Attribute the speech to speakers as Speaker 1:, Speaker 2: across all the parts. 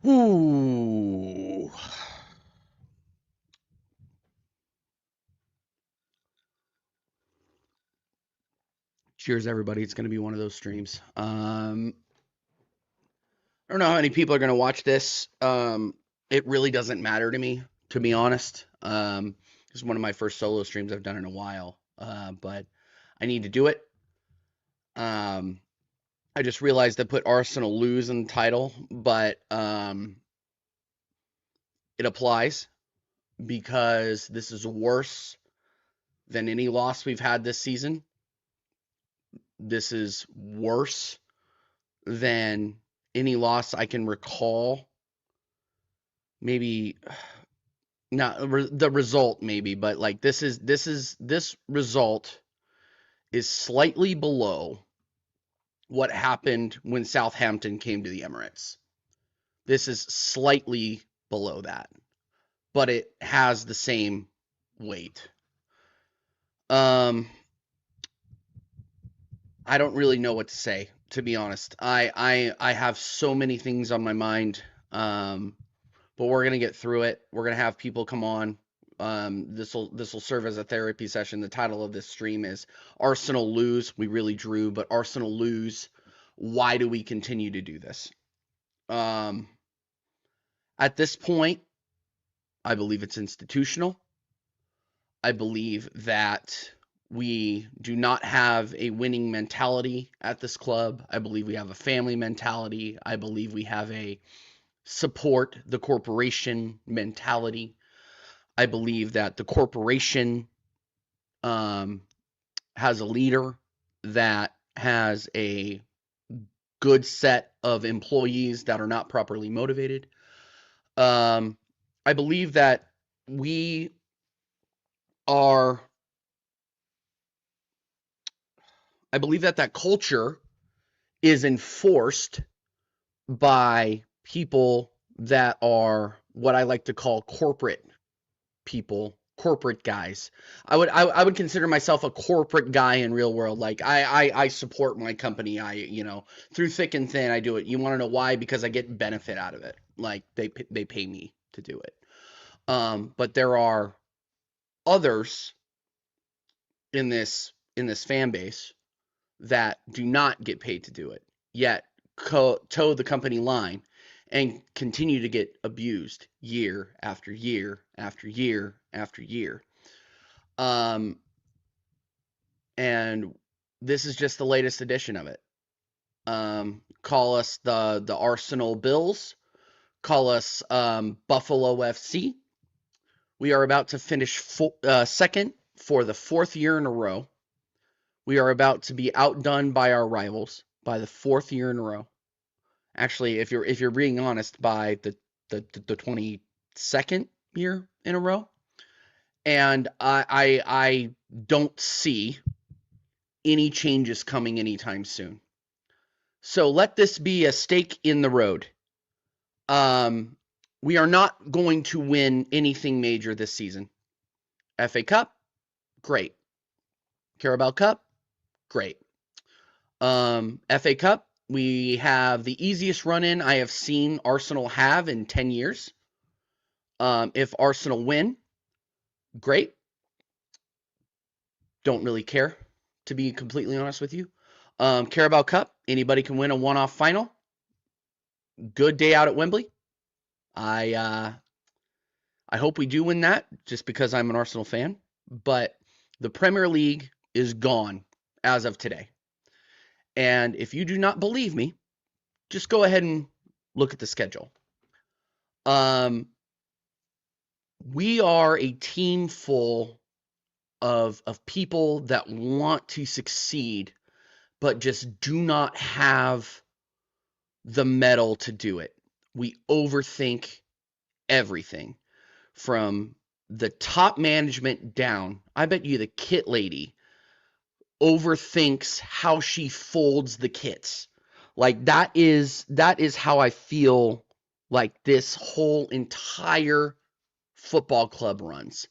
Speaker 1: Ooh. Cheers, everybody. It's going to be one of those streams. I don't know how many people are going to watch this. It really doesn't matter to me, to be honest. This is one of my first solo streams I've done in a while, but I need to do it. Um, I just realized I put Arsenal lose in the title, but it applies because this is worse than any loss we've had this season. This is worse than any loss I can recall. Maybe not the result, maybe, but like this result is slightly below what happened when Southampton came to the Emirates. This is slightly below that, but it has the same weight. I don't really know what to say, to be honest. I have so many things on my mind. But we're gonna get through it. We're gonna have people come on. This will serve as a therapy session. The title of this stream is Arsenal Lose. We really drew, but Arsenal lose. Why do we continue to do this? At this point, I believe it's institutional. I believe that we do not have a winning mentality at this club. I believe we have a family mentality. I believe we have a support the corporation mentality. I believe that the corporation has a leader that has a good set of employees that are not properly motivated. I believe that we are, I believe that that culture is enforced by people that are what I like to call corporate people, corporate guys. I would consider myself a corporate guy in real world. Like I support my company. Through thick and thin I do it. You want to know why? Because I get benefit out of it. Like they pay me to do it. But there are others in this fan base that do not get paid to do it, yet toe the company line and continue to get abused year after year after year after year. Um, and this is just the latest edition of it. Call us the Arsenal Bills. Call us Buffalo FC. We are about to finish second for the fourth year in a row. We are about to be outdone by our rivals by the fourth year in a row. Actually, if you're being honest, by the 22nd year in a row. And I don't see any changes coming anytime soon. So let this be a stake in the road. We are not going to win anything major this season. FA Cup, great. Carabao Cup, great. FA Cup, we have the easiest run-in I have seen Arsenal have in 10 years. If Arsenal win, great. Don't really care, to be completely honest with you. Carabao Cup, anybody can win a one-off final. Good day out at Wembley. I hope we do win that, just because I'm an Arsenal fan. But the Premier League is gone as of today. And if you do not believe me, just go ahead and look at the schedule. We are a team full of people that want to succeed, but just do not have the metal to do it. We overthink everything from the top management down. I bet you the kit lady overthinks how she folds the kits. Like that is how I feel like this whole entire football club runs,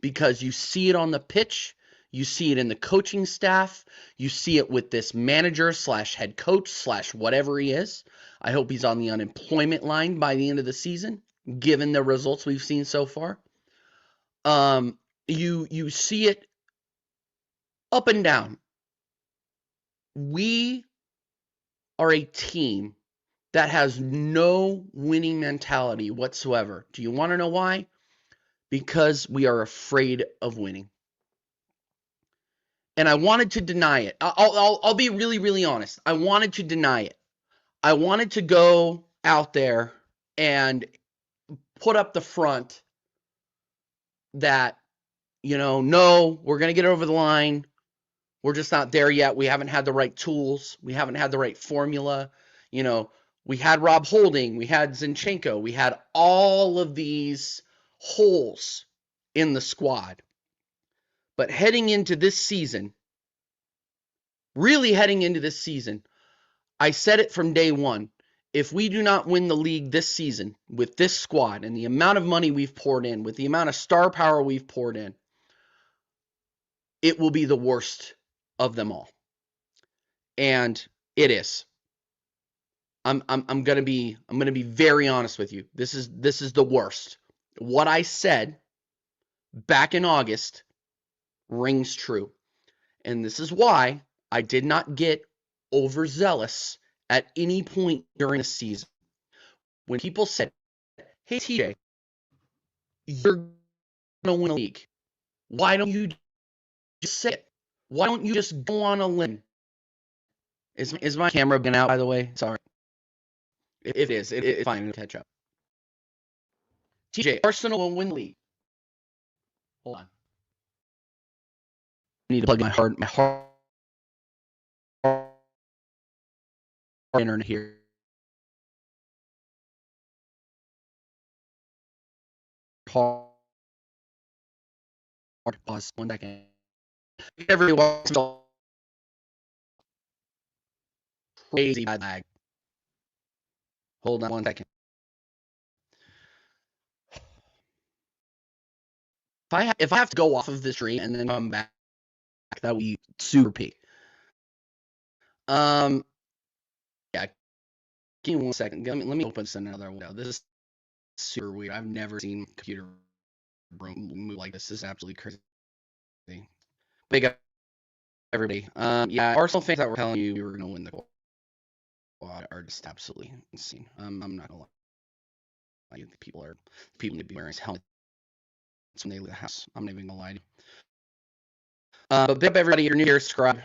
Speaker 1: because you see it on the pitch, You see it in the coaching staff. You see it with this manager slash head coach slash whatever he is. I hope he's on the unemployment line by the end of the season, given the results we've seen so far. You see it up and down. We are a team that has no winning mentality whatsoever. Do you want to know why? Because we are afraid of winning. And I wanted to deny it. I'll be really, really honest. I wanted to deny it. I wanted to go out there and put up the front that, no, we're going to get over the line. We're just not there yet. We haven't had the right tools. We haven't had the right formula. We had Rob Holding. We had Zinchenko. We had all of these holes in the squad. But heading into this season, I said it from day one. If we do not win the league this season with this squad and the amount of money we've poured in, with the amount of star power we've poured in, it will be the worst of them all. And it is. I'm gonna be very honest with you. This is the worst. What I said back in August rings true. And this is why I did not get overzealous at any point during the season. When people said, "Hey TJ, you're gonna win a league. Why don't you just say it? Why don't you just go on a limb?" Is my camera been out, by the way? Sorry. If it is, it's fine. It'll catch up. TJ, Arsenal will win the league. Hold on. I need to plug my hard internet here. Hard pause 1 second. Everyone, crazy bad lag. Hold on 1 second. If I have to go off of this stream and then come back, that would be super peak. Yeah. Give me 1 second. Let me open another window. This is super weird. I've never seen a computer move like this. This is absolutely crazy. Big up, everybody. Yeah, Arsenal fans that were telling you we were going to win the quad are just absolutely insane. I'm not gonna lie. People need to be wearing helmets when they leave the house. I'm not even gonna lie to you. But big up, everybody. You're new here, subscribe.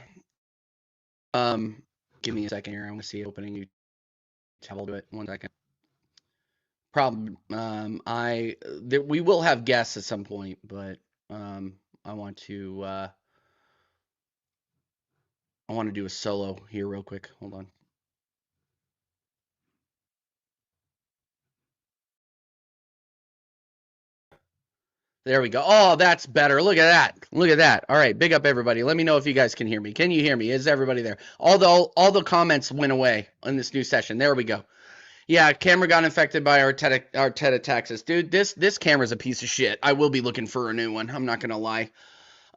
Speaker 1: Give me a second here. I want to see it opening new tab. I'll do it 1 second. We will have guests at some point, but I want to do a solo here real quick. Hold on. There we go. Oh, that's better. Look at that. Look at that. All right, big up, everybody. Let me know if you guys can hear me. Can you hear me? Is everybody there? All the comments went away in this new session. There we go. Yeah, camera got infected by Arteta Texas. Dude, this camera's a piece of shit. I will be looking for a new one. I'm not gonna lie.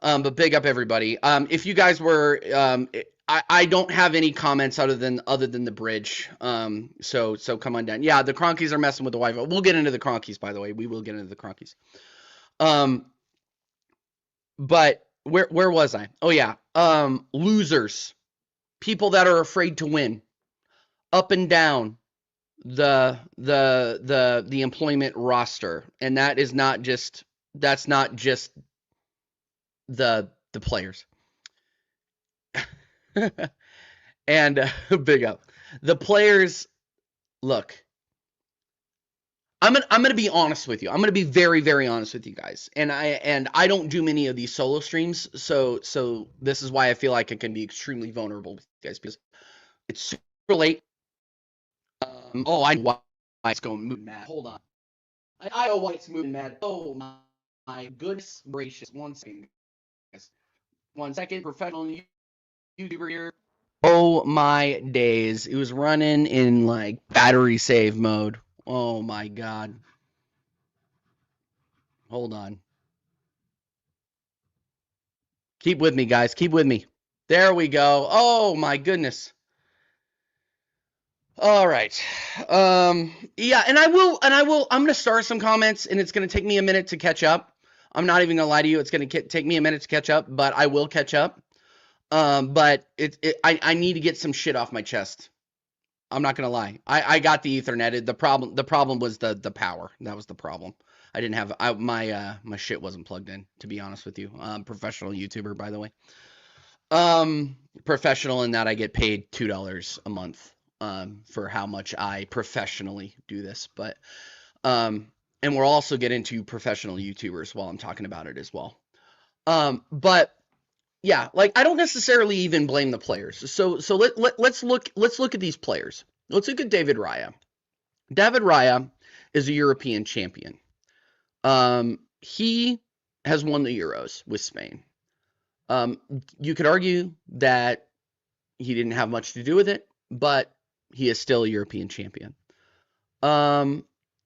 Speaker 1: But big up, everybody. If you guys were, I don't have any comments other than the bridge. So come on down. Yeah, the Cronkies are messing with the Wi-Fi. We'll get into the Cronkies, by the way. We will get into the Cronkies. But where was I? Oh yeah. Losers. People that are afraid to win. Up and down the employment roster. And that's not just the players. And big up. The players, look, I'm gonna be honest with you. I'm gonna be very, very honest with you guys. And I don't do many of these solo streams, so this is why I feel like it can be extremely vulnerable with you guys, because it's super late. I know why it's going moving mad. Hold on. I know why it's moving mad. Oh my goodness gracious. 1 second, guys. 1 second. Professional YouTuber here. Oh my days. It was running in like battery save mode. Oh my god. Hold on. Keep with me, guys. Keep with me. There we go. Oh my goodness. All right. Yeah, and I'm going to start some comments and it's going to take me a minute to catch up. I'm not even going to lie to you. It's going to take me a minute to catch up, but I will catch up. But I need to get some shit off my chest. I'm not going to lie. I got the Ethernet. The problem was the power. That was the problem. I didn't have my shit wasn't plugged in, to be honest with you. Professional YouTuber, by the way. Professional in that I get paid $2 a month for how much I professionally do this. But and we'll also get into professional YouTubers while I'm talking about it as well. But yeah, like I don't necessarily even blame the players. So let's look at these players. Let's look at David Raya. David Raya is a European champion. He has won the Euros with Spain. You could argue that he didn't have much to do with it, but he is still a European champion.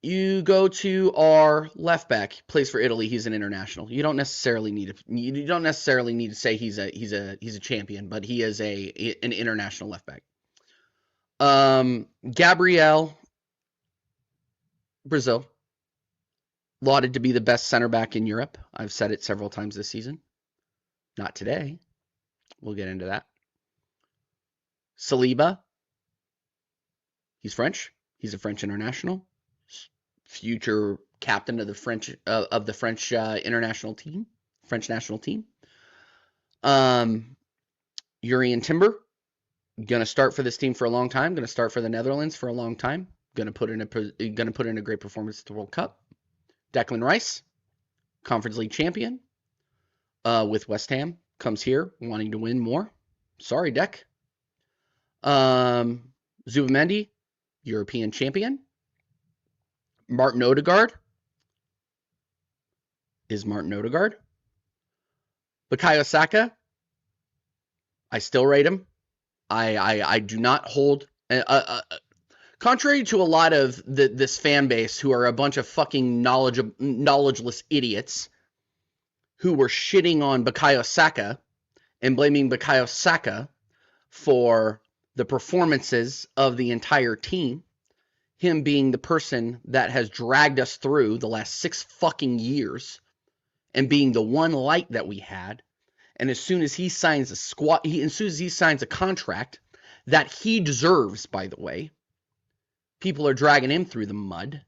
Speaker 1: You go to our left back, he plays for Italy. He's an international. You don't necessarily need to say he's a champion, but he is an international left back. Gabriel, Brazil, lauded to be the best center back in Europe. I've said it several times this season. Not today. We'll get into that. Saliba, he's French. He's a French international. Future captain of the French international team, French national team. Jurrien Timber, gonna start for this team for a long time. Gonna start for the Netherlands for a long time. Gonna put in a great performance at the World Cup. Declan Rice, Conference League champion with West Ham, comes here wanting to win more. Sorry, Dec. Zubamendi, European champion. Martin Odegaard is Martin Odegaard. Bukayo Saka, I still rate him. I do not hold. Contrary to a lot of this fan base who are a bunch of fucking knowledgeless idiots who were shitting on Bukayo Saka and blaming Bukayo Saka for the performances of the entire team, him being the person that has dragged us through the last 6 fucking years and being the one light that we had. And as soon as he signs a contract that he deserves, by the way, people are dragging him through the mud.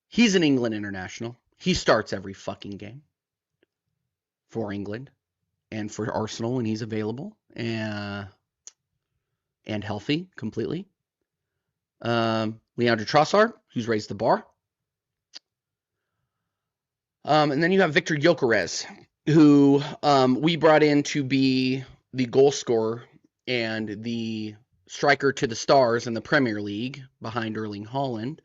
Speaker 1: He's an England international. He starts every fucking game for England and for Arsenal when he's available and healthy completely. Leandro Trossard, who's raised the bar. And then you have Victor Gyökeres, who we brought in to be the goal scorer and the striker to the stars in the Premier League behind Erling Haaland,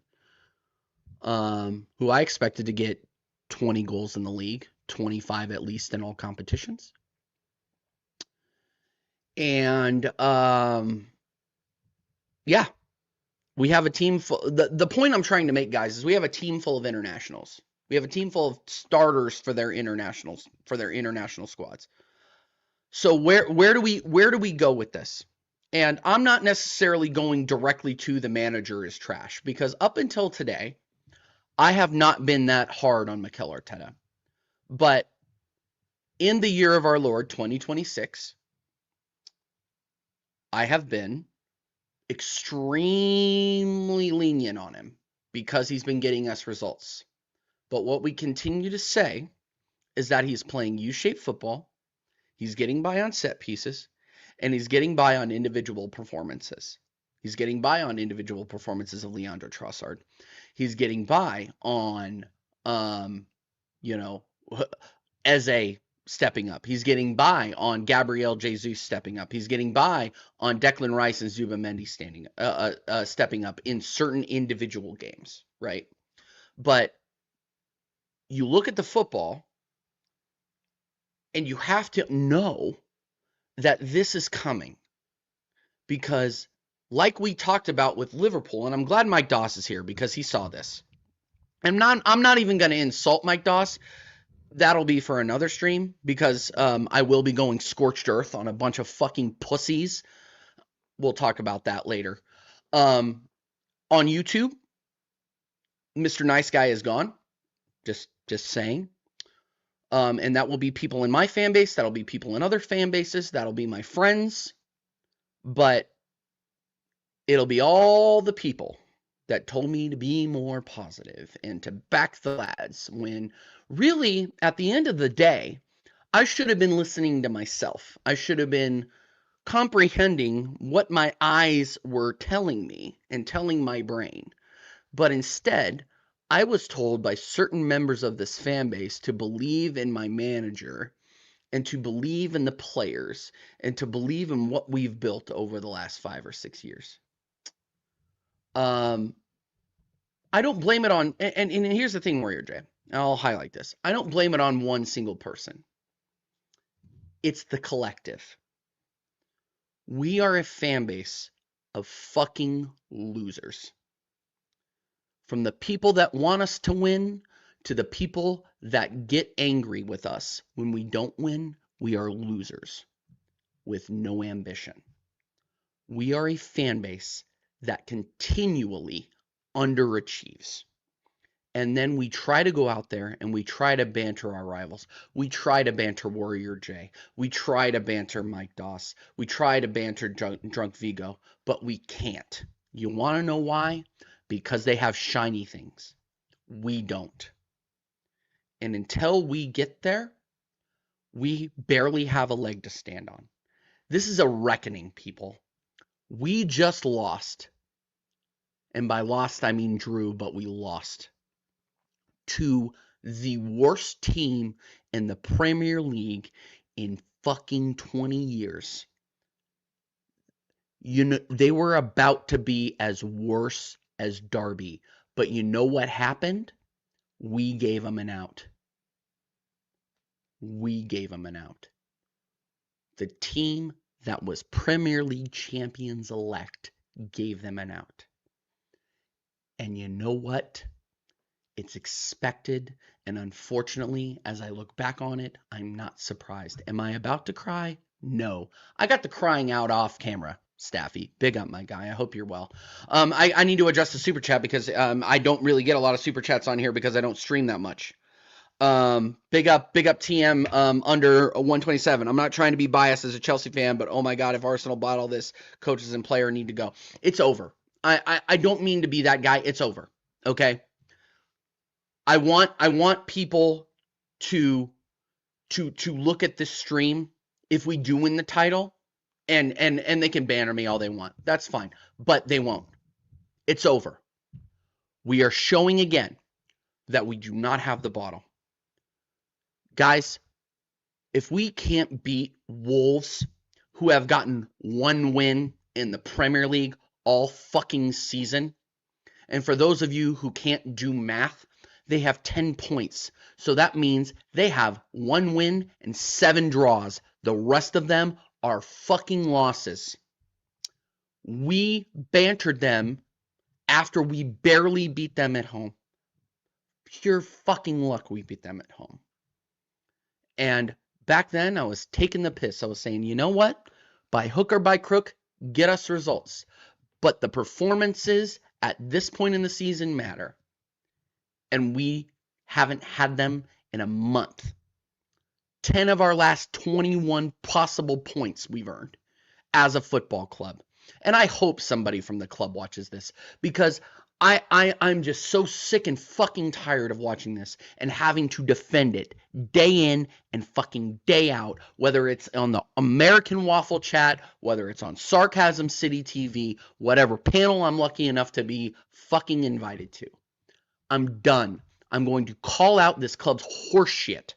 Speaker 1: who I expected to get 20 goals in the league, 25 at least in all competitions. And yeah, we have a team full. The point I'm trying to make, guys, is we have a team full of internationals. We have a team full of starters for their international squads. So where do we go with this? And I'm not necessarily going directly to the manager is trash, because up until today, I have not been that hard on Mikel Arteta. But in the year of our Lord, 2026, I have been extremely lenient on him because he's been getting us results. But what we continue to say is that he's playing U-shaped football, he's getting by on set pieces, and he's getting by on individual performances. He's getting by on individual performances of Leandro Trossard. He's getting by on, Eze stepping up. He's getting by on Gabriel Jesus stepping up. He's getting by on Declan Rice and Zubamendi stepping up in certain individual games, right? But you look at the football, and you have to know that this is coming, because like we talked about with Liverpool, and I'm glad Mike Doss is here because he saw this. I'm not even going to insult Mike Doss. that'll be for another stream because I will be going scorched earth on a bunch of fucking pussies. We'll talk about that later. Um, on YouTube, Mr. Nice Guy is gone. Just saying. And that will be people in my fan base. That'll be people in other fan bases. That'll be my friends. But it'll be all the people that told me to be more positive and to back the lads when really, at the end of the day, I should have been listening to myself. I should have been comprehending what my eyes were telling me and telling my brain. But instead, I was told by certain members of this fan base to believe in my manager and to believe in the players and to believe in what we've built over the last 5 or 6 years. I don't blame it on, and here's the thing, Warrior J. I'll highlight this. I don't blame it on one single person. It's the collective. We are a fan base of fucking losers. From the people that want us to win to the people that get angry with us when we don't win, we are losers with no ambition. We are a fan base that continually underachieves. And then we try to go out there and we try to banter our rivals. We try to banter Warrior J. We try to banter Mike Doss. We try to banter Drunk Vigo, but we can't. You want to know why? Because they have shiny things. We don't. And until we get there, we barely have a leg to stand on. This is a reckoning, people. We just lost. And by lost, I mean drew, but we lost to the worst team in the Premier League in fucking 20 years. You know, they were about to be as worse as Derby, but you know what happened? We gave them an out. We gave them an out. The team that was Premier League champions elect gave them an out. And you know what? It's expected, and unfortunately, as I look back on it, I'm not surprised. Am I about to cry? No. I got the crying out off camera, Staffy. Big up, my guy. I hope you're well. I need to adjust the super chat because I don't really get a lot of super chats on here because I don't stream that much. Big up TM under 127. I'm not trying to be biased as a Chelsea fan, but oh my God, if Arsenal bought all this, coaches and player need to go. It's over. I don't mean to be that guy. It's over. Okay. I want people to look at this stream if we do win the title, and they can banner me all they want. That's fine, but they won't. It's over. We are showing again that we do not have the bottle. Guys, if we can't beat Wolves, who have gotten one win in the Premier League all fucking season, and for those of you who can't do math, they have 10 points. So that means they have one win and 7 draws. The rest of them are fucking losses. We bantered them after we barely beat them at home. Pure fucking luck we beat them at home. And back then I was taking the piss. I was saying, you know what? By hook or by crook, get us results. But the performances at this point in the season matter. And we haven't had them in a month. 10 of our last 21 possible points we've earned as a football club. And I hope somebody from the club watches this because I'm just so sick and fucking tired of watching this and having to defend it day in and fucking day out, whether it's on the American Waffle Chat, whether it's on Sarcasm City TV, whatever panel I'm lucky enough to be fucking invited to. I'm done. I'm going to call out this club's horseshit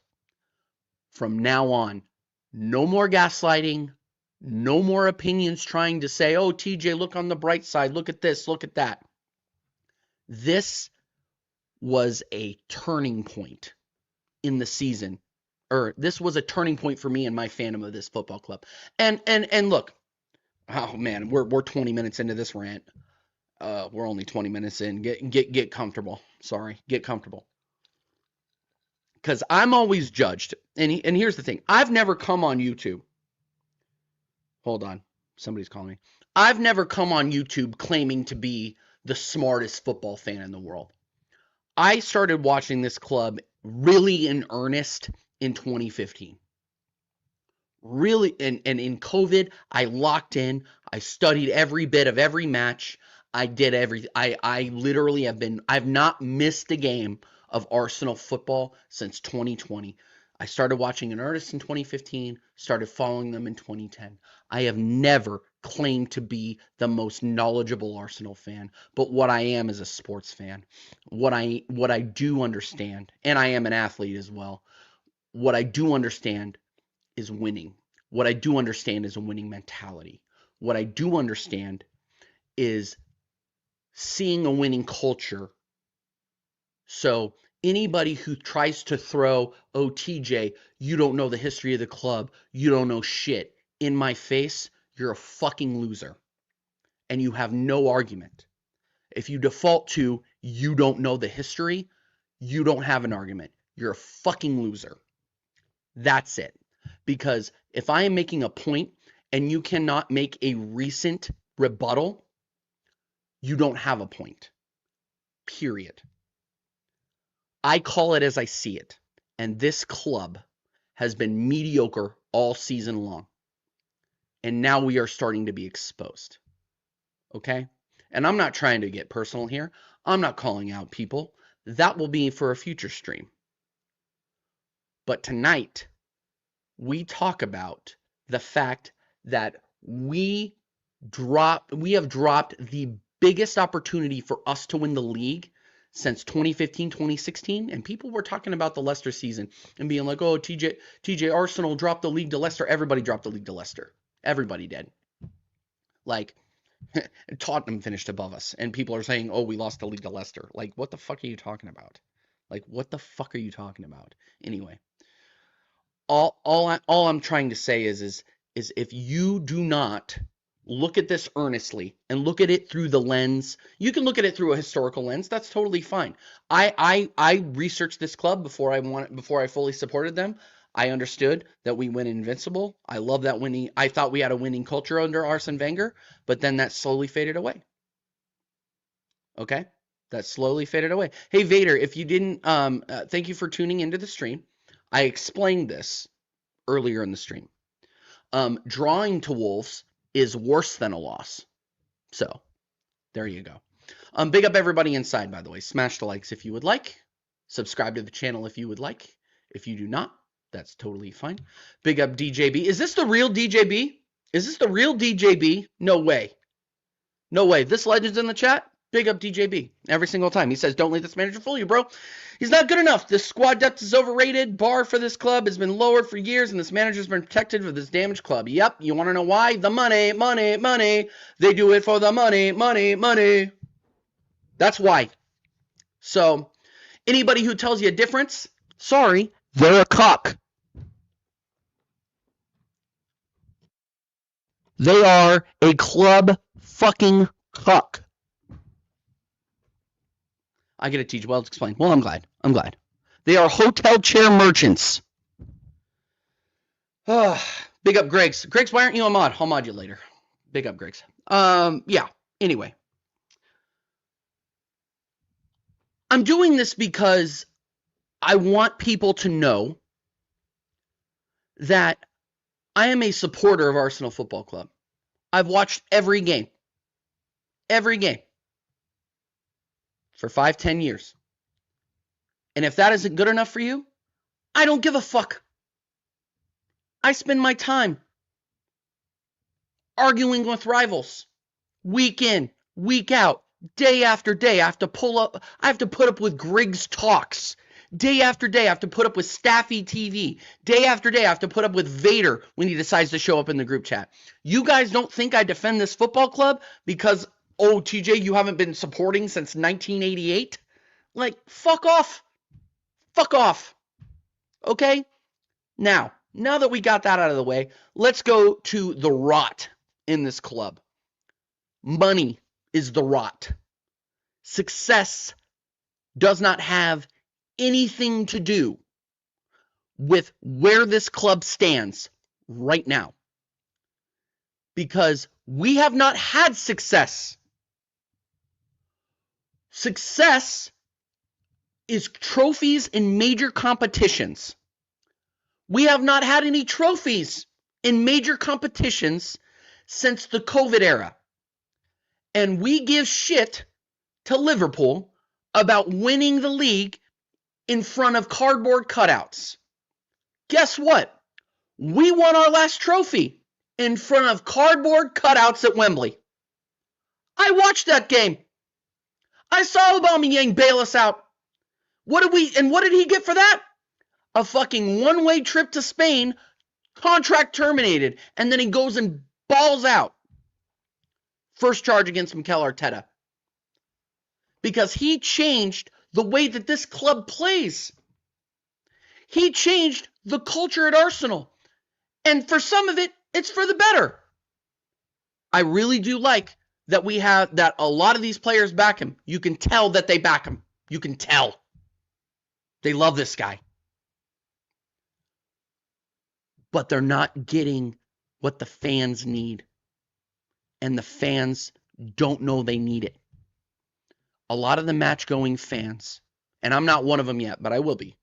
Speaker 1: from now on. No more gaslighting. No more opinions trying to say, oh, TJ, look on the bright side. Look at this. Look at that. This was a turning point in the season. Or this was a turning point for me and my fandom of this football club. And look, oh man, we're 20 minutes into this rant. We're only 20 minutes in. Get comfortable. Sorry. Get comfortable. because I'm always judged. And here's the thing. I've never come on YouTube. Hold on. Somebody's calling me. I've never come on YouTube claiming to be the smartest football fan in the world. I started watching this club really in earnest in 2015. Really, and in COVID, I locked in. I studied every bit of every match. I did everything. I literally I've not missed a game of Arsenal football since 2020. I started watching in earnest in 2015, started following them in 2010. I have never claimed to be the most knowledgeable Arsenal fan, but what I am is a sports fan. What I do understand, and I am an athlete as well, what I do understand is winning. What I do understand is a winning mentality. What I do understand is seeing a winning culture. So anybody who tries to throw, oh, TJ, you don't know the history of the club, you don't know shit, in my face, you're a fucking loser. And you have no argument. If you default to, you don't know the history, you don't have an argument. You're a fucking loser. That's it. Because if I am making a point and you cannot make a recent rebuttal, you don't have a point. Period. I call it as I see it. And this club has been mediocre all season long. And now we are starting to be exposed. Okay? And I'm not trying to get personal here. I'm not calling out people. That will be for a future stream. But tonight, we talk about the fact that we have dropped the biggest opportunity for us to win the league since 2015, 2016. And people were talking about the Leicester season and being like, oh, TJ Arsenal dropped the league to Leicester. Everybody dropped the league to Leicester. Everybody did. Like, Tottenham finished above us. And people are saying, oh, we lost the league to Leicester. Like, what the fuck are you talking about? Like, what the fuck are you talking about? Anyway. All I'm trying to say is if you do not look at this earnestly and look at it through the lens, you can look at it through a historical lens. That's totally fine. I researched this club before I fully supported them. I understood that we went invincible. I love that winning. I thought we had a winning culture under Arsene Wenger, but then that slowly faded away. Okay, that slowly faded away. Hey Vader, if you didn't, thank you for tuning into the stream. I explained this earlier in the stream. Drawing to Wolves is worse than a loss. So, there you go. Big up everybody inside, by the way. Smash the likes if you would like. Subscribe to the channel if you would like. If you do not, that's totally fine. Big up DJB. Is this the real DJB? Is this the real DJB? No way. No way. This legend's in the chat. Big up DJB every single time. He says, don't let this manager fool you, bro. He's not good enough. This squad depth is overrated. Bar for this club has been lowered for years, and this manager's been protected for this damaged club. Yep, you want to know why? The money, money, money. They do it for the money, money, money. That's why. So, anybody who tells you a difference, sorry, they're a cock. They are a club fucking cock. I get to teach. Well, explain. Well, I'm glad. They are hotel chair merchants. Big up, Greg's. Greg's, why aren't you a mod? I'll mod you later. Big up, Greg's. Yeah. Anyway. I'm doing this because I want people to know that I am a supporter of Arsenal Football Club. I've watched every game. Every game. For 5-10 years. And if that isn't good enough for you, I don't give a fuck. I spend my time arguing with rivals week in, week out, day after day. I have to put up with Griggs talks. Day after day, I have to put up with Staffy TV. Day after day, I have to put up with Vader when he decides to show up in the group chat. You guys don't think I defend this football club because, oh, TJ, you haven't been supporting since 1988? Like, fuck off. Fuck off. Okay? Now that we got that out of the way, let's go to the rot in this club. Money is the rot. Success does not have anything to do with where this club stands right now. Because we have not had success. Success is trophies in major competitions. We have not had any trophies in major competitions since the COVID era. And we give shit to Liverpool about winning the league in front of cardboard cutouts. Guess what? We won our last trophy in front of cardboard cutouts at Wembley. I watched that game. I saw Aubameyang bail us out. What did he get for that? A fucking one-way trip to Spain, contract terminated, and then he goes and balls out. First charge against Mikel Arteta. Because he changed the way that this club plays. He changed the culture at Arsenal. And for some of it, it's for the better. I really do like that that a lot of these players back him. You can tell that they back him. You can tell. They love this guy. But they're not getting what the fans need. And the fans don't know they need it. A lot of the match-going fans, and I'm not one of them yet, but I will be.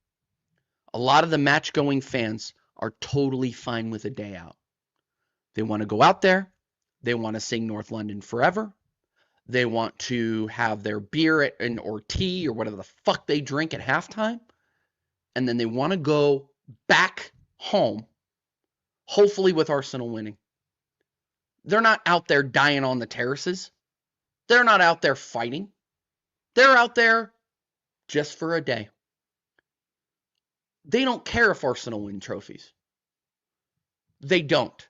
Speaker 1: A lot of the match-going fans are totally fine with a day out. They want to go out there. They want to sing North London Forever. They want to have their beer or tea or whatever the fuck they drink at halftime. And then they want to go back home, hopefully with Arsenal winning. They're not out there dying on the terraces. They're not out there fighting. They're out there just for a day. They don't care if Arsenal win trophies. They don't.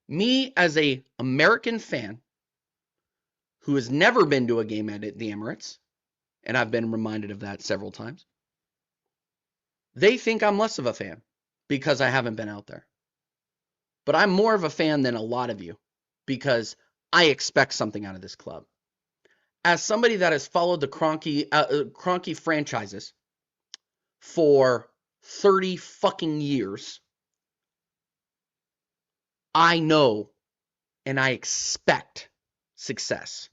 Speaker 1: Me, as an American fan who has never been to a game at the Emirates, and I've been reminded of that several times, they think I'm less of a fan because I haven't been out there. But I'm more of a fan than a lot of you because I expect something out of this club. As somebody that has followed the Kroenke franchises for 30 fucking years, I know and I expect success.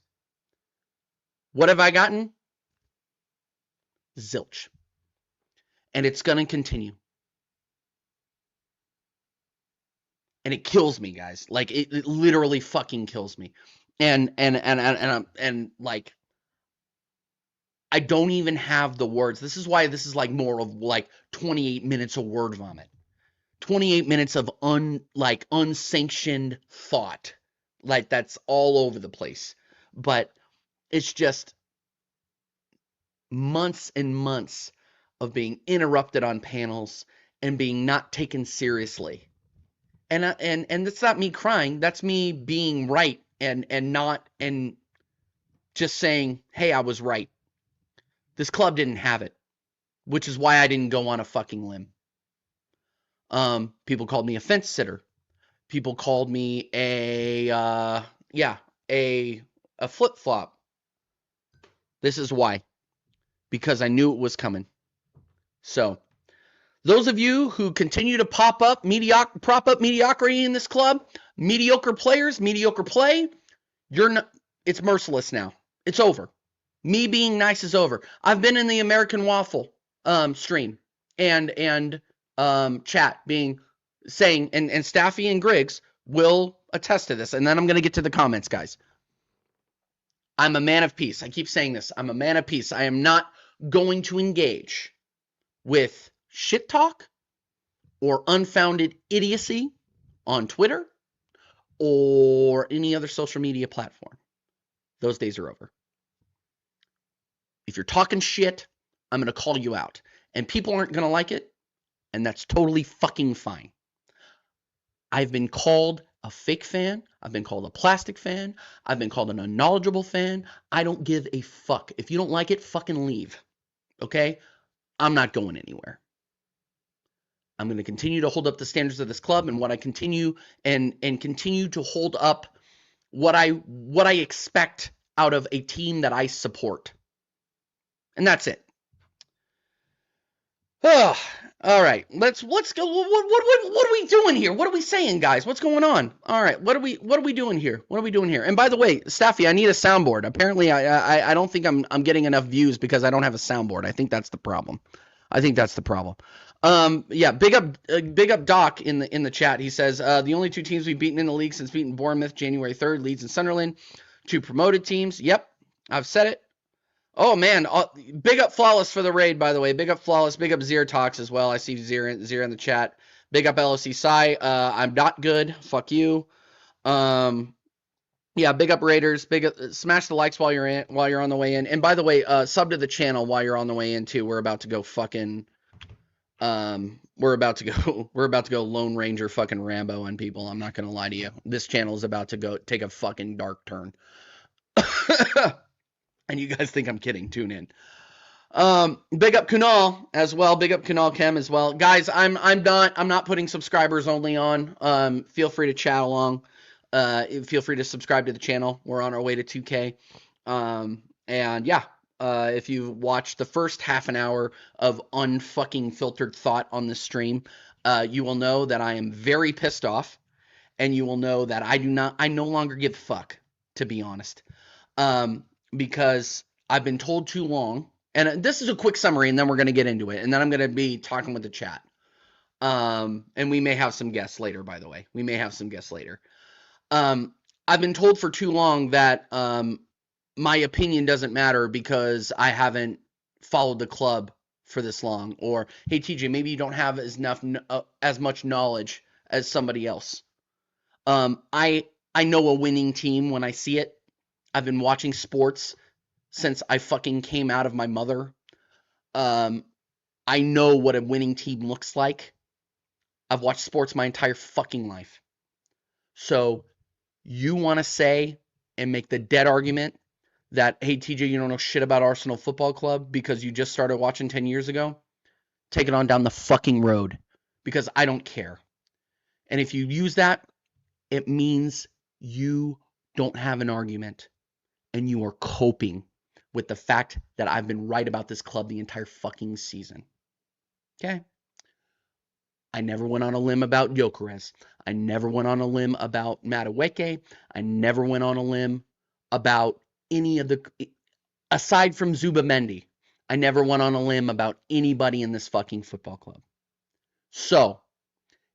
Speaker 1: What have I gotten? Zilch. And it's going to continue. And it kills me, guys. Like it literally fucking kills me. And like I don't even have the words. This is why this is like more of like 28 minutes of word vomit. 28 minutes of unsanctioned thought. Like that's all over the place. But it's just months and months of being interrupted on panels and being not taken seriously. And that's not me crying. That's me being right and just saying, hey, I was right. This club didn't have it, which is why I didn't go on a fucking limb. People called me a fence sitter. People called me a flip-flop. This is why. Because I knew it was coming. So, those of you who continue to prop up mediocrity in this club, mediocre players, mediocre play, it's merciless now. It's over. Me being nice is over. I've been in the American Waffle stream and chat saying, and Staffy and Griggs will attest to this. And then I'm going to get to the comments, guys. I'm a man of peace. I keep saying this. I'm a man of peace. I am not going to engage with shit talk or unfounded idiocy on Twitter or any other social media platform. Those days are over. If you're talking shit, I'm going to call you out. And people aren't going to like it, and that's totally fucking fine. I've been called a fake fan. I've been called a plastic fan. I've been called an unknowledgeable fan. I don't give a fuck. If you don't like it, fucking leave. Okay? I'm not going anywhere. I'm going to continue to hold up the standards of this club and what I continue and continue to hold up what I expect out of a team that I support. And that's it. Oh, all right. Let's go. What are we doing here? What are we saying, guys? What's going on? All right. What are we doing here? What are we doing here? And by the way, Staffy, I need a soundboard. Apparently, I don't think I'm getting enough views because I don't have a soundboard. I think that's the problem. I think that's the problem. Yeah, big up Doc in the chat. He says the only two teams we've beaten in the league since beating Bournemouth January 3rd, Leeds and Sunderland, two promoted teams. Yep, I've said it. Oh man, big up Flawless for the raid, by the way. Big up Flawless, big up Zir Talks as well. I see Zir in the chat. Big up LOC Psy. I'm not good. Fuck you. Yeah, big up Raiders. Big up, smash the likes while you're on the way in. And by the way, sub to the channel while you're on the way in too. We're about to go fucking we're about to go Lone Ranger fucking Rambo on people. I'm not gonna lie to you. This channel is about to go take a fucking dark turn. And you guys think I'm kidding. Tune in. Big up Kunal as well. Big up Kunal Chem as well. Guys, I'm not putting subscribers only on. Feel free to chat along. Feel free to subscribe to the channel. We're on our way to 2K. And yeah, if you watched the first half an hour of unfucking filtered thought on this stream, you will know that I am very pissed off, and you will know that I no longer give a fuck, to be honest. Because I've been told too long, and this is a quick summary, and then we're going to get into it, and then I'm going to be talking with the chat. And we may have some guests later, by the way. We may have some guests later. I've been told for too long that my opinion doesn't matter because I haven't followed the club for this long. Or, hey, TJ, maybe you don't have as much knowledge as somebody else. I know a winning team when I see it. I've been watching sports since I fucking came out of my mother. I know what a winning team looks like. I've watched sports my entire fucking life. So you want to say and make the dead argument that, hey, TJ, you don't know shit about Arsenal Football Club because you just started watching 10 years ago? Take it on down the fucking road because I don't care. And if you use that, it means you don't have an argument. And you are coping with the fact that I've been right about this club the entire fucking season. Okay? I never went on a limb about Gyökeres. I never went on a limb about Madueke. I never went on a limb about any of the... Aside from Zubamendi, I never went on a limb about anybody in this fucking football club. So,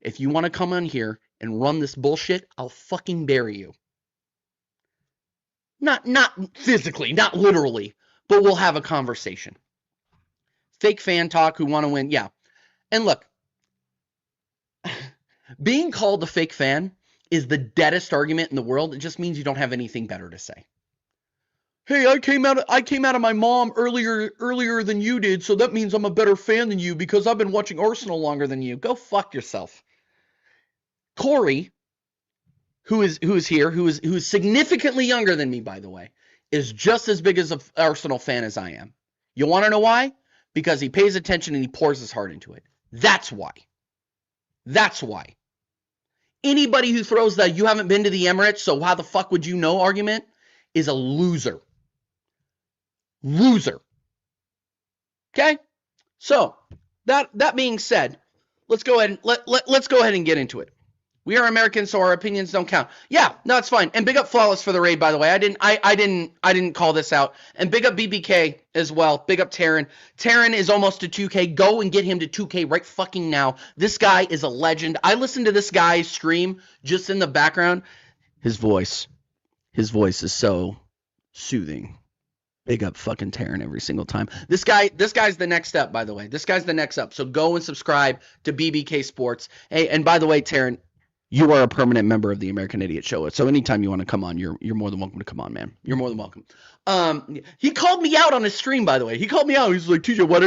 Speaker 1: if you want to come on here and run this bullshit, I'll fucking bury you. Not physically, not literally, but we'll have a conversation. Fake fan talk who want to win, yeah. And look, being called a fake fan is the deadest argument in the world. It just means you don't have anything better to say. Hey, I came out of my mom earlier than you did, so that means I'm a better fan than you because I've been watching Arsenal longer than you. Go fuck yourself. Corey, who is here, who is significantly younger than me, by the way, is just as big as an Arsenal fan as I am. You want to know why? Because he pays attention and he pours his heart into it. That's why. That's why. Anybody who throws the "you haven't been to the Emirates, so how the fuck would you know" argument is a loser. Loser. Okay? So, that being said, let's go ahead and let's go ahead and get into it. We are Americans, so our opinions don't count. Yeah, no, it's fine. And big up Flawless for the raid, by the way. I didn't call this out. And big up BBK as well. Big up Taryn. Taryn is almost to 2K. Go and get him to 2K right fucking now. This guy is a legend. I listened to this guy's stream just in the background. His voice is so soothing. Big up fucking Taryn every single time. This guy's the next step, by the way. This guy's the next up. So go and subscribe to BBK Sports. Hey, and by the way, Taryn, you are a permanent member of the American Idiot Show. So anytime you want to come on, you're more than welcome to come on, man. You're more than welcome. He called me out on his stream, by the way. He called me out. He's like, TJ, why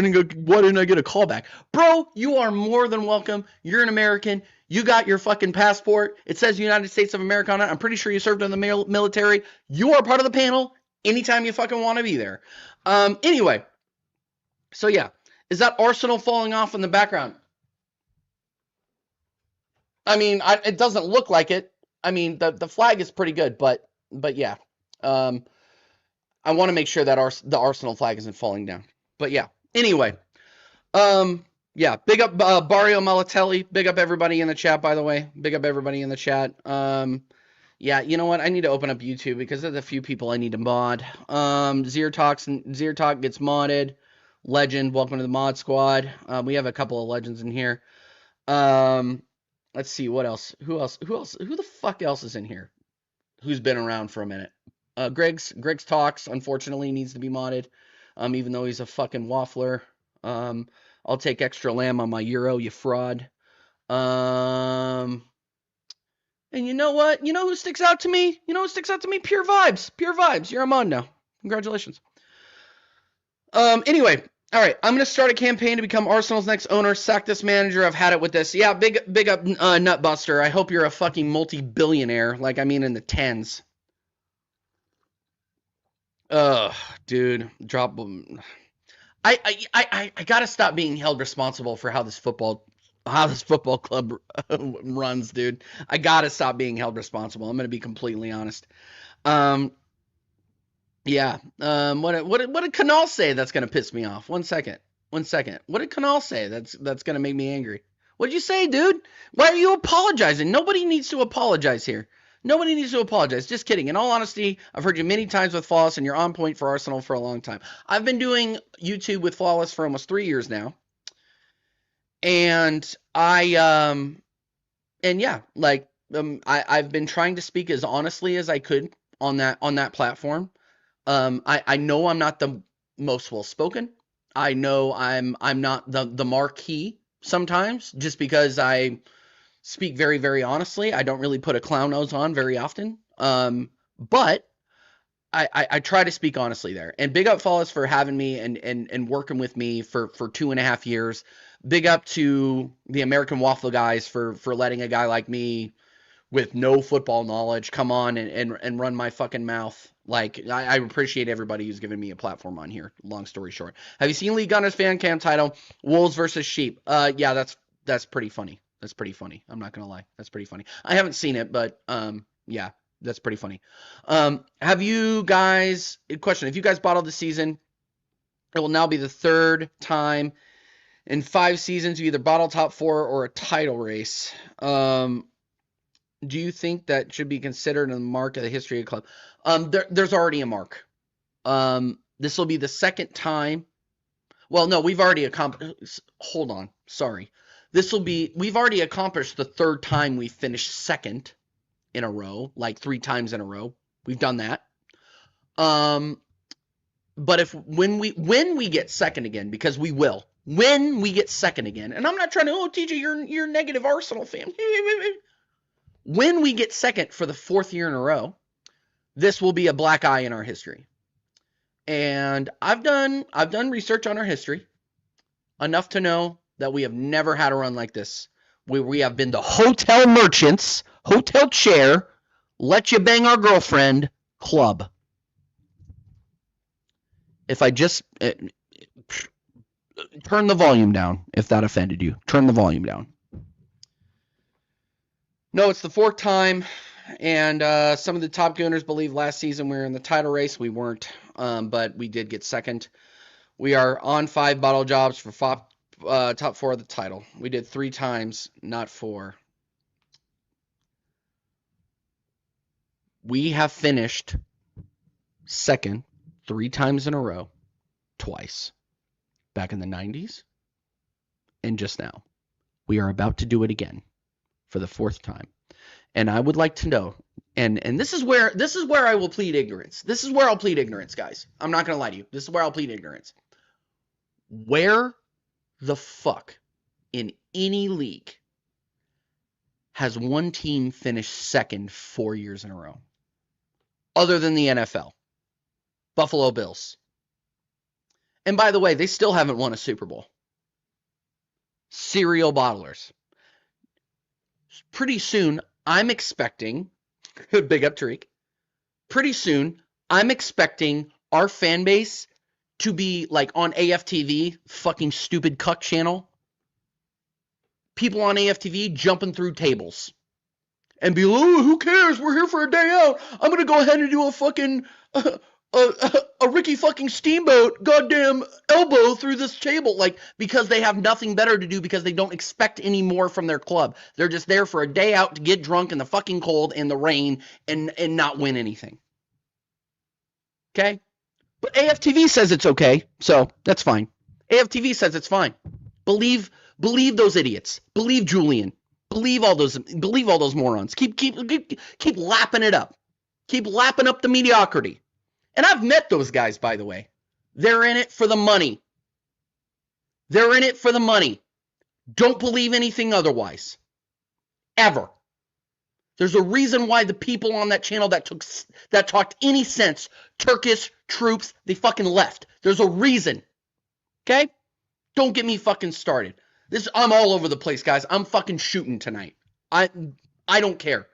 Speaker 1: didn't I get a call back? Bro, you are more than welcome. You're an American. You got your fucking passport. It says United States of America on it. I'm pretty sure you served in the military. You are part of the panel anytime you fucking want to be there. Anyway. So yeah. Is that Arsenal falling off in the background? I mean, it doesn't look like it. I mean, the flag is pretty good, but yeah. I want to make sure that the Arsenal flag isn't falling down. But yeah. Anyway, Yeah, big up Barrio Malatelli. Big up everybody in the chat, by the way. Big up everybody in the chat. Yeah, you know what? I need to open up YouTube because there's a few people I need to mod. Zero Talk gets modded. Legend, welcome to the mod squad. We have a couple of legends in here. Let's see what else. Who else? Who the fuck else is in here? Who's been around for a minute? Greg's Talks unfortunately needs to be modded. Even though he's a fucking waffler. I'll take extra lamb on my Euro, you fraud. And you know what? You know who sticks out to me? Pure Vibes. Pure Vibes. You're a mod now. Congratulations. Anyway, all right. I'm gonna start a campaign to become Arsenal's next owner. Sack this manager. I've had it with this. Yeah, big up, Nutbuster. I hope you're a fucking multi-billionaire. Like, I mean, in the tens. Ugh, dude. Drop them. I gotta stop being held responsible for how this football club runs, dude. I gotta stop being held responsible. I'm gonna be completely honest. Yeah. What did Canal say that's gonna piss me off? One second. What did Canal say that's gonna make me angry? What'd you say, dude? Why are you apologizing? Nobody needs to apologize here. Nobody needs to apologize. Just kidding. In all honesty, I've heard you many times with Flawless, and you're on point for Arsenal for a long time. I've been doing YouTube with Flawless for almost 3 years now. And I've been trying to speak as honestly as I could on that platform. I know I'm not the most well spoken. I know I'm not the marquee sometimes, just because I speak very, very honestly. I don't really put a clown nose on very often. But I try to speak honestly there. And big up Flawless for having me and working with me for 2.5 years. Big up to the American Waffle guys for letting a guy like me with no football knowledge come on and run my fucking mouth. Like, I appreciate everybody who's given me a platform on here. Long story short. Have you seen Lee Gunner's fan cam title, Wolves versus Sheep? Yeah, that's pretty funny. That's pretty funny. I'm not gonna lie. That's pretty funny. I haven't seen it, but yeah, that's pretty funny. Have you guys, question, if you guys bottled the season, it will now be the third time in 5 seasons you either bottle top 4 or a title race. Do you think that should be considered a mark of the history of the club? There's already a mark. This will be the second time. Well, no, we've already accomplished. Hold on. Sorry. We've already accomplished the third time we finished second in a row, like 3 times in a row. We've done that. But when we get second again, because we will, when we get second again, and I'm not trying to, TJ, you're a negative Arsenal fan. When we get second for the 4th year in a row, this will be a black eye in our history. And I've done research on our history enough to know that we have never had a run like this. We have been the hotel merchants, hotel chair, let you bang our girlfriend club. If I just turn the volume down, if that offended you, turn the volume down. No, it's the 4th time, and some of the top gunners believe last season we were in the title race. We weren't, but we did get second. We are on 5 bottle jobs for top 4 of the title. We did 3 times, not 4. We have finished second 3 times in a row, twice. Back in the 90s, and just now. We are about to do it again for the 4th time. And I would like to know, and this is where I will plead ignorance. This is where I'll plead ignorance, guys. I'm not going to lie to you. This is where I'll plead ignorance. Where the fuck in any league has one team finished second 4 years in a row? Other than the NFL. Buffalo Bills. And by the way, they still haven't won a Super Bowl. Serial bottlers. Pretty soon, I'm expecting, big up Tariq, pretty soon, I'm expecting our fan base to be like on AFTV, fucking stupid cuck channel. People on AFTV jumping through tables. And be like, oh, who cares? We're here for a day out. I'm going to go ahead and do a fucking a Ricky fucking Steamboat goddamn elbow through this table, like, because they have nothing better to do, because they don't expect any more from their club. They're just there for a day out to get drunk in the fucking cold and the rain and not win anything. Okay? But AFTV says it's okay, so that's fine. AFTV says it's fine. Believe those idiots. Believe Julian. Believe all those morons. Keep lapping it up. Keep lapping up the mediocrity. And I've met those guys, by the way. They're in it for the money. They're in it for the money. Don't believe anything otherwise. Ever. There's a reason why the people on that channel that talked any sense, Turkish troops, they fucking left. There's a reason. Okay? Don't get me fucking started. I'm all over the place, guys. I'm fucking shooting tonight. I don't care.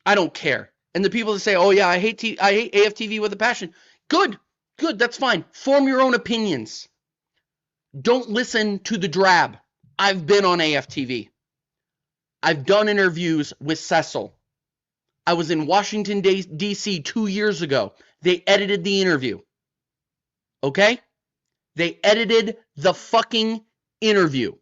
Speaker 1: I don't care. And the people that say, "Oh yeah, I hate AFTV with a passion." Good. That's fine. Form your own opinions. Don't listen to the drab. I've been on AFTV. I've done interviews with Cecil. I was in Washington, D.C. 2 years ago. They edited the interview. Okay? They edited the fucking interview.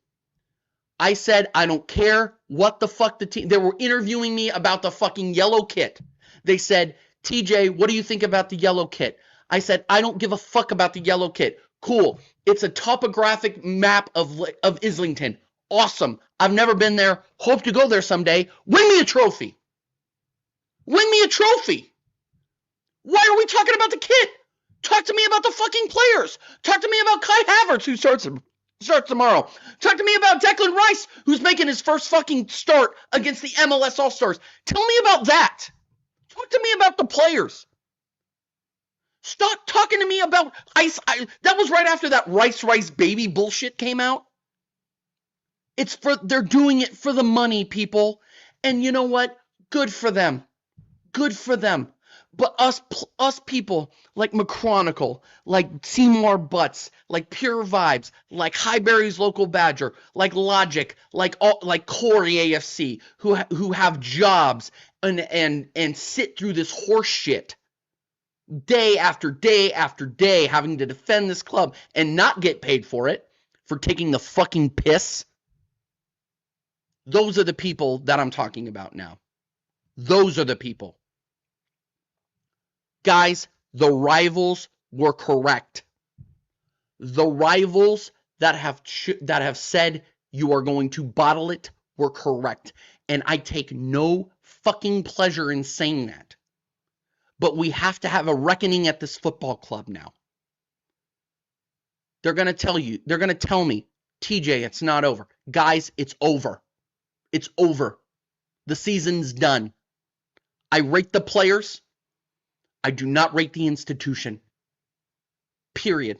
Speaker 1: I said, I don't care what the fuck the team... They were interviewing me about the fucking yellow kit. They said, TJ, what do you think about the yellow kit? I said, I don't give a fuck about the yellow kit. Cool. It's a topographic map of Islington. Awesome. I've never been there. Hope to go there someday. Win me a trophy. Win me a trophy. Why are we talking about the kit? Talk to me about the fucking players. Talk to me about Kai Havertz, who starts tomorrow. Talk to me about Declan Rice, who's making his first fucking start against the MLS All-Stars. Tell me about that. Talk to me about the players. Stop talking to me about ice. That was right after that Rice baby bullshit came out. They're doing it for the money, people. And you know what? Good for them. Good for them. But us people like McChronicle, like Seymour Butts, like Pure Vibes, like Highbury's Local Badger, like Logic, like Corey AFC, who have jobs and sit through this horse shit day after day after day, having to defend this club and not get paid for it, for taking the fucking piss. Those are the people that I'm talking about now. Those are the people. Guys, the rivals were correct. The rivals that have said you are going to bottle it were correct. And I take no fucking pleasure in saying that. But we have to have a reckoning at this football club now. They're going to tell me, TJ, it's not over. Guys, it's over. It's over. The season's done. I rate the players. I do not rate the institution. Period.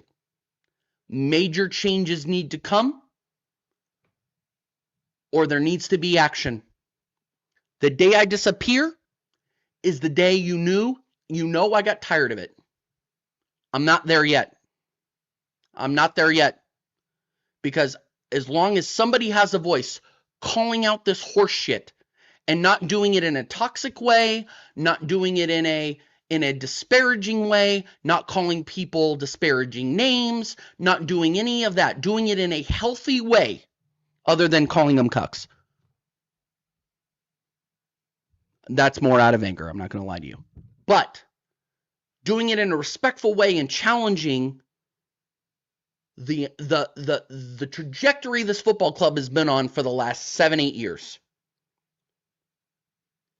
Speaker 1: Major changes need to come, or there needs to be action. The day I disappear is the day you know I got tired of it. I'm not there yet. I'm not there yet. Because as long as somebody has a voice calling out this horse shit and not doing it in a toxic way, not doing it in a disparaging way, not calling people disparaging names, not doing any of that, doing it in a healthy way other than calling them cucks. That's more out of anger, I'm not going to lie to you. But doing it in a respectful way and challenging the trajectory this football club has been on for the last 7-8 years.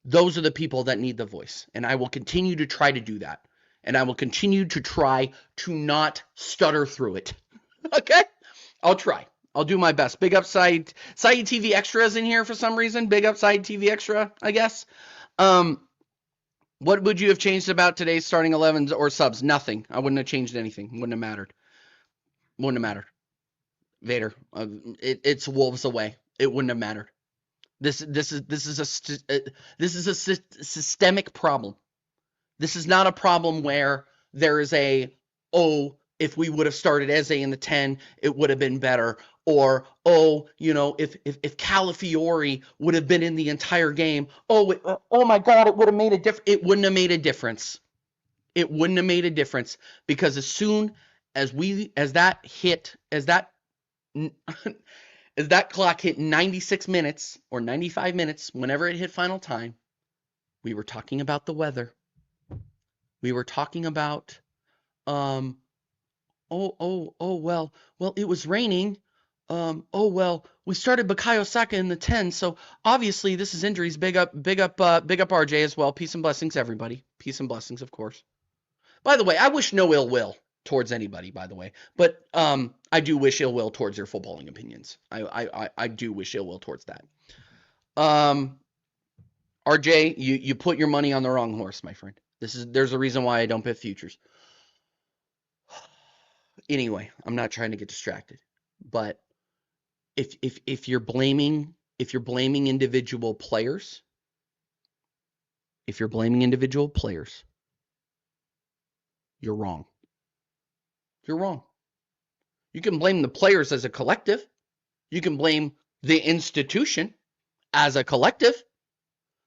Speaker 1: Those are the people that need the voice. And I will continue to try to do that. And I will continue to try to not stutter through it. Okay? I'll try. I'll do my best. Big up Saeed TV Extra is in here for some reason. Big up Saeed TV Extra, I guess. What would you have changed about today's starting 11s or subs? Nothing. I wouldn't have changed anything. Wouldn't have mattered. Wouldn't have mattered. Vader. It's wolves away. It wouldn't have mattered. This is a systemic problem. This is not a problem where there is if we would have started Eze in the 10, it would have been better. Or, if Calafiori would have been in the entire game, oh my God, it would have made a difference. It wouldn't have made a difference. It wouldn't have made a difference, because as soon as that clock hit 96 minutes or 95 minutes, whenever it hit final time, we were talking about the weather. We were talking about, well, it was raining. Well, we started Bukayo Saka in the 10, so obviously this is injuries. Big up RJ as well. Peace and blessings, everybody. Peace and blessings, of course. By the way, I wish no ill will towards anybody, by the way. But I do wish ill will towards your footballing opinions. I do wish ill will towards that. RJ, you put your money on the wrong horse, my friend. There's a reason why I don't bet futures. Anyway, I'm not trying to get distracted. But if you're blaming individual players, you're wrong. You're wrong. You can blame the players as a collective. You can blame the institution as a collective.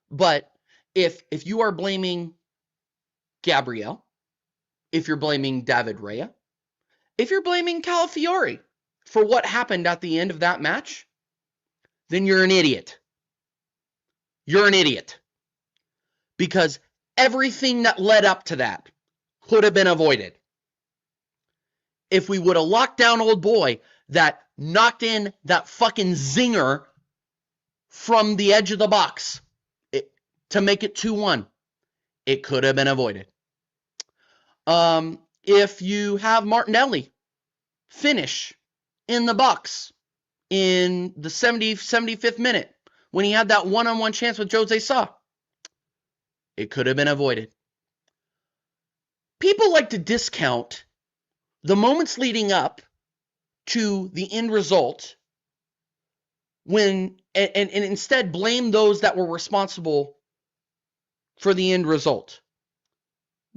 Speaker 1: But if you are blaming Gabriel, if you're blaming David Raya, if you're blaming Calafiori for what happened at the end of that match, then you're an idiot. You're an idiot. Because everything that led up to that could have been avoided. If we would have locked down old boy that knocked in that fucking zinger from the edge of the box to make it 2-1, it could have been avoided. If you have Martinelli finish in the box in the 75th minute when he had that one-on-one chance with Jose Sa, it could have been avoided. People like to discount the moments leading up to the end result and instead blame those that were responsible for the end result.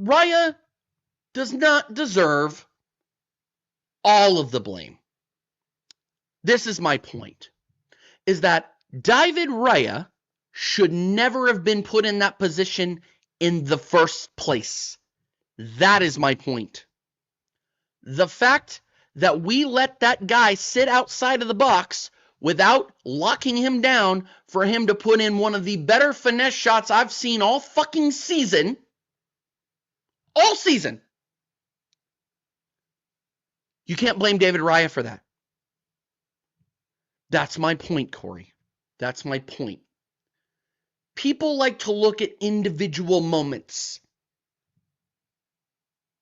Speaker 1: Raya does not deserve all of the blame. This is my point, is that David Raya should never have been put in that position in the first place. That is my point. The fact that we let that guy sit outside of the box without locking him down for him to put in one of the better finesse shots I've seen all fucking season. All season. You can't blame David Raya for that. That's my point, Corey. That's my point. People like to look at individual moments.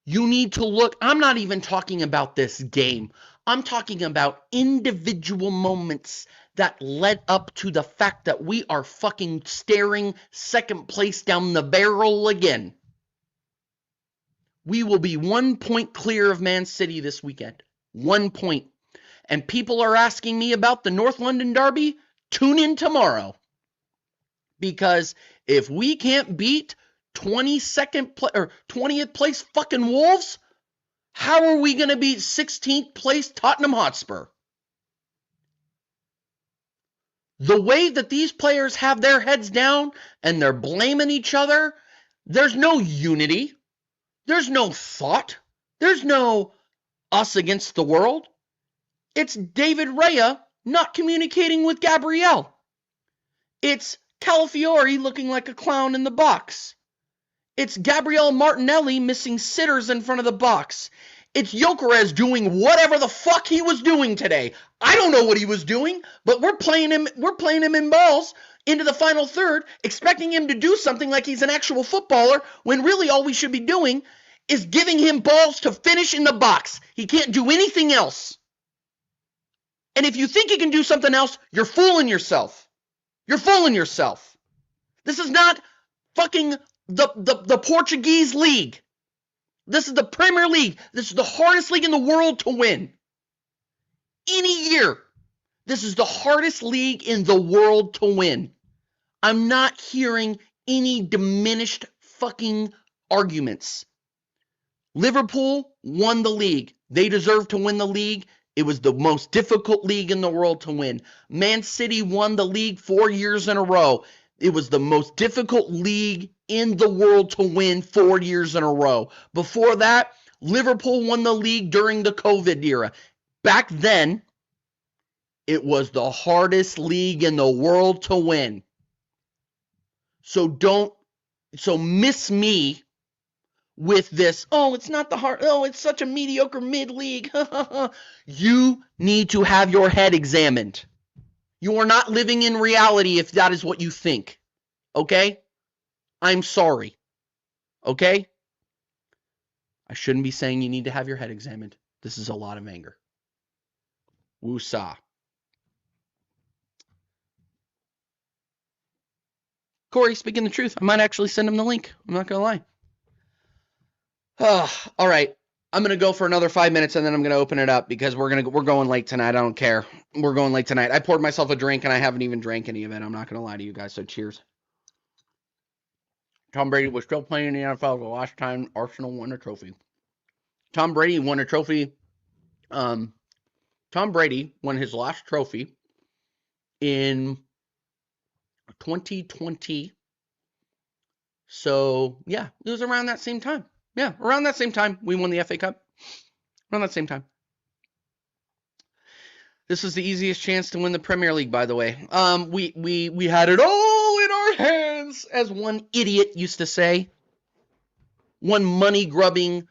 Speaker 1: You need to look, I'm not even talking about this game. I'm talking about individual moments that led up to the fact that we are fucking staring second place down the barrel again. We will be 1 point clear of Man City this weekend. 1 point. And people are asking me about the North London Derby. Tune in tomorrow. Because if we can't beat 20th place fucking Wolves, how are we going to beat 16th place Tottenham Hotspur? The way that these players have their heads down and they're blaming each other, there's no unity. There's no thought. There's no us against the world. It's David Raya not communicating with Gabriel. It's Calafiori looking like a clown in the box. It's Gabriel Martinelli missing sitters in front of the box. It's Gyökeres doing whatever the fuck he was doing today. I don't know what he was doing, but we're playing him in balls into the final third, expecting him to do something like he's an actual footballer, when really all we should be doing is giving him balls to finish in the box. He can't do anything else. And if you think he can do something else, you're fooling yourself. You're fooling yourself. This is not fucking the Portuguese league. This is the Premier League. This is the hardest league in the world to win. Any year, this is the hardest league in the world to win. I'm not hearing any diminished fucking arguments. Liverpool won the league. They deserve to win the league. It was the most difficult league in the world to win. Man City won the league 4 years in a row. It was the most difficult league in the world to win 4 years in a row. Before that, Liverpool won the league during the COVID era. Back then, it was the hardest league in the world to win. So miss me with this, oh, it's not the hard, oh, it's such a mediocre mid-league. You need to have your head examined. You are not living in reality if that is what you think. Okay? I'm sorry. Okay? I shouldn't be saying you need to have your head examined. This is a lot of anger. Woosah. Corey, speaking the truth, I might actually send him the link. I'm not going to lie. All right. I'm going to go for another 5 minutes and then I'm going to open it up because we're going late tonight. I don't care. We're going late tonight. I poured myself a drink and I haven't even drank any of it. I'm not going to lie to you guys. So cheers. Tom Brady was still playing in the NFL the last time Arsenal won a trophy. Tom Brady won a trophy. Tom Brady won his last trophy in 2020. So, yeah, it was around that same time. Yeah, around that same time we won the FA Cup. Around that same time. This was the easiest chance to win the Premier League, by the way. We had it all in our hands, as one idiot used to say. One money-grubbing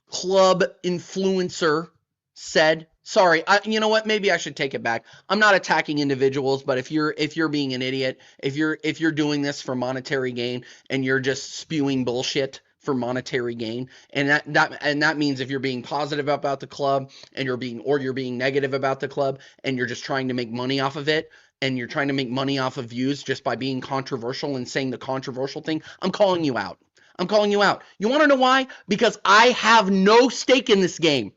Speaker 1: club influencer said. Sorry, you know what? Maybe I should take it back. I'm not attacking individuals, but if you're being an idiot, if you're doing this for monetary gain and you're just spewing bullshit for monetary gain, and that means if you're being positive about the club and you're being negative about the club and you're just trying to make money off of it and you're trying to make money off of views just by being controversial and saying the controversial thing, I'm calling you out. I'm calling you out. You want to know why? Because I have no stake in this game.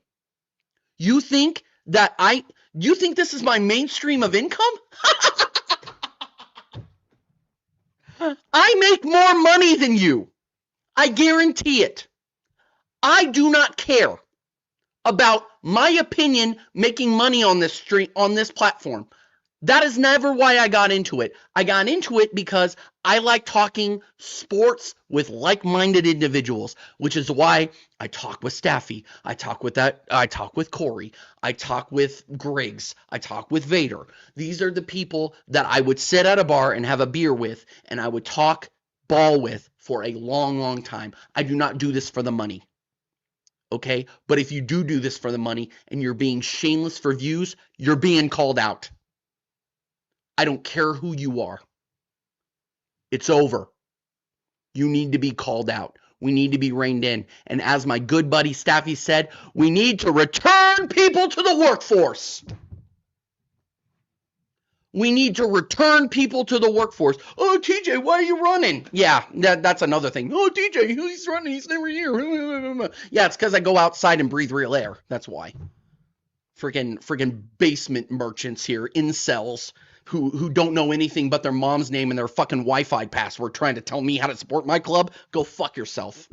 Speaker 1: You think this is my mainstream of income? I make more money than you. I guarantee it. I do not care about my opinion making money on this platform. That is never why I got into it. I got into it because I like talking sports with like-minded individuals, which is why I talk with Staffy. I talk with Corey. I talk with Griggs. I talk with Vader. These are the people that I would sit at a bar and have a beer with, and I would talk ball with for a long, long time. I do not do this for the money. Okay? But if you do this for the money and you're being shameless for views, you're being called out. I don't care who you are. It's over. You need to be called out. We need to be reined in. And as my good buddy Staffy said, we need to return people to the workforce. We need to return people to the workforce. Oh, TJ, why are you running? Yeah, that's another thing. Oh, TJ, he's running. He's never here. Yeah, it's because I go outside and breathe real air. That's why. Freaking basement merchants here, incels, who don't know anything but their mom's name and their fucking Wi-Fi password trying to tell me how to support my club. Go fuck yourself.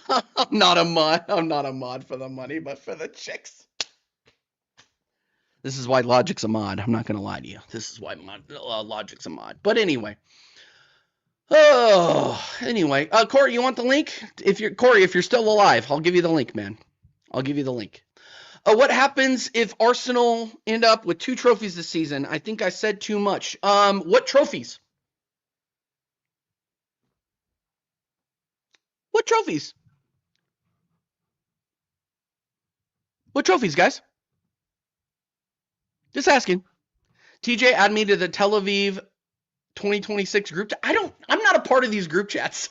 Speaker 1: I'm not a mod for the money, but for the chicks. This is why Logic's a mod. I'm not going to lie to you. This is why Logic's a mod. But anyway. Corey, you want the link? If you're still alive, I'll give you the link, man. I'll give you the link. What happens if Arsenal end up with 2 trophies this season? I think I said too much. What trophies? What trophies? What trophies, guys? Just asking. TJ, add me to the Tel Aviv 2026 group chat. I'm not a part of these group chats.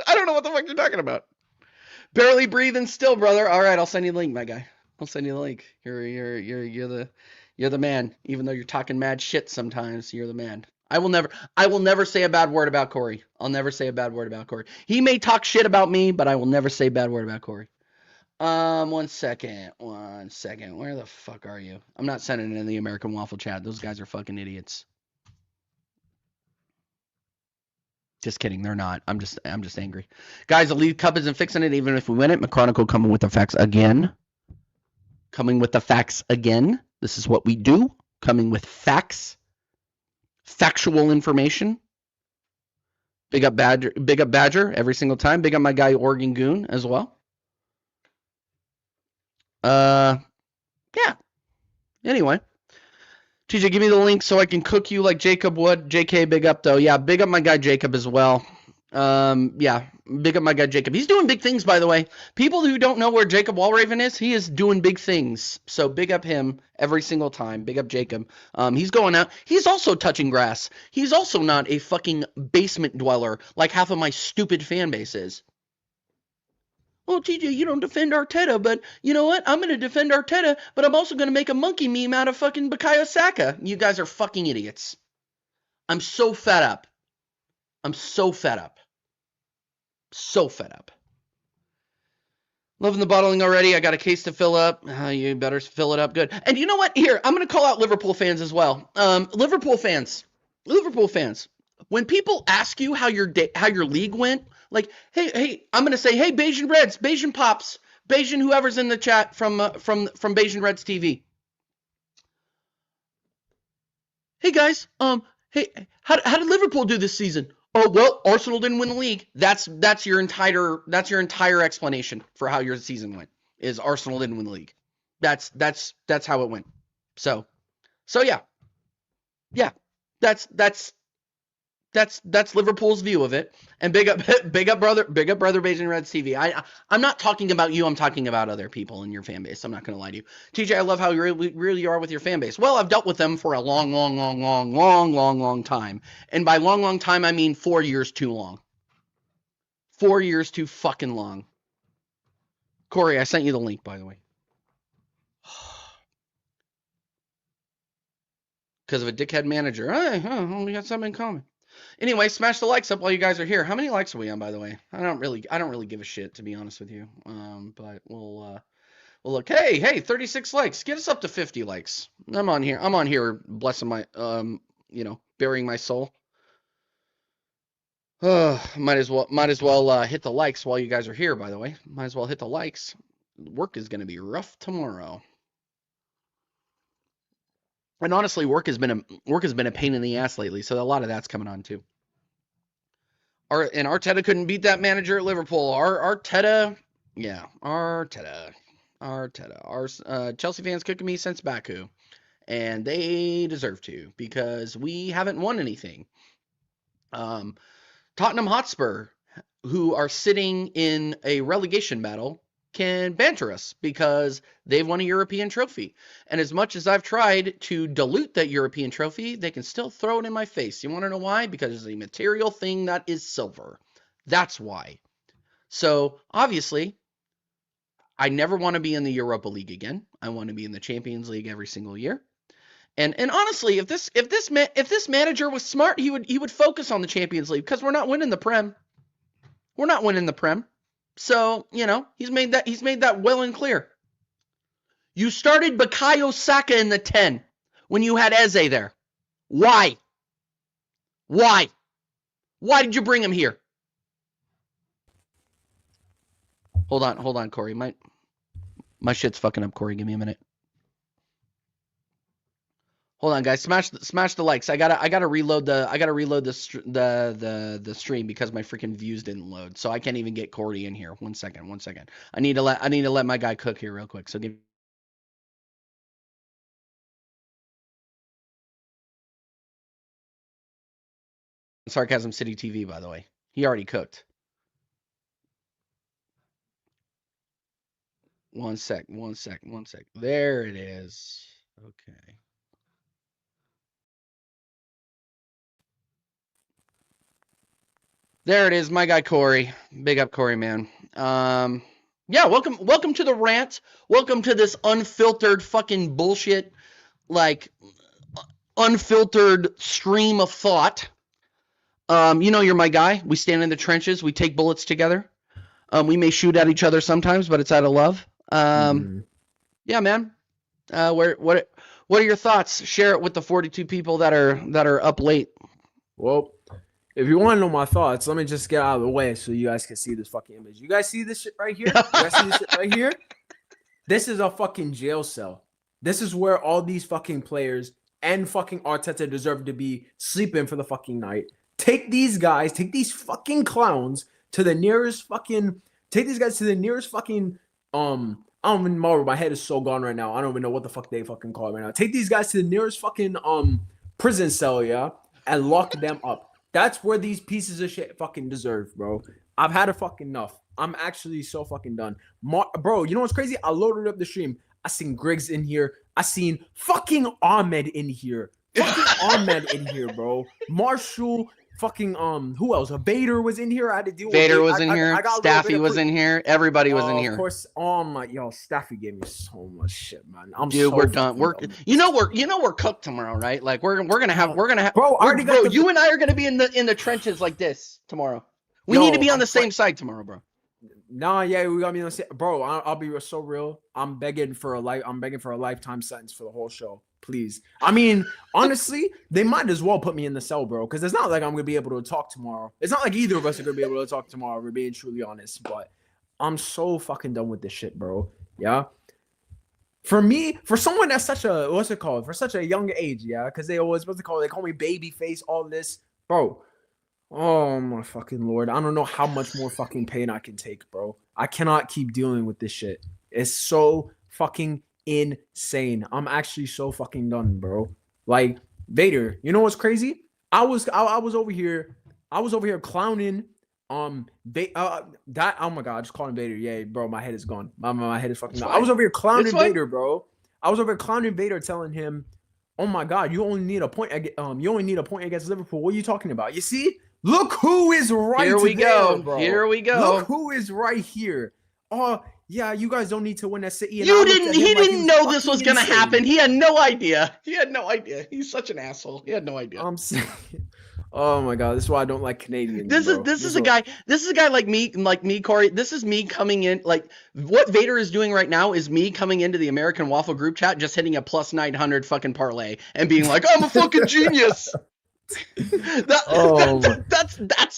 Speaker 1: I don't know what the fuck you're talking about. Barely breathing still, brother. All right, I'll send you the link, my guy. I'll send you the link. You're the man. Even though you're talking mad shit sometimes, you're the man. I will never say a bad word about Corey. I'll never say a bad word about Corey. He may talk shit about me, but I will never say a bad word about Corey. 1 second. Where the fuck are you? I'm not sending it in the American Waffle chat. Those guys are fucking idiots. Just kidding, they're not. I'm just angry. Guys, the League Cup isn't fixing it even if we win it. McChronicle coming with the facts again. This is what we do. Coming with facts. factual information. Big up Badger every single time. Big up my guy Oregon Goon as well. Yeah. Anyway. TJ, give me the link so I can cook you like Jacob would. JK, big up though. Yeah, big up my guy Jacob as well. Yeah, big up my guy Jacob. He's doing big things, by the way. People who don't know where Jacob Walraven is, he is doing big things. So big up him every single time. Big up Jacob. He's going out. He's also touching grass. He's also not a fucking basement dweller like half of my stupid fan base is. Well, TJ, you don't defend Arteta, but you know what? I'm going to defend Arteta, but I'm also going to make a monkey meme out of fucking Bukayo Saka. You guys are fucking idiots. I'm so fed up. I'm so fed up. So fed up. Loving the bottling already. I got a case to fill up. You better fill it up good. And you know what? Here, I'm going to call out Liverpool fans as well. Liverpool fans. When people ask you how your league went, like, hey, I'm gonna say, hey, Bayesian Reds, Bayesian Pops, Bayesian whoever's in the chat from Bayesian Reds TV. Hey guys, hey, how did Liverpool do this season? Oh well, Arsenal didn't win the league. That's your entire explanation for how your season went. Is Arsenal didn't win the league. That's how it went. So yeah, that's Liverpool's view of it. And big up brother Bayesian Reds TV. I'm not talking about you. I'm talking about other people in your fan base. I'm not going to lie to you. TJ, I love how you really are with your fan base. Well, I've dealt with them for a long time. And by long time, I mean 4 years too long. 4 years too fucking long. Corey, I sent you the link, by the way. Because of a dickhead manager. We got something in common. Anyway, smash the likes up while you guys are here. How many likes are we on, by the way? I don't really give a shit, to be honest with you. But we'll look. Hey, 36 likes. Get us up to 50 likes. I'm on here blessing my burying my soul. Might as well hit the likes while you guys are here, by the way. Might as well hit the likes. Work is going to be rough tomorrow. And honestly, work has been a pain in the ass lately, so a lot of that's coming on too. And Arteta couldn't beat that manager at Liverpool. Arteta. Our Chelsea fans cooking me since Baku, and they deserve to because we haven't won anything. Tottenham Hotspur, who are sitting in a relegation battle, can banter us because they've won a European trophy. And as much as I've tried to dilute that European trophy, they can still throw it in my face. You want to know why? Because it's a material thing that is silver. That's why. So obviously, I never want to be in the Europa League again. I want to be in the Champions League every single year. And honestly, if this manager was smart, he would focus on the Champions League because we're not winning the Prem. We're not winning the Prem. So, he's made that well and clear. You started Bukayo Saka in the 10 when you had Eze there. Why? Why did you bring him here? Hold on, Corey. My shit's fucking up, Corey. Give me a minute. Hold on, guys. Smash the likes. I gotta reload the stream because my freaking views didn't load, so I can't even get Corey in here. One second. I need to let my guy cook here real quick. So give. Sarcasm City TV, by the way. He already cooked. One sec. There it is. Okay. There it is, my guy Corey. Big up Corey, man. Yeah, welcome to the rant. Welcome to this unfiltered fucking bullshit, like unfiltered stream of thought. You're my guy. We stand in the trenches. We take bullets together. We may shoot at each other sometimes, but it's out of love. Yeah, man. What are your thoughts? Share it with the 42 people that are up late.
Speaker 2: Well, if you want to know my thoughts, let me just get out of the way so you guys can see this fucking image. You guys see this shit right here? This is a fucking jail cell. This is where all these fucking players and fucking Arteta deserve to be sleeping for the fucking night. Take these fucking clowns to the nearest fucking. Take these guys to the nearest fucking. I don't even remember. My head is so gone right now. I don't even know what the fuck they fucking call it right now. Take these guys to the nearest fucking prison cell, yeah, and lock them up. That's where these pieces of shit fucking deserve, bro. I've had a fucking enough. I'm actually so fucking done. Bro, you know what's crazy? I loaded up the stream. I seen Griggs in here. I seen fucking Ahmed in here. Fucking Ahmed in here, bro. Marshall, fucking who else? Vader was in here. I had to deal
Speaker 1: Vader
Speaker 2: with
Speaker 1: was in here. Staffy was in here. Everybody was in here.
Speaker 2: Of course. Oh my, yo, Staffy gave me so much shit, man.
Speaker 1: Dude, we're done. We're cooked tomorrow, right? Like we're gonna have.
Speaker 2: Bro,
Speaker 1: you and I are gonna be in the trenches like this tomorrow. We need to be on the same side tomorrow, bro.
Speaker 2: Nah, yeah, we gotta be on the same. Bro, I'll be so real. I'm begging for a lifetime sentence for the whole show. Please. I mean, honestly, they might as well put me in the cell, bro, because it's not like I'm gonna be able to talk tomorrow. It's not like either of us are gonna be able to talk tomorrow. We're being truly honest, but I'm so fucking done with this shit, bro. Yeah. For me, for someone that's such a for such a young age, yeah, because they call me baby face, all this, bro. Oh my fucking Lord. I don't know how much more fucking pain I can take, bro. I cannot keep dealing with this shit. It's so fucking insane. I'm actually so fucking done, bro. Like, Vader, you know what's crazy? I was over here clowning oh my god, I just called him Vader. Yeah, bro, my head is gone. My head is fucking gone. I was over here clowning Vader, bro. I was over here clowning Vader, telling him, "Oh my god, you only need a point against Liverpool. What are you talking about? You see? Look who is right
Speaker 1: here. We go,
Speaker 2: bro.
Speaker 1: Here we go.
Speaker 2: Look who is right here. Oh yeah, you guys don't need to win at City."
Speaker 1: He didn't know this was gonna happen. He had no idea. He's such an asshole. He had no idea.
Speaker 2: I'm saying. Oh my god, this is why I don't like Canadians.
Speaker 1: This is a guy like me, Corey. This is me coming in. Like, what Vader is doing right now is me coming into the American Waffle group chat, just hitting a +900 fucking parlay and being like, "I'm a fucking genius." That's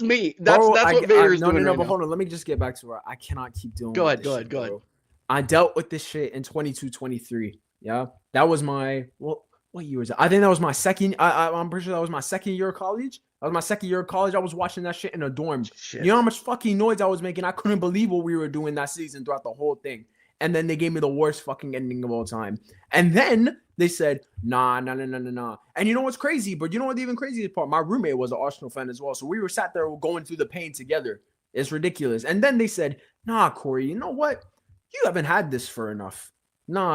Speaker 1: me. That's what Vader's doing.
Speaker 2: No, but hold on. Let me just get back to where I cannot keep doing.
Speaker 1: Go ahead.
Speaker 2: I dealt with this shit in 22-23. Yeah, that was my what year was it? I think that was my second. I'm pretty sure that was my second year of college. That was my second year of college. I was watching that shit in a dorm. Shit. You know how much fucking noise I was making? I couldn't believe what we were doing that season throughout the whole thing. And then they gave me the worst fucking ending of all time. And then they said, nah. And you know what's crazy? But you know what the even craziest part? My roommate was an Arsenal fan as well. So we were sat there going through the pain together. It's ridiculous. And then they said, nah, Corey, you know what? You haven't had this for enough. No.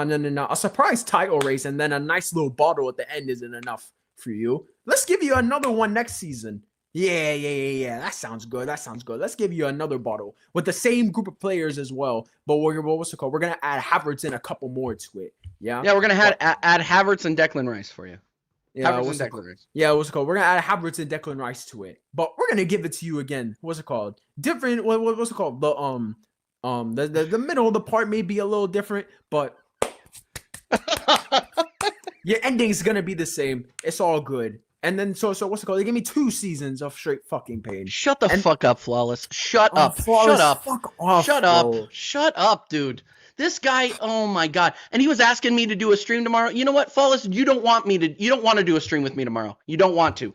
Speaker 2: A surprise title race and then a nice little bottle at the end isn't enough for you. Let's give you another one next season. Yeah. That sounds good. Let's give you another bottle with the same group of players as well. But what's it called? We're gonna add Havertz and a couple more to it. Yeah.
Speaker 1: Yeah, we're gonna add Havertz and Declan Rice for you.
Speaker 2: Yeah, Havertz and Declan Rice. Yeah, what's it called? We're gonna add Havertz and Declan Rice to it. But we're gonna give it to you again. What's it called? Different. What's it called? The middle of the part may be a little different, but your ending is gonna be the same. It's all good. And then so what's it called? They gave me 2 seasons of straight fucking pain.
Speaker 1: Shut the fuck up, Flawless. Shut up.
Speaker 2: Flawless, shut up. Fuck off.
Speaker 1: Shut up, dude. This guy, oh my god. And he was asking me to do a stream tomorrow. You know what, Flawless? You don't want to do a stream with me tomorrow. You don't want to.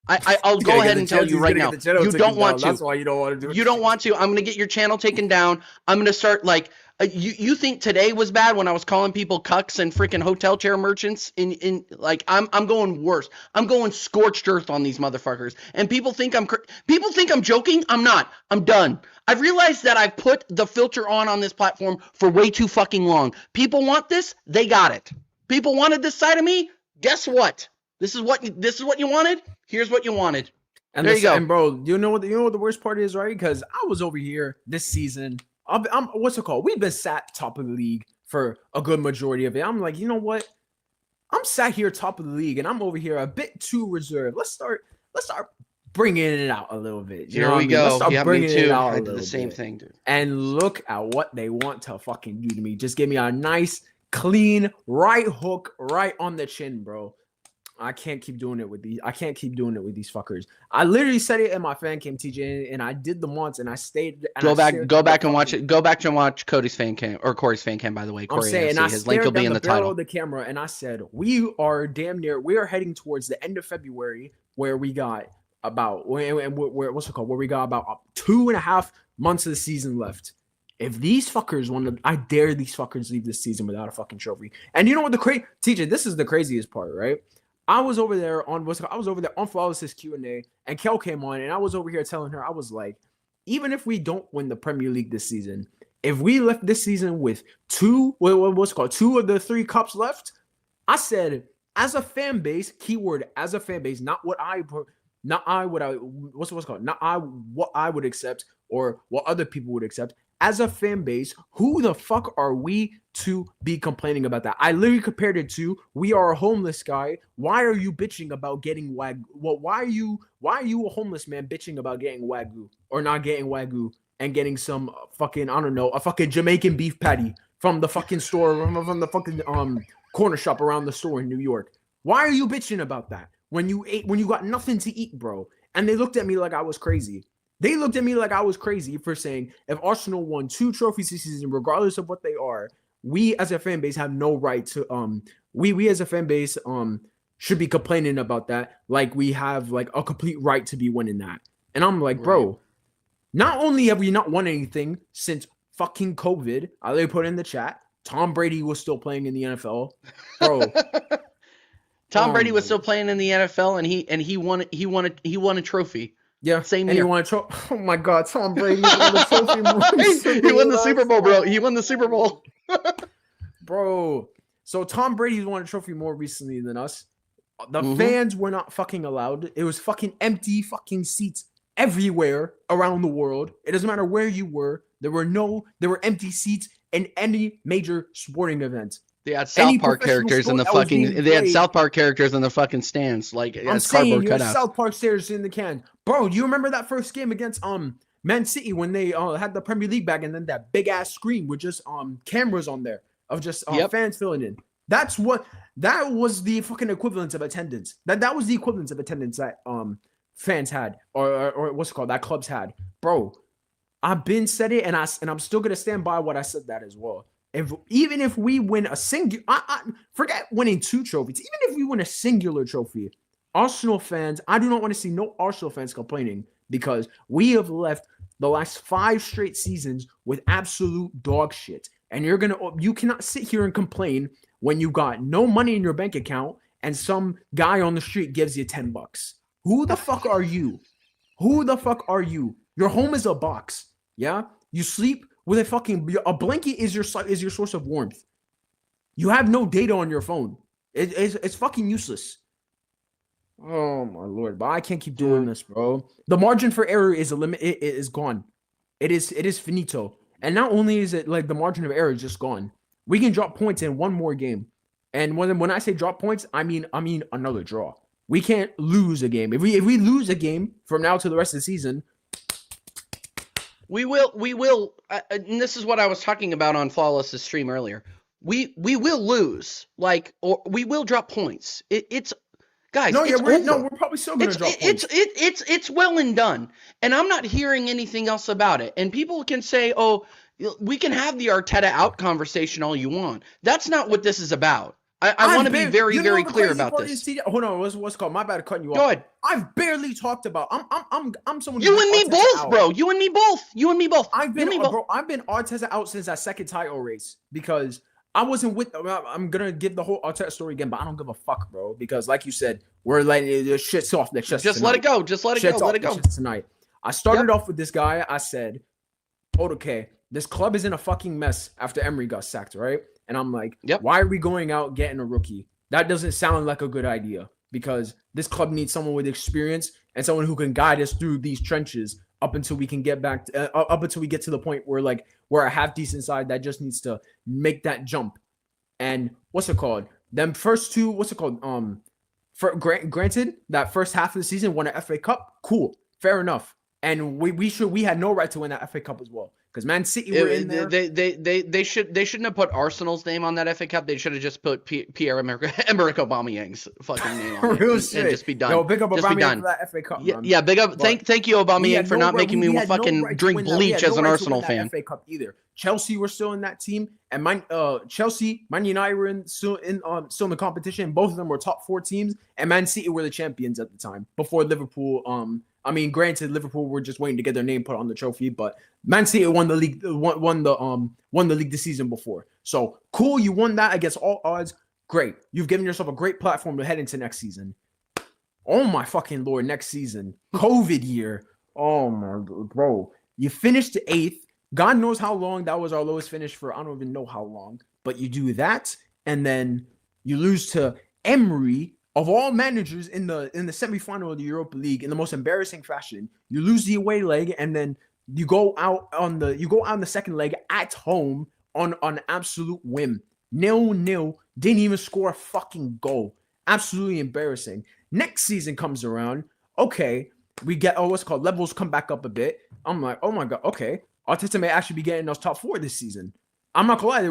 Speaker 1: I'll go ahead and tell you right now. You don't want to.
Speaker 2: That's why you don't want to do it.
Speaker 1: You don't want to. I'm gonna get your channel taken down. I'm gonna start like you think today was bad when I was calling people cucks and freaking hotel chair merchants in like I'm going worse. I'm going scorched earth on these motherfuckers. And people think I'm joking. I'm not. I'm done. I've realized that I've put the filter on this platform for way too fucking long. People want this. They got it. People wanted this side of me. Guess what? This is what you wanted. Here's what you wanted.
Speaker 2: And there you go. And bro, you know what the worst part is, right? Because I was over here this season. I'm what's it called? We've been sat top of the league for a good majority of it. I'm like, you know what? I'm sat here top of the league, and I'm over here a bit too reserved. Let's start bringing it out a little bit.
Speaker 1: Here we go.
Speaker 2: Let's start bringing it out
Speaker 1: I did the same thing, dude.
Speaker 2: And look at what they want to fucking do to me. Just give me a nice, clean right hook right on the chin, bro. I can't keep doing it with these. I can't keep doing it with these fuckers. I literally said it in my fan cam, TJ, and I did them once, and I stayed. And
Speaker 1: Go
Speaker 2: I
Speaker 1: back, go back and watch
Speaker 2: fucking,
Speaker 1: it. Go back and watch Cody's fan cam or Corey's fan cam. By the way,
Speaker 2: I'm
Speaker 1: Corey
Speaker 2: saying,
Speaker 1: AFC.
Speaker 2: and I
Speaker 1: His link will
Speaker 2: stared
Speaker 1: be
Speaker 2: down
Speaker 1: in
Speaker 2: the
Speaker 1: the
Speaker 2: barrel
Speaker 1: title.
Speaker 2: of the camera, and I said, we are heading towards the end of February, where we got about what's it called? Where we got about 2.5 months of the season left. If these fuckers want to, I dare these fuckers leave this season without a fucking trophy. And you know what TJ, this is the craziest part, right? I was over there on Flawless's Q&A, and Kel came on, and I was over here telling her, I was like, even if we don't win the Premier League this season, if we left this season with two of the 3 cups left, I said, as a fan base, keyword as a fan base, what I would accept or what other people would accept. As a fan base, who the fuck are we to be complaining about that? I literally compared it to, we are a homeless guy. Why are you bitching about getting Wagyu? Well, why are you a homeless man bitching about getting Wagyu or not getting Wagyu and getting some fucking, I don't know, a fucking Jamaican beef patty from the fucking store, from the fucking corner shop around the store in New York? Why are you bitching about that when you got nothing to eat, bro? And they looked at me like I was crazy. They looked at me like I was crazy for saying if Arsenal won 2 trophies this season, regardless of what they are, we as a fan base have no right to we as a fan base should be complaining about that, like we have like a complete right to be winning that. And I'm like, bro, not only have we not won anything since fucking COVID, I literally put in the chat, Tom Brady was still playing in the NFL, bro.
Speaker 1: Tom Brady was still playing in the NFL, and he won a trophy.
Speaker 2: Yeah,
Speaker 1: same
Speaker 2: year.
Speaker 1: He
Speaker 2: won a trophy. Oh my God, Tom Brady won the trophy.
Speaker 1: He won the Super Bowl, bro. He won the Super Bowl,
Speaker 2: bro. So Tom Brady's won a trophy more recently than us. The fans were not fucking allowed. It was fucking empty fucking seats everywhere around the world. It doesn't matter where you were. There were empty seats in any major sporting event.
Speaker 1: They had South Park characters in the fucking. They had South Park characters in the fucking stands, like
Speaker 2: I'm saying, you had South Park characters in the can, bro. You remember that first game against Man City when they had the Premier League bag, and then that big ass screen with just cameras on there of just fans filling in. That was the fucking equivalent of attendance. That was the equivalent of attendance that fans had or what's it called, that clubs had, bro. I've been said it, and I'm still gonna stand by what I said that as well. Even if we win a singular, forget winning 2 trophies. Even if we win a singular trophy, Arsenal fans, I do not want to see no Arsenal fans complaining, because we have left the last 5 straight seasons with absolute dog shit. And you cannot sit here and complain when you got no money in your bank account and some guy on the street gives you $10. Who the fuck are you? Who the fuck are you? Your home is a box. Yeah, you sleep with a blanket is your source of warmth. You have no data on your phone. It's fucking useless. Oh my Lord, but I can't keep doing this, bro. The margin for error is it is gone. It is finito. And not only is it like the margin of error is just gone, we can drop points in one more game. And when I say drop points, I mean another draw. We can't lose a game. If we lose a game from now to the rest of the season,
Speaker 1: we will. And this is what I was talking about on Flawless's stream earlier. We will lose, or we will drop points. It's guys.
Speaker 2: We're probably still gonna drop points.
Speaker 1: It's well and done, and I'm not hearing anything else about it. And people can say, "Oh, we can have the Arteta out conversation all you want." That's not what this is about. I want to be very, very clear about this.
Speaker 2: Hold on, what's called? My bad, cutting you off.
Speaker 1: Go ahead.
Speaker 2: I've barely talked about. I'm someone.
Speaker 1: You and me both, bro. You and me both.
Speaker 2: I've been Arteta out since that second title race, because I wasn't with. I'm gonna give the whole Arteta story again, but I don't give a fuck, bro. Because like you said, we're letting the shit's off the chest.
Speaker 1: Just let it go. Just let it go. Let it go
Speaker 2: tonight. I started off with this guy. I said, okay, this club is in a fucking mess after Emery got sacked, right? And I'm like, why are we going out getting a rookie? That doesn't sound like a good idea, because this club needs someone with experience and someone who can guide us through these trenches up until we can get back up until we get to the point where we're a half decent side that just needs to make that jump. And what's it called? Them first 2, what's it called? Granted, that first half of the season won an FA Cup. Cool. Fair enough. and we had no right to win that FA Cup as well because Man City were in there.
Speaker 1: They shouldn't have put Arsenal's name on that FA Cup. They should have just put Pierre-Emerick Aubameyang's fucking name on it and just be done.
Speaker 2: Yo, big up
Speaker 1: just
Speaker 2: Aubameyang for that FA Cup, man.
Speaker 1: Yeah, big up. Thank you, Aubameyang, for not making me fucking drink bleach as an Arsenal fan.
Speaker 2: FA Cup either. Chelsea were still in that team, and Chelsea, Man United were still in the competition. Both of them were top 4 teams, and Man City were the champions at the time before Liverpool. I mean, granted, Liverpool were just waiting to get their name put on the trophy, but Man City won the league, won the league the season before. So cool, you won that against all odds. Great, you've given yourself a great platform to head into next season. Oh my fucking lord, next season, COVID year. Oh my bro, you finished 8th. God knows how long that was our lowest finish for. I don't even know how long, but you do that, and then you lose to Emery. Of all managers in the semifinal of the Europa League in the most embarrassing fashion. You lose the away leg, and then you go out on the second leg at home on an absolute whim. 0-0, didn't even score a fucking goal. Absolutely embarrassing. Next season comes around. Okay, we get levels come back up a bit. I'm like, oh my god, okay. Arteta may actually be getting us top 4 this season. I'm not gonna lie,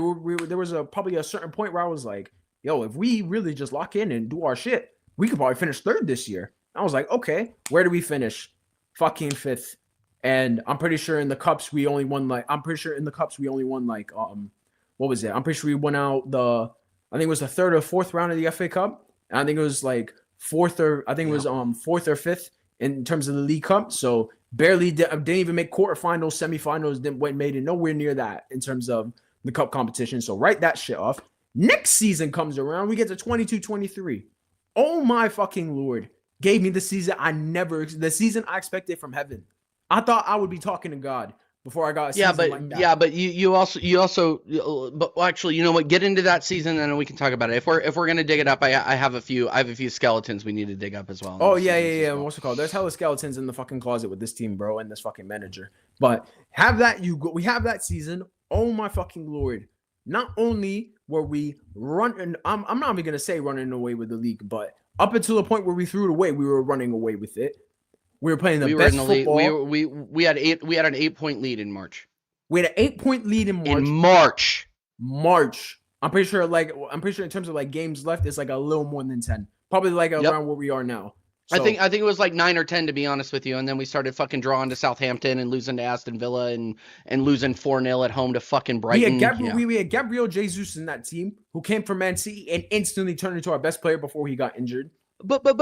Speaker 2: there was probably a certain point where I was like, yo, if we really just lock in and do our shit, we could probably finish 3rd this year. I was like, okay, where do we finish? Fucking 5th. And I'm pretty sure in the cups we only won what was it? I'm pretty sure we won out I think it was the 3rd or 4th round of the FA Cup. And I think it was like 4th or 5th in terms of the League Cup. So barely didn't even make quarterfinals, semifinals, made it nowhere near that in terms of the cup competition. So write that shit off. Next season comes around, we get to 22-23. Oh my fucking lord. Gave me the season I expected from heaven. I thought I would be talking to God before I got a season like that.
Speaker 1: Yeah, but you also but actually, you know what? Get into that season and then we can talk about it. If we're gonna dig it up, I have a few skeletons we need to dig up as well.
Speaker 2: Oh yeah. Well. What's it called? There's hella skeletons in the fucking closet with this team, bro, and this fucking manager. But we have that season. Oh my fucking lord. Not only were we running, I'm not even gonna say running away with the league, but up until the point where we threw it away, we were running away with it. We were playing the best football.
Speaker 1: We had an 8-point lead in March.
Speaker 2: We had an 8-point lead in March. I'm pretty sure in terms of like games left, it's like a little more than 10. Probably like around where we are now.
Speaker 1: So, I think it was like 9 or 10 to be honest with you, and then we started fucking drawing to Southampton and losing to Aston Villa and losing 4-0 at home to fucking Brighton.
Speaker 2: We had Gabriel Jesus in that team who came from Man City and instantly turned into our best player before he got injured.
Speaker 1: But we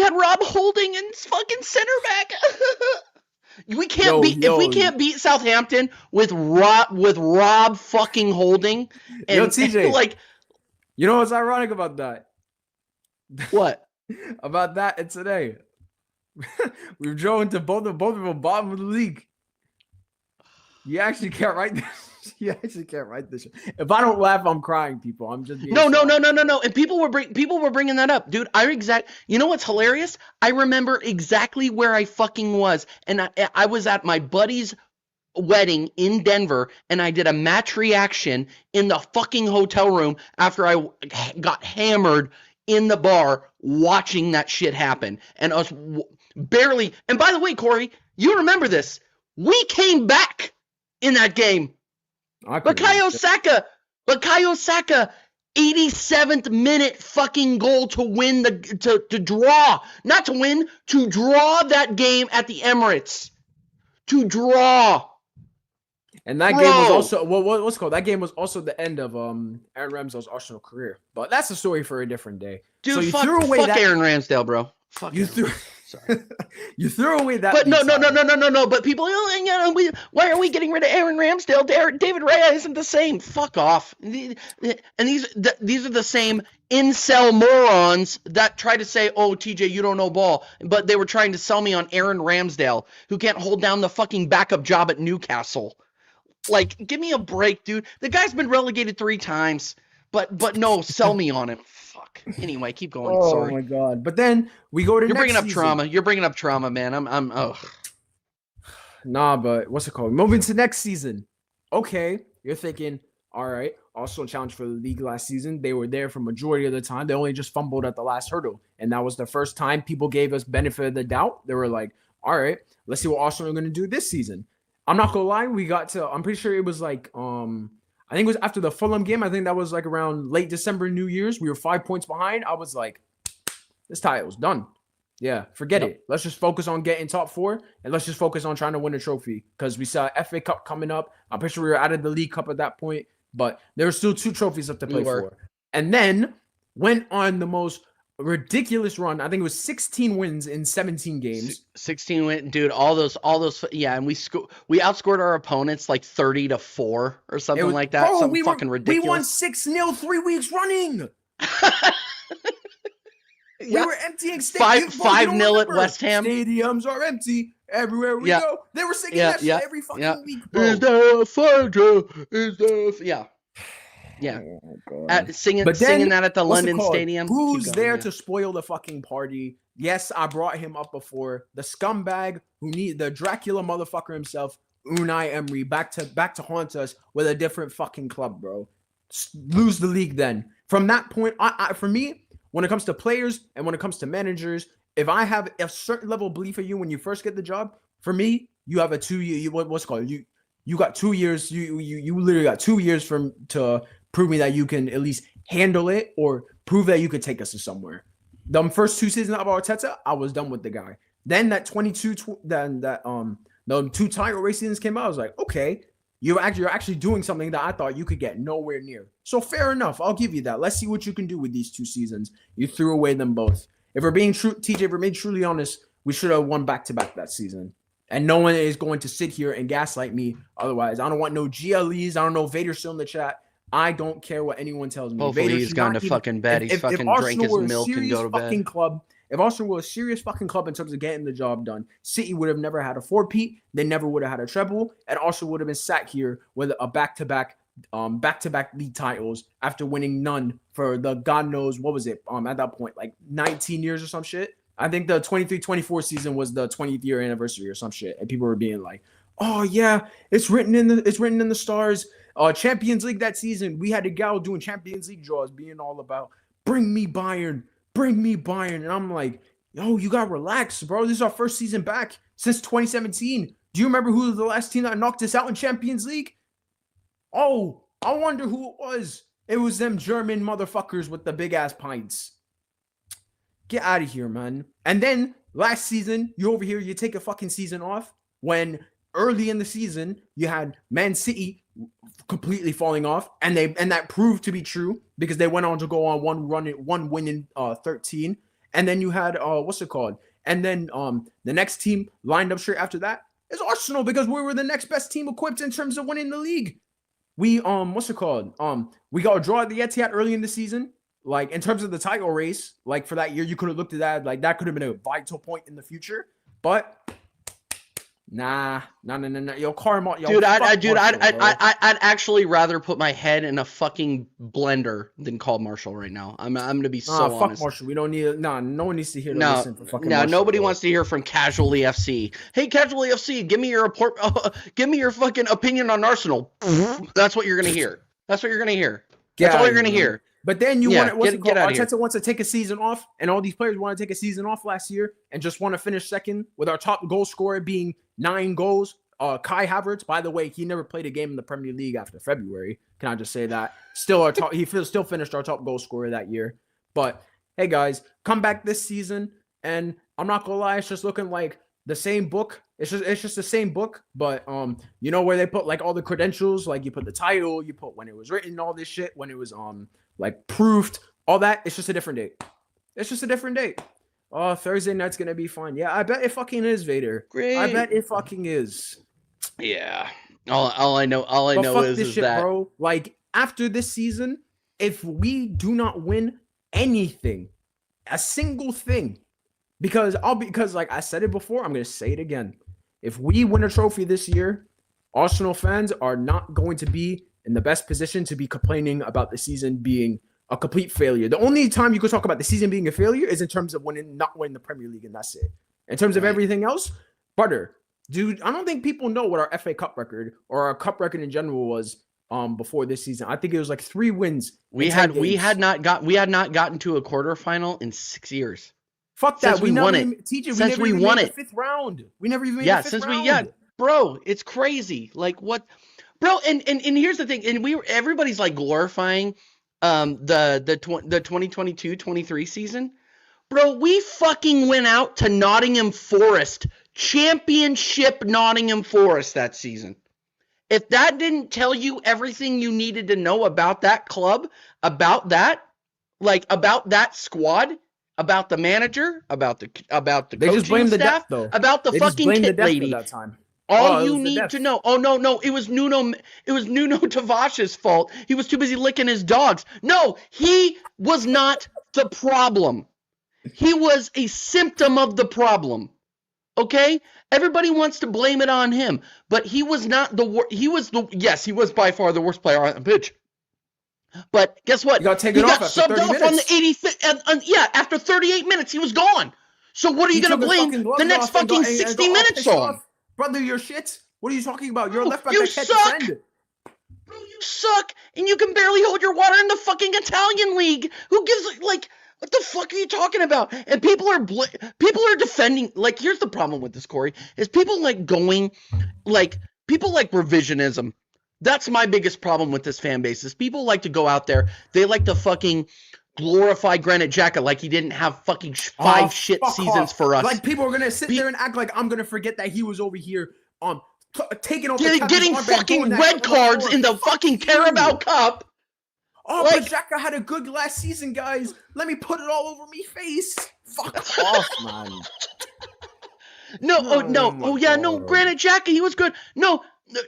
Speaker 1: had Rob Holding and fucking center back. If we can't beat Southampton with Rob fucking Holding and
Speaker 2: TJ, like, you know what's ironic about that?
Speaker 1: What?
Speaker 2: About that and today. We've drawn to both of them bottom of the league. You actually can't write this. You actually can't write this. If I don't laugh, I'm crying, people. I'm just being
Speaker 1: no. And people were bringing that up, dude. You know what's hilarious? I remember exactly where I fucking was, and I was at my buddy's wedding in Denver, and I did a match reaction in the fucking hotel room after I got hammered in the bar watching that shit happen, and us barely. And by the way, Corey, you remember this? We came back in that game. Bukayo Saka, 87th minute fucking goal to win to draw, not to win, to draw that game at the Emirates, to draw.
Speaker 2: And that game was also what's called. That game was also the end of Aaron Ramsdale's Arsenal career. But that's a story for a different day.
Speaker 1: Dude, so you threw away fuck Aaron Ramsdale, bro. Fuck
Speaker 2: you threw. Sorry. You threw away that.
Speaker 1: But no. But people, why are we getting rid of Aaron Ramsdale? David Raya isn't the same. Fuck off. And these are the same incel morons that try to say, "Oh, TJ, you don't know ball," but they were trying to sell me on Aaron Ramsdale, who can't hold down the fucking backup job at Newcastle. Like, give me a break, dude. The guy's been relegated 3 times, but no, sell me on him. Fuck. Anyway, keep going. Sorry.
Speaker 2: Oh my god. But then we go to
Speaker 1: You're bringing up trauma. You're bringing up trauma, man. I'm.
Speaker 2: Nah, but what's it called? Moving to next season. Okay, you're thinking, all right. Also challenged for the league last season. They were there for majority of the time. They only just fumbled at the last hurdle, and that was the first time people gave us benefit of the doubt. They were like, all right, let's see what Arsenal are going to do this season. I'm not gonna lie, I'm pretty sure it was like I think it was after the Fulham game. I think that was like around late December, New Year's. We were 5 points behind. I was like, this title's done. Yeah, forget it. Let's just focus on getting top 4, and let's just focus on trying to win a trophy, because we saw FA Cup coming up. I'm pretty sure we were out of the League Cup at that point, but there were still 2 trophies left to play for. And then went on the most ridiculous run. I think it was 16 wins in 17 games.
Speaker 1: 16 win, dude. All those, yeah. And we outscored our opponents like 30-4 or something like that.
Speaker 2: Bro,
Speaker 1: something fucking ridiculous.
Speaker 2: We won 6-0 3 weeks running. We were emptying stadiums.
Speaker 1: 5-0 at West Ham.
Speaker 2: Stadiums are empty everywhere we go. They were singing that shit every fucking week, bro.
Speaker 1: Is there a fighter? Is there? Yeah. Oh, singing that at the London Stadium.
Speaker 2: Who's there to spoil the fucking party? Yes, I brought him up before. The scumbag the Dracula motherfucker himself, Unai Emery, back to haunt us with a different fucking club, bro. Lose the league then. From that point, for me, when it comes to players and when it comes to managers, if I have a certain level of belief in you when you first get the job, for me, you have a 2-year. What's it called? You got 2 years. You literally got 2 years to prove me that you can at least handle it, or prove that you could take us to somewhere. The first 2 seasons of Arteta, I was done with the guy. Then that the 2 title race seasons came out. I was like, okay, you're actually doing something that I thought you could get nowhere near. So fair enough, I'll give you that. Let's see what you can do with these 2 seasons. You threw away them both. If we're being true, TJ, if we're being truly honest, we should have won back-to-back that season. And no one is going to sit here and gaslight me otherwise. I don't want no GLEs. I don't know Vader still in the chat. I don't care what anyone tells me.
Speaker 1: Hopefully
Speaker 2: Vader
Speaker 1: he's gone to fucking bed. He's fucking drank his milk and go to bed.
Speaker 2: If Arsenal were a serious fucking club in terms of getting the job done, City would have never had a 4-peat. They never would have had a treble, and Arsenal would have been sat here with a back-to-back league titles after winning none for the God knows what was it at that point, like 19 years or some shit. I think the 23-24 season was the 20th year anniversary or some shit, and people were being like, "Oh yeah, it's written in the stars." Champions League that season, we had a gal doing Champions League draws, being all about bring me Bayern, and I'm like, yo, you gotta relax, bro. This is our first season back since 2017. Do you remember who was the last team that knocked us out in Champions League? Oh, I wonder who it was. It was them German motherfuckers with the big ass pints. Get out of here, man. And then last season, you're over here, you take a fucking season off when early in the season you had Man City completely falling off, and that proved to be true because they went on to go on one win in 13, and then you had what's it called? And then the next team lined up straight after that is Arsenal, because we were the next best team equipped in terms of winning the league. We what's it called? We got a draw at the Etihad early in the season. Like in terms of the title race, like for that year, you could have looked at that like that could have been a vital point in the future, but. Nah. Yo, Karma. Yo,
Speaker 1: dude, I'd actually rather put my head in a fucking blender than call Marshall right now. I'm gonna be so
Speaker 2: fuck
Speaker 1: honest.
Speaker 2: Marshall. We don't need. No one needs to hear. Listen for fucking
Speaker 1: Marshall, nobody
Speaker 2: bro.
Speaker 1: wants to hear from Casually FC. Hey, Casually FC, give me your report. Give me your fucking opinion on Arsenal. That's what you're gonna hear. That's all you're gonna hear.
Speaker 2: But then you want what's it called? Arteta wants to take a season off, and all these players want to take a season off last year and just want to finish second with our top goal scorer being 9 goals. Kai Havertz, by the way, he never played a game in the Premier League after February. Can I just say that? Still still finished our top goal scorer that year. But hey guys, come back this season, and I'm not gonna lie, it's just looking like the same book. It's just the same book, but you know where they put like all the credentials, like you put the title, you put when it was written, all this shit, when it was like proofed, all that. It's just a different date. It's just a different date. Oh, Thursday night's gonna be fun. Yeah, I bet it fucking is, Vader.
Speaker 1: Great.
Speaker 2: I bet it fucking is.
Speaker 1: Yeah. All I know is
Speaker 2: that, bro. Like after this season, if we do not win anything, a single thing, because like I said it before, I'm gonna say it again. If we win a trophy this year, Arsenal fans are not going to be in the best position to be complaining about the season being a complete failure. The only time you could talk about the season being a failure is in terms of not winning the Premier League, and that's it. In terms of everything else, butter. Dude, I don't think people know what our FA Cup record or our cup record in general was before this season. I think it was like 3 wins.
Speaker 1: We had not gotten to a quarterfinal in 6 years.
Speaker 2: Fuck
Speaker 1: Since
Speaker 2: that.
Speaker 1: we
Speaker 2: never
Speaker 1: won it.
Speaker 2: even, TJ,
Speaker 1: Since
Speaker 2: we never
Speaker 1: we
Speaker 2: even
Speaker 1: won
Speaker 2: made
Speaker 1: it.
Speaker 2: the 5th round. We never even made
Speaker 1: Yeah,
Speaker 2: the 5th
Speaker 1: since
Speaker 2: round.
Speaker 1: we bro, it's crazy. Like what, bro? And here's the thing. And everybody's like glorifying the 2022-23 season. Bro, we fucking went out to Nottingham Forest, championship Nottingham Forest that season. If that didn't tell you everything you needed to know about that club, about that, like about that squad, about the manager, about the
Speaker 2: They just
Speaker 1: coaching
Speaker 2: blamed the
Speaker 1: staff,
Speaker 2: depth, though.
Speaker 1: about the
Speaker 2: They just
Speaker 1: fucking
Speaker 2: blamed the
Speaker 1: kit
Speaker 2: depth at
Speaker 1: lady.
Speaker 2: that time.
Speaker 1: All
Speaker 2: it
Speaker 1: you
Speaker 2: was the
Speaker 1: need
Speaker 2: depth.
Speaker 1: to know. Oh no, it was Nuno Tavash's fault. He was too busy licking his dogs. No, he was not the problem. He was a symptom of the problem. Okay? Everybody wants to blame it on him, but he was not the worst. Yes, he was by far the worst player on the pitch. But guess what?
Speaker 2: He got taken off after 30 minutes.
Speaker 1: On the 85th. Yeah, after 38 minutes, he was gone. So what are you going to blame the next fucking 60 minutes on?
Speaker 2: Brother, you're shit. What are you talking about? You're a left back
Speaker 1: You
Speaker 2: that can't
Speaker 1: suck.
Speaker 2: defend.
Speaker 1: Bro, you suck, and you can barely hold your water in the fucking Italian league. Who gives like? What the fuck are you talking about? And people are defending. Like, here's the problem with this, Corey, is people like revisionism. That's my biggest problem with this fan base. Is people like to go out there. They like to fucking glorify Granit Xhaka like he didn't have fucking 5 shit seasons for us.
Speaker 2: Like people are gonna sit there and act like I'm gonna forget that he was over here taking off
Speaker 1: getting fucking red cards in the fucking Carabao Cup.
Speaker 2: Oh, but Xhaka had a good last season, guys. Let me put it all over me face. Fuck off, man.
Speaker 1: No, Granit Xhaka, he was good. No,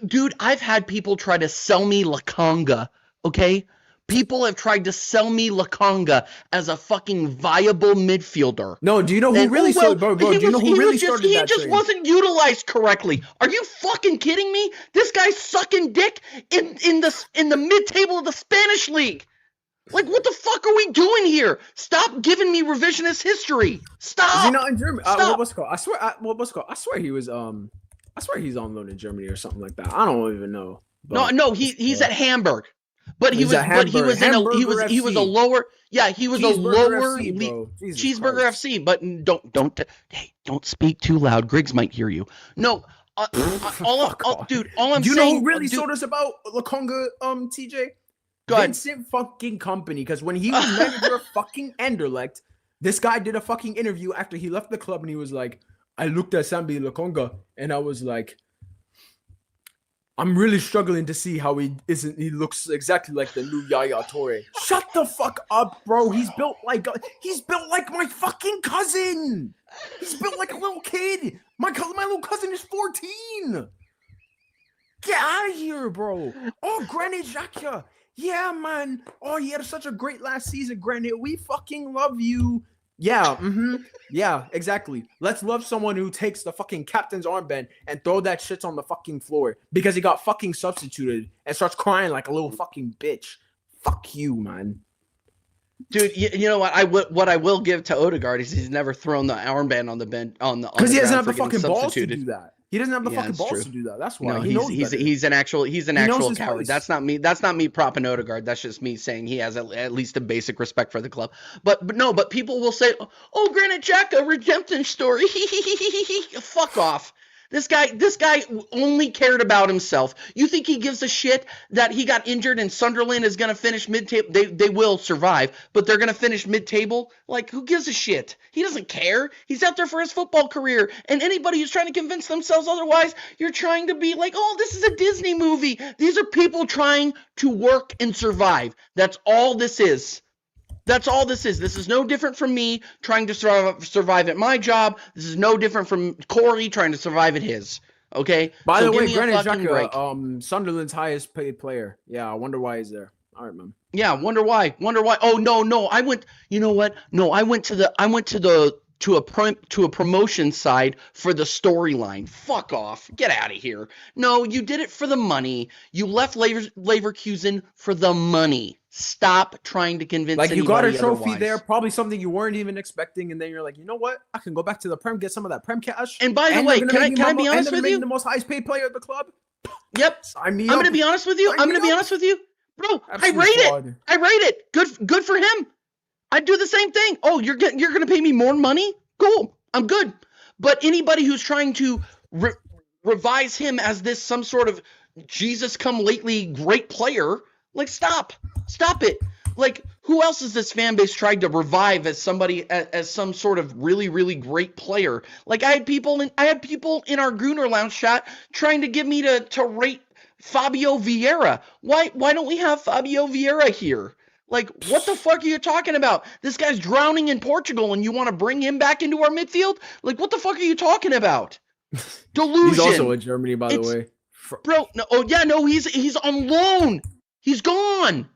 Speaker 1: dude, I've had people try to sell me Lokonga, okay? People have tried to sell me Lokonga as a fucking viable midfielder.
Speaker 2: No, do you know who really started? Bro, do you know who really started that
Speaker 1: He just wasn't utilized correctly. Are you fucking kidding me? This guy's sucking dick in the mid-table of the Spanish league. Like, what the fuck are we doing here? Stop giving me revisionist history. Stop.
Speaker 2: Is he not in Germany?
Speaker 1: Stop.
Speaker 2: What's it called? I swear he was I swear he's on loan in Germany or something like that. I don't even know.
Speaker 1: No, he's at Hamburg. But he was a lower league, Cheeseburger FC. But don't speak too loud. Griggs might hear you. No, all I'm
Speaker 2: do
Speaker 1: saying.
Speaker 2: You know who really told us about Lokonga, TJ?
Speaker 1: Go ahead.
Speaker 2: Vincent fucking Kompany, because when he was manager of fucking Anderlecht, this guy did a fucking interview after he left the club, and he was like, I looked at Sambi Lokonga, and I was like, I'm really struggling to see how he looks exactly like the new Yaya Toure. Shut the fuck up, bro. He's built like my fucking cousin. He's built like a little kid. My little cousin is 14. Get out of here, bro. Oh, Granit Xhaka. Yeah, man. Oh, he had such a great last season, Granit. We fucking love you. Yeah, yeah, exactly. Let's love someone who takes the fucking captain's armband and throw that shit on the fucking floor because he got fucking substituted and starts crying like a little fucking bitch. Fuck you, man.
Speaker 1: Dude, you know what? What I will give to Odegaard is he's never thrown the armband on the bench
Speaker 2: because he doesn't have the fucking balls to do that. He doesn't have the fucking balls to do that. That's why.
Speaker 1: No, he's an actual coward. Place. That's not me propping Odegaard. That's just me saying he has at least a basic respect for the club. But people will say, "Oh, Granit Xhaka, redemption story." Fuck off. This guy only cared about himself. You think he gives a shit that he got injured and Sunderland is going to finish mid-table? They will survive, but they're going to finish mid-table? Like, who gives a shit? He doesn't care. He's out there for his football career. And anybody who's trying to convince themselves otherwise, you're trying to be like, oh, this is a Disney movie. These are people trying to work and survive. That's all this is. That's all this is. This is no different from me trying to survive at my job. This is no different from Corey trying to survive at his. Okay?
Speaker 2: By the way, Granit Xhaka, Sunderland's highest paid player. Yeah, I wonder why he's there. All right, man.
Speaker 1: Yeah, wonder why. Oh, no. You know what? No, I went to a promotion side for the storyline. Fuck off. Get out of here. No, you did it for the money. You left Leverkusen for the money. Stop trying to convince
Speaker 2: you got a trophy
Speaker 1: otherwise.
Speaker 2: there, probably something you weren't even expecting, and then you're like, you know what? I can go back to the Prem, get some of that Prem cash.
Speaker 1: And by the way, can I be honest with you?
Speaker 2: The most highest paid player at the club.
Speaker 1: Yep. I'm going to be honest with you. Bro, I rate it. Good for him. I'd do the same thing. Oh, you're going to pay me more money? Cool. I'm good. But anybody who's trying to revise him as this some sort of Jesus come lately great player, like stop it. Like who else has this fan base tried to revive as somebody as some sort of really really great player? Like I had people in our Gooner Lounge chat trying to get me to rate Fabio Vieira. Why don't we have Fabio Vieira here? Like, what the fuck are you talking about? This guy's drowning in Portugal and you want to bring him back into our midfield? Like, what the fuck are you talking about? Delusion.
Speaker 2: He's also in Germany, by the way.
Speaker 1: Bro, no, oh yeah, no, he's on loan. He's gone.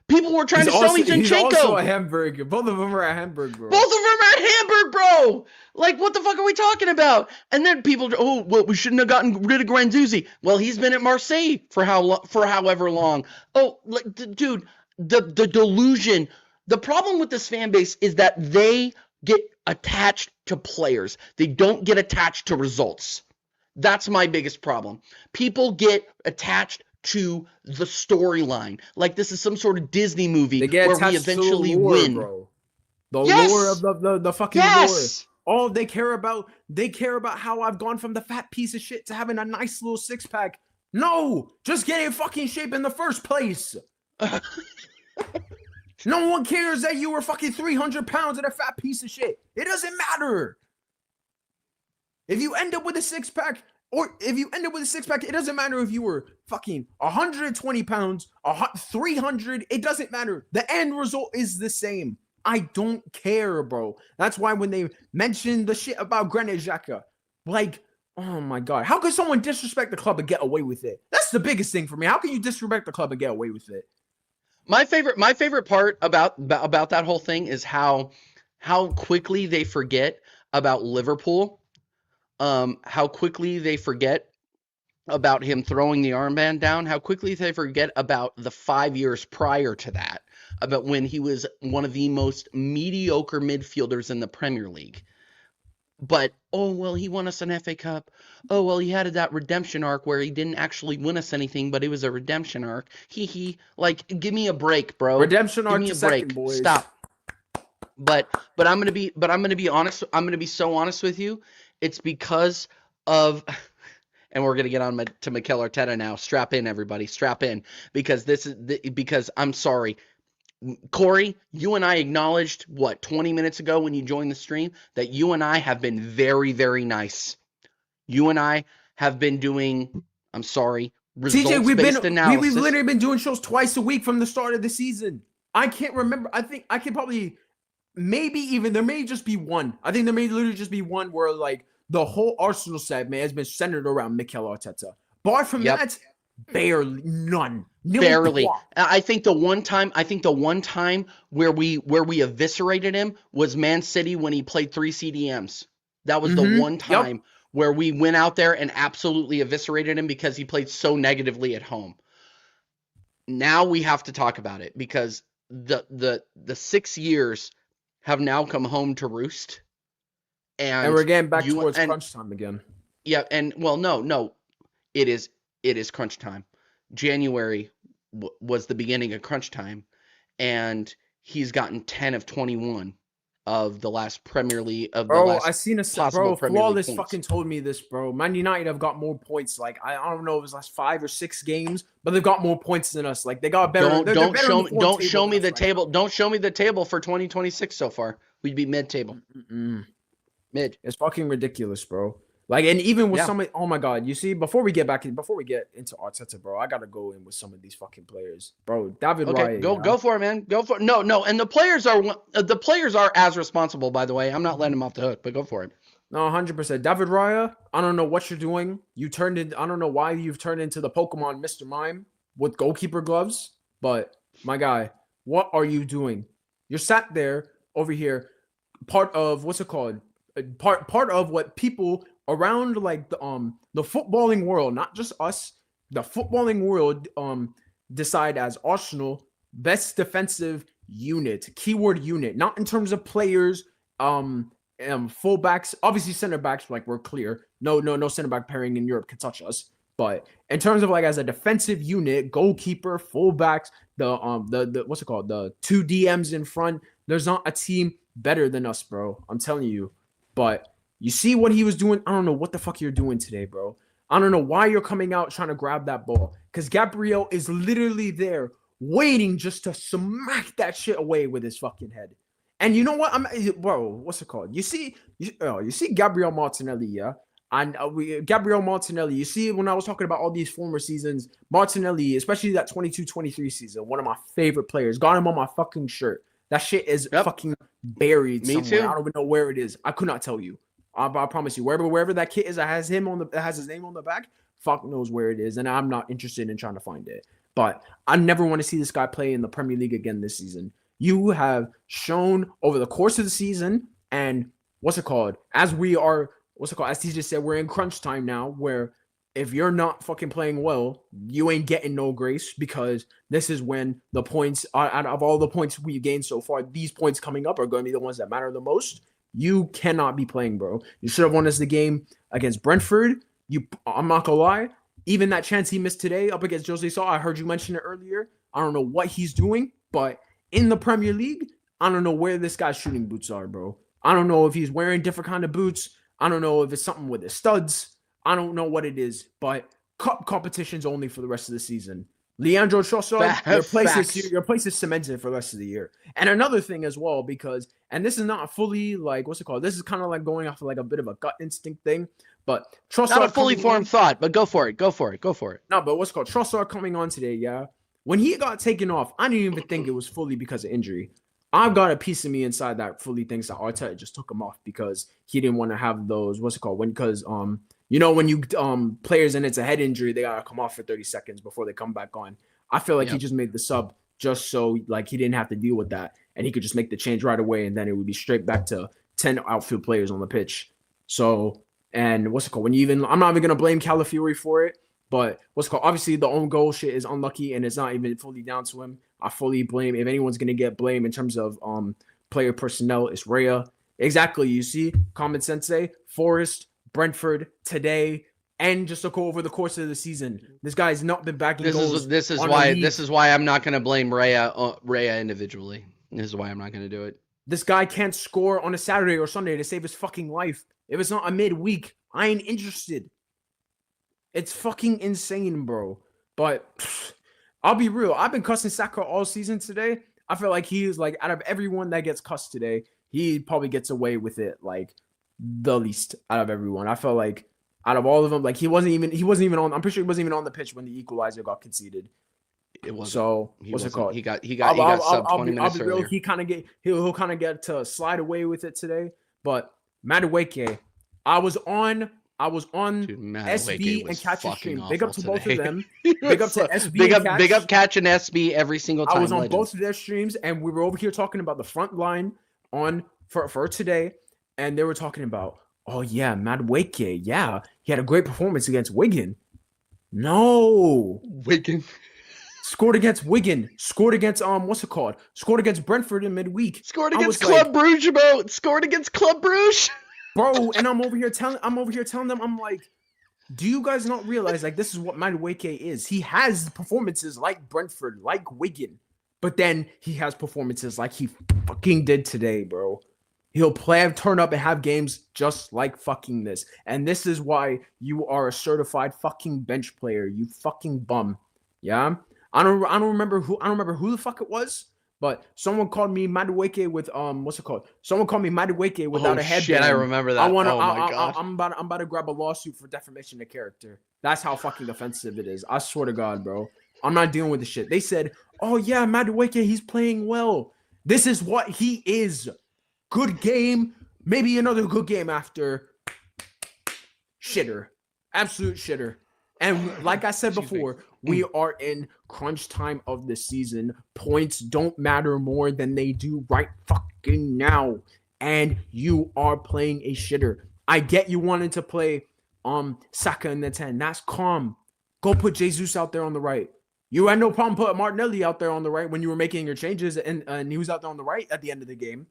Speaker 1: People were trying to sell me Zinchenko.
Speaker 2: He's also at Hamburg. Both of them are at Hamburg, bro.
Speaker 1: Both of them are at Hamburg, bro. Like, what the fuck are we talking about? And then people, oh, well, we shouldn't have gotten rid of Guendouzi. Well, he's been at Marseille for however long. Oh, like, dude, the delusion. The problem with this fan base is that they get attached to players. They don't get attached to results. That's my biggest problem. People get attached to the storyline. Like this is some sort of Disney movie where we eventually
Speaker 2: to the lore,
Speaker 1: win.
Speaker 2: Bro. The lore of the fucking lore. Oh, they care about how I've gone from the fat piece of shit to having a nice little six pack. No, just get in fucking shape in the first place. No one cares that you were fucking 300 pounds of a fat piece of shit. It doesn't matter. If you end up with a six pack, it doesn't matter if you were fucking 120 pounds, 300. It doesn't matter. The end result is the same. I don't care, bro. That's why when they mentioned the shit about Granit Xhaka, like, oh my God, how could someone disrespect the club and get away with it? That's the biggest thing for me. How can you disrespect the club and get away with it?
Speaker 1: My favorite part about that whole thing is how quickly they forget about Liverpool. How quickly they forget about him throwing the armband down, how quickly they forget about the 5 years prior to that, about when he was one of the most mediocre midfielders in the Premier League. But, oh, well, he won us an FA Cup. Oh, well, he had that redemption arc where he didn't actually win us anything, but it was a redemption arc. Like, give me a break, bro.
Speaker 2: Redemption arc,
Speaker 1: give me a break. Boys. Stop. But I'm gonna be honest. I'm gonna be so honest with you. It's because of, and we're gonna get on to Mikel Arteta now. Strap in, everybody. Strap in, because because I'm sorry. Corey, you and I acknowledged 20 minutes ago when you joined the stream that you and I have been very, very nice. You and I have been doing, I'm sorry, results-based analysis.
Speaker 2: We've literally been doing shows twice a week from the start of the season. I can't remember. I think I could probably, maybe even, there may just be one. I think there may literally just be one where like the whole Arsenal segment has been centered around Mikel Arteta. Apart from that, barely none.
Speaker 1: Barely. I think the one time where we eviscerated him was Man City when he played 3 CDMs. That was the one time where we went out there and absolutely eviscerated him because he played so negatively at home. Now we have to talk about it because the 6 years have now come home to roost.
Speaker 2: And we're getting back towards crunch time again.
Speaker 1: Yeah, and well, no. It is crunch time. January was the beginning of crunch time, and he's gotten 10 of 21 of the last Premier League of the last.
Speaker 2: I seen a bro. Flawless fucking told me this, bro. Man United have got more points. Like I don't know if it was last 5 or 6 games, but they've got more points than us. Like they got better. Don't
Speaker 1: show me the table. Don't show me the table for 2026 so far. We'd be mid-table. Mid.
Speaker 2: It's fucking ridiculous, bro. Like, and even with some, oh my God, you see, before we get into Arteta, bro, I gotta go in with some of these fucking players, bro. David Raya,
Speaker 1: go for it, man. Go for it. No, and the players are as responsible, by the way. I'm not letting them off the hook, but go for it.
Speaker 2: No, 100%. David Raya, I don't know what you're doing. I don't know why you've turned into the Pokemon Mr. Mime with goalkeeper gloves, but my guy, what are you doing? You're sat there over here, part of what's it called? Part of what people around like the footballing world, not just us, the footballing world decide as Arsenal best defensive unit, keyword unit, not in terms of players, fullbacks, obviously center backs, like we're clear. No center back pairing in Europe can touch us. But in terms of like as a defensive unit, goalkeeper, fullbacks, the what's it called? The 2 DMs in front, There's not a team better than us, bro. I'm telling you. But you see what he was doing? I don't know what the fuck you're doing today, bro. I don't know why you're coming out trying to grab that ball. Because Gabriel is literally there waiting just to smack that shit away with his fucking head. And you know what? Bro, what's it called? You see Gabriel Martinelli, yeah? And Gabriel Martinelli, you see, when I was talking about all these former seasons, Martinelli, especially that 22-23 season, one of my favorite players, got him on my fucking shirt. That shit is fucking buried
Speaker 1: Me
Speaker 2: somewhere.
Speaker 1: too.
Speaker 2: I don't even know where it is. I could not tell you. I promise you, wherever that kit is that has his name on the back, fuck knows where it is, and I'm not interested in trying to find it. But I never want to see this guy play in the Premier League again this season. You have shown over the course of the season, and as TJ said, we're in crunch time now, where if you're not fucking playing well, you ain't getting no grace, because this is when the points, out of all the points we gained so far, these points coming up are going to be the ones that matter the most. You cannot be playing, bro. You should have won us the game against Brentford. I'm not gonna lie. Even that chance he missed today up against Jose Sa, I heard you mention it earlier. I don't know what he's doing, but in the Premier League, I don't know where this guy's shooting boots are, bro. I don't know if he's wearing different kind of boots. I don't know if it's something with his studs. I don't know what it is, but cup competition's only for the rest of the season. Leandro Trossard, your place is cemented for the rest of the year. And another thing as well, and this is not fully like, what's it called? This is kind of like going off of like a bit of a gut instinct thing, but Trossard,
Speaker 1: not a fully formed thought, but go for it.
Speaker 2: No, but what's it called? Trossard coming on today, yeah. When he got taken off, I didn't even think it was fully because of injury. I've got a piece of me inside that fully thinks that Arteta just took him off because he didn't want to have those, because when you players and it's a head injury, they gotta come off for 30 seconds before they come back on. I feel like he just made the sub just so like he didn't have to deal with that, and he could just make the change right away, and then it would be straight back to 10 outfield players on the pitch. So, and I'm not even gonna blame Calafiori for it, but obviously the own goal shit is unlucky, and it's not even fully down to him. I fully blame, if anyone's gonna get blamed in terms of player personnel, it's Raya. Exactly. You see, Common Sensei, Forest, Brentford today, and just to go over the course of the season. This guy's not been backing goals.
Speaker 1: This is why I'm not going to blame Raya individually. This is why I'm not going to do it.
Speaker 2: This guy can't score on a Saturday or Sunday to save his fucking life. If it's not a midweek, I ain't interested. It's fucking insane, bro. But I'll be real. I've been cussing Saka all season today. I feel like he is like, out of everyone that gets cussed today, he probably gets away with it like the least out of everyone. I felt like out of all of them, like he wasn't even on. I'm pretty sure he wasn't even on the pitch when the equalizer got conceded.
Speaker 1: It wasn't.
Speaker 2: So what's it called?
Speaker 1: He got sub 20 minutes earlier.
Speaker 2: He'll kind of get to slide away with it today. But Madueke, I was on
Speaker 1: Dude,
Speaker 2: SB and Catch and Stream. Big up to both of them.
Speaker 1: Big up to SB. Big up Catch and SB every single time.
Speaker 2: I was on both of their streams, and we were over here talking about the front line for today, and they were talking about, oh yeah, Madueke, yeah, he had a great performance against Wigan. No,
Speaker 1: Wigan
Speaker 2: scored against Wigan. Scored against Scored against Brentford in midweek.
Speaker 1: Scored against Club Brugge, bro. Scored against Club Brugge.
Speaker 2: Bro, and I'm over here telling them, I'm like, do you guys not realize like this is what Madueke is? He has performances like Brentford, like Wigan, but then he has performances like he fucking did today, bro. He'll turn up and have games just like fucking this. And this is why you are a certified fucking bench player, you fucking bum. Yeah? I don't remember who the fuck it was. But someone called me Madueke with Someone called me Madueke without a headband.
Speaker 1: Shit, I remember that.
Speaker 2: I'm about to grab a lawsuit for defamation of character. That's how fucking offensive it is. I swear to God, bro. I'm not dealing with this shit. They said, "Oh yeah, Madueke, he's playing well. This is what he is. Good game, maybe another good game after. Shitter, absolute shitter." And like I said before, we are in crunch time of the season. Points don't matter more than they do right fucking now. And you are playing a shitter. I get you wanted to play Saka in the 10. That's calm. Go put Jesus out there on the right. You had no problem putting Martinelli out there on the right when you were making your changes, and he was out there on the right at the end of the game.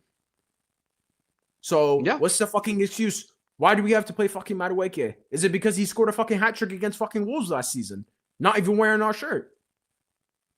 Speaker 2: So What's the fucking excuse? Why do we have to play fucking Madueke? Is it because he scored a fucking hat trick against fucking Wolves last season? Not even wearing our shirt.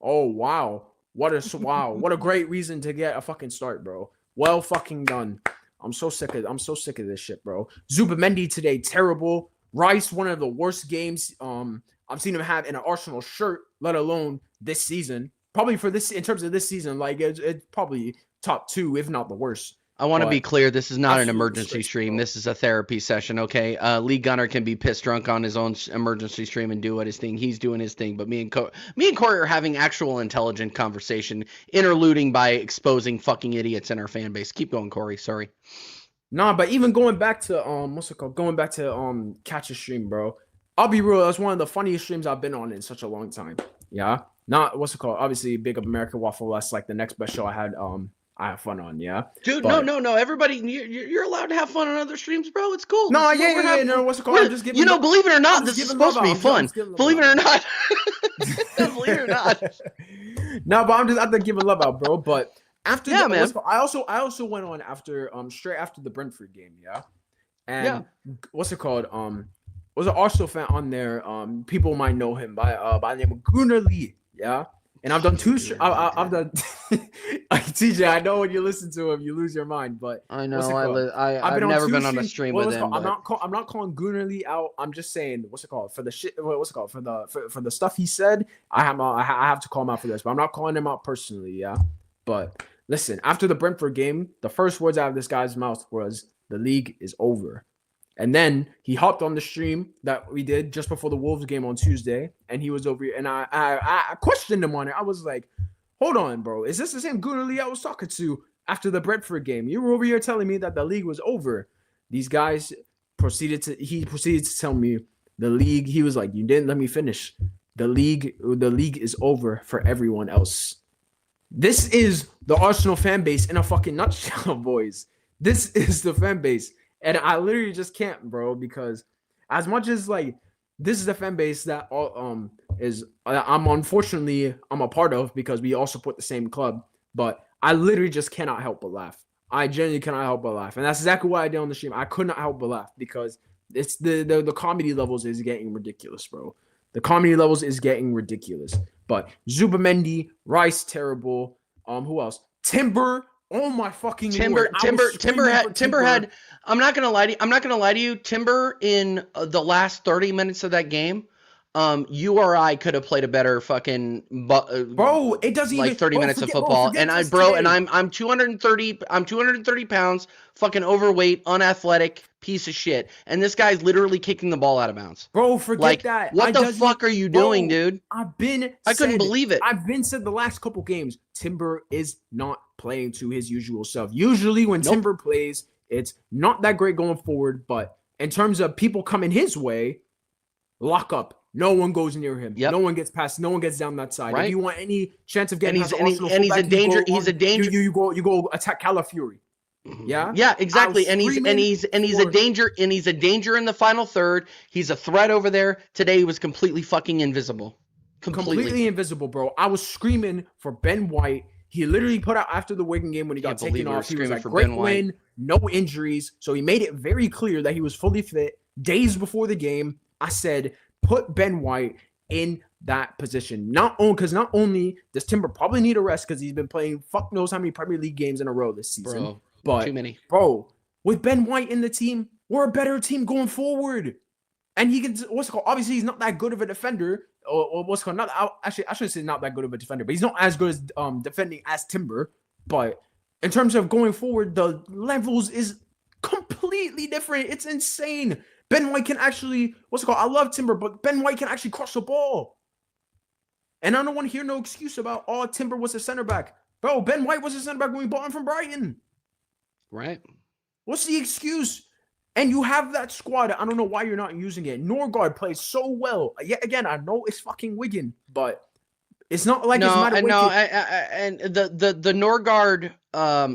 Speaker 2: Oh, wow. What a great reason to get a fucking start, bro. Well fucking done. I'm so sick of this shit, bro. Zubamendi today, terrible. Rice, one of the worst games I've seen him have in an Arsenal shirt, let alone this season. Probably for this, in terms of this season, like it's probably top 2, if not the worst.
Speaker 1: I want to be clear. This is not an emergency stream.
Speaker 2: Bro.
Speaker 1: This is a therapy session, okay? Lee Gunner can be pissed drunk on his own emergency stream and do what his thing. He's doing his thing. But me and Corey are having actual intelligent conversation, interluding by exposing fucking idiots in our fan base. Keep going, Corey. Sorry.
Speaker 2: Nah, but even going back to what's it called? Going back to catch a stream, bro. I'll be real. That's one of the funniest streams I've been on in such a long time. Yeah. Not what's it called? Obviously, Big Up American Waffle. That's like the next best show I have fun on, yeah.
Speaker 1: Dude, but, no. Everybody, you're allowed to have fun on other streams, bro. It's cool.
Speaker 2: No, no. What's it called? I'm just giving.
Speaker 1: Believe it or not, this is supposed to be fun. Believe it or not. Believe it or not.
Speaker 2: No, but I'm just out there giving love out, bro. But after
Speaker 1: man.
Speaker 2: I also went on after straight after the Brentford game, yeah. And what's it called? Was an Arsenal fan on there. People might know him by the name of Gunnar Lee, yeah. And I've done 2. I've done. TJ, I know when you listen to him, you lose your mind. But
Speaker 1: I know I've never been on a stream with him.
Speaker 2: I'm not calling Gunnar Lee out. I'm just saying what's it called for the shit. What's it called for the stuff he said. I have to call him out for this, but I'm not calling him out personally. Yeah. But listen, after the Brentford game, the first words out of this guy's mouth was, "The league is over." And then he hopped on the stream that we did just before the Wolves game on Tuesday, and he was over here, and I questioned him on it. I was like, "Hold on, bro, is this the same Gunnar Lee I was talking to after the Brentford game? You were over here telling me that the league was over." These guys proceeded to tell me the league. He was like, "You didn't let me finish. The league is over for everyone else." This is the Arsenal fan base in a fucking nutshell, boys. This is the fan base. And I literally just can't, bro, because as much as like this is the fan base that I'm a part of because we all support the same club, but I literally just cannot help but laugh. I genuinely cannot help but laugh. And that's exactly what I did on the stream. I could not help but laugh because it's the comedy levels is getting ridiculous, bro. The comedy levels is getting ridiculous. But Zubamendi, Rice, terrible. Who else? Timber. Oh my fucking
Speaker 1: Timber had. I'm not gonna lie to you. Timber in the last 30 minutes of that game, you or I could have played a better fucking
Speaker 2: bro. It doesn't
Speaker 1: like
Speaker 2: even
Speaker 1: 30 minutes of football. And I'm 230 pounds, fucking overweight, unathletic piece of shit. And this guy's literally kicking the ball out of bounds.
Speaker 2: Bro, forget that.
Speaker 1: What the fuck are you doing, dude?
Speaker 2: I
Speaker 1: couldn't believe it.
Speaker 2: I've been said the last couple games, Timber is not playing to his usual self. Usually when Timber plays, it's not that great going forward, but in terms of people coming his way, lock up. No one goes near him. Yep. No one gets past. No one gets down that side. Right. If you want any chance of getting past Arsenal,
Speaker 1: he's a danger. He's a danger.
Speaker 2: You go attack Calafiori. Yeah.
Speaker 1: Yeah, exactly. And he's a danger. And he's a danger in the final third. He's a threat over there. Today he was completely fucking invisible.
Speaker 2: Completely invisible, bro. I was screaming for Ben White. He literally put out after the Wigan game when he got taken off. He was like, "Great win, no injuries." So he made it very clear that he was fully fit. Days before the game, I said, put Ben White in that position. Not only does Timber probably need a rest because he's been playing fuck knows how many Premier League games in a row this season. But
Speaker 1: too many.
Speaker 2: Bro, with Ben White in the team, we're a better team going forward. And he can obviously he's not that good of a defender. Or what's called I shouldn't say not that good of a defender, but he's not as good as defending as Timber. But in terms of going forward, the levels is completely different. It's insane. Ben White can actually I love Timber, but Ben White can actually cross the ball. And I don't want to hear no excuse about Timber was a center back. Bro, Ben White was a center back when we bought him from Brighton.
Speaker 1: Right.
Speaker 2: What's the excuse? And you have that squad. I don't know why you're not using it. Norgard plays so well. Yet again, I know it's fucking Wigan, but it's not like it's not a
Speaker 1: and the Norgard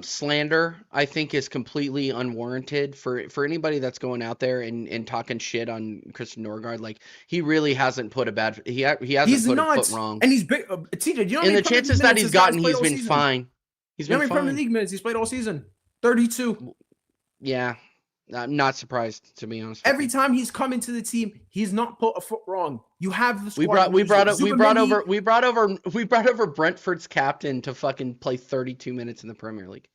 Speaker 1: slander I think is completely unwarranted for anybody that's going out there and talking shit on Christian Norgard. Like he really hasn't put a bad he hasn't put a foot wrong.
Speaker 2: And he's big. TJ, you know,
Speaker 1: and the chances that he's gotten, he's been fine.
Speaker 2: He's been fine. Premier League minutes he's played all season? 32.
Speaker 1: Yeah. I'm not surprised, to be honest with
Speaker 2: Every
Speaker 1: you.
Speaker 2: time he's come into the team, he's not put a foot wrong. You have the squad.
Speaker 1: We brought
Speaker 2: Zubimendi-
Speaker 1: over Brentford's captain to fucking play 32 minutes in the Premier League.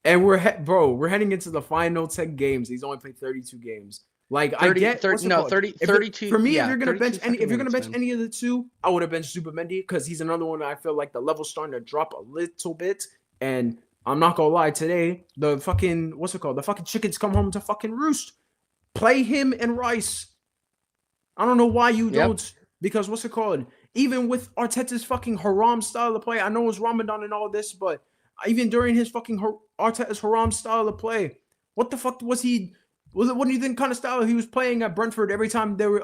Speaker 2: And we're heading into the final 10 games. He's only played 32 games. Like
Speaker 1: 30,
Speaker 2: I get
Speaker 1: 30 no 30 32
Speaker 2: for me,
Speaker 1: yeah,
Speaker 2: if you're gonna bench
Speaker 1: 32
Speaker 2: any of the two, I would have benched Zubimendi because he's another one that I feel like the level's starting to drop a little bit. And I'm not gonna lie, today the fucking the fucking chickens come home to fucking roost. Play him and Rice. I don't know why you don't, because even with Arteta's fucking haram style of play, I know it's Ramadan and all this, but even during his fucking Arteta's haram style of play, what the fuck was he? What do you think kind of style he was playing at Brentford every time they were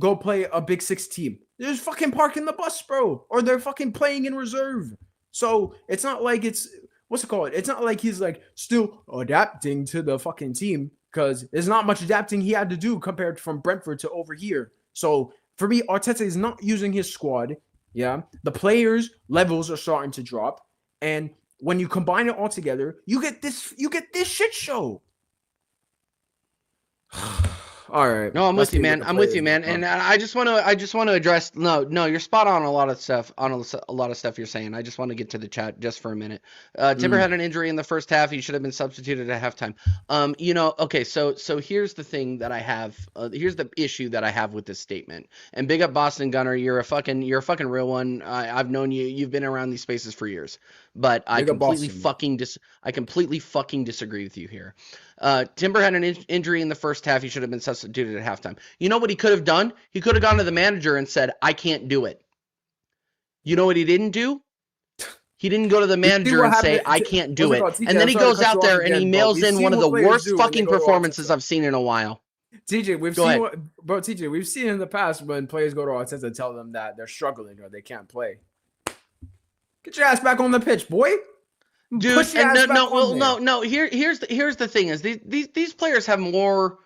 Speaker 2: go play a Big Six team? They're just fucking parking the bus, bro, or they're fucking playing in reserve. So it's not like it's It's not like he's like still adapting to the fucking team, because there's not much adapting he had to do compared from Brentford to over here. So for me, Arteta is not using his squad. Yeah, the players' levels are starting to drop, and when you combine it all together, you get this shit show. All right.
Speaker 1: No, I'm with you, man. And I just want to address. No, you're spot on a lot of stuff. On a lot of stuff you're saying. I just want to get to the chat just for a minute. Timber had an injury in the first half. He should have been substituted at halftime. Okay. So here's the thing that I have. Here's the issue that I have with this statement. And big up Boston Gunner. You're a fucking real one. I've known you. You've been around these spaces for years. But I completely fucking disagree with you here. Timber had an injury in the first half. He should have been substituted at halftime. You know what he could have done? He could have gone to the manager and said, I can't do it. You know what he didn't do? He didn't go to the manager and say, I can't do it. And then he goes out there and he mails in one of the worst fucking performances I've seen in a while.
Speaker 2: TJ, we've seen in the past when players go to Arteta and tell them that they're struggling or they can't play. Get your ass back on the pitch, boy.
Speaker 1: Dude, no. Here's the thing: is these players have more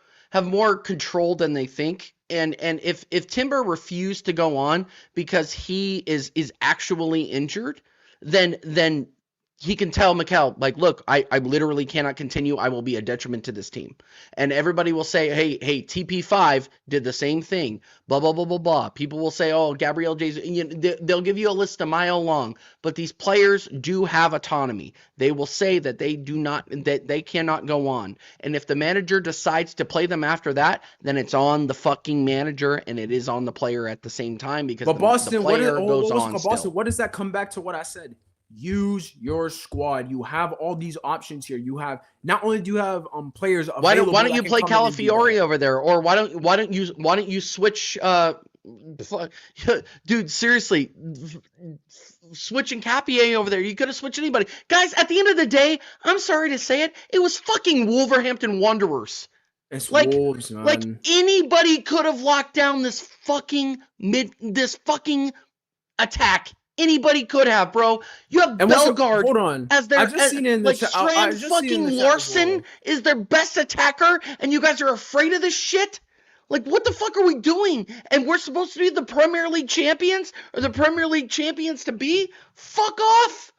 Speaker 1: control than they think, and if Timber refused to go on because he is actually injured, then he can tell Mikel, like, look, I literally cannot continue. I will be a detriment to this team. And everybody will say, hey, TP5 did the same thing. Blah, blah, blah, blah, blah. People will say, oh, Gabriel Jesus. They'll give you a list a mile long. But these players do have autonomy. They will say that they cannot go on. And if the manager decides to play them after that, then it's on the fucking manager and it is on the player at the same time, because the player goes on still.
Speaker 2: Boston, what does that come back to what I said? Use your squad. You have all these options here. You have not only do you have players available.
Speaker 1: Why don't you play Calafiori over there, or why don't you switch? Dude, seriously, switching Capier over there. You could have switched anybody, guys. At the end of the day, I'm sorry to say it, it was fucking Wolverhampton Wanderers.
Speaker 2: It's Wolves, man.
Speaker 1: Like anybody could have locked down this fucking attack. Anybody could have, bro. You have Bellegarde as their Strand fucking Larson is their best attacker, and you guys are afraid of this shit? Like, what the fuck are we doing? And we're supposed to be the Premier League champions, or the Premier League champions to be? Fuck off!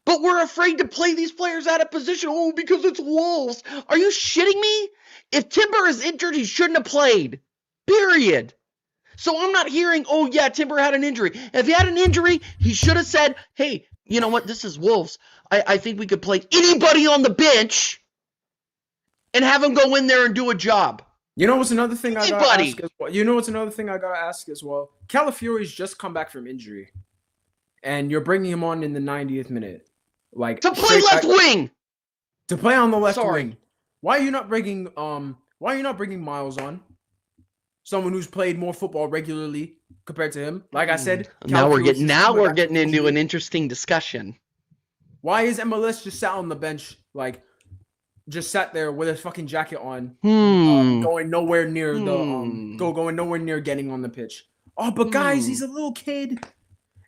Speaker 1: But we're afraid to play these players out of position. Oh, because it's Wolves. Are you shitting me? If Timber is injured, he shouldn't have played. Period. So I'm not hearing, oh, yeah, Timber had an injury. If he had an injury, he should have said, hey, you know what? This is Wolves. I think we could play anybody on the bench and have him go in there and do a job.
Speaker 2: You know what's another thing I gotta ask as well? Calafiori's just come back from injury, and you're bringing him on in the 90th minute, like
Speaker 1: to play left wing.
Speaker 2: To play on the left wing. Why are you not bringing Miles on? Someone who's played more football regularly compared to him. Like I said,
Speaker 1: now we're getting into an interesting discussion.
Speaker 2: Why is MLS just sat on the bench, like just sat there with his fucking jacket on, going nowhere near going nowhere near getting on the pitch? Oh, but guys, he's a little kid,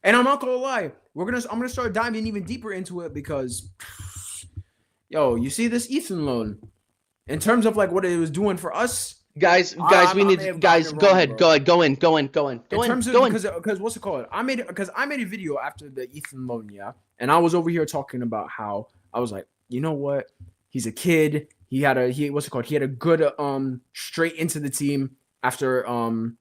Speaker 2: and I'm not gonna lie, I'm gonna start diving even deeper into it because, yo, you see this Ethan loan, in terms of like what it was doing for us.
Speaker 1: Guys, go ahead, go in.
Speaker 2: Because what's it called? I made a video after the Ethan loan, yeah, and I was over here talking about how I was like, you know what? He's a kid. He had a what's it called? He had a good straight into the team after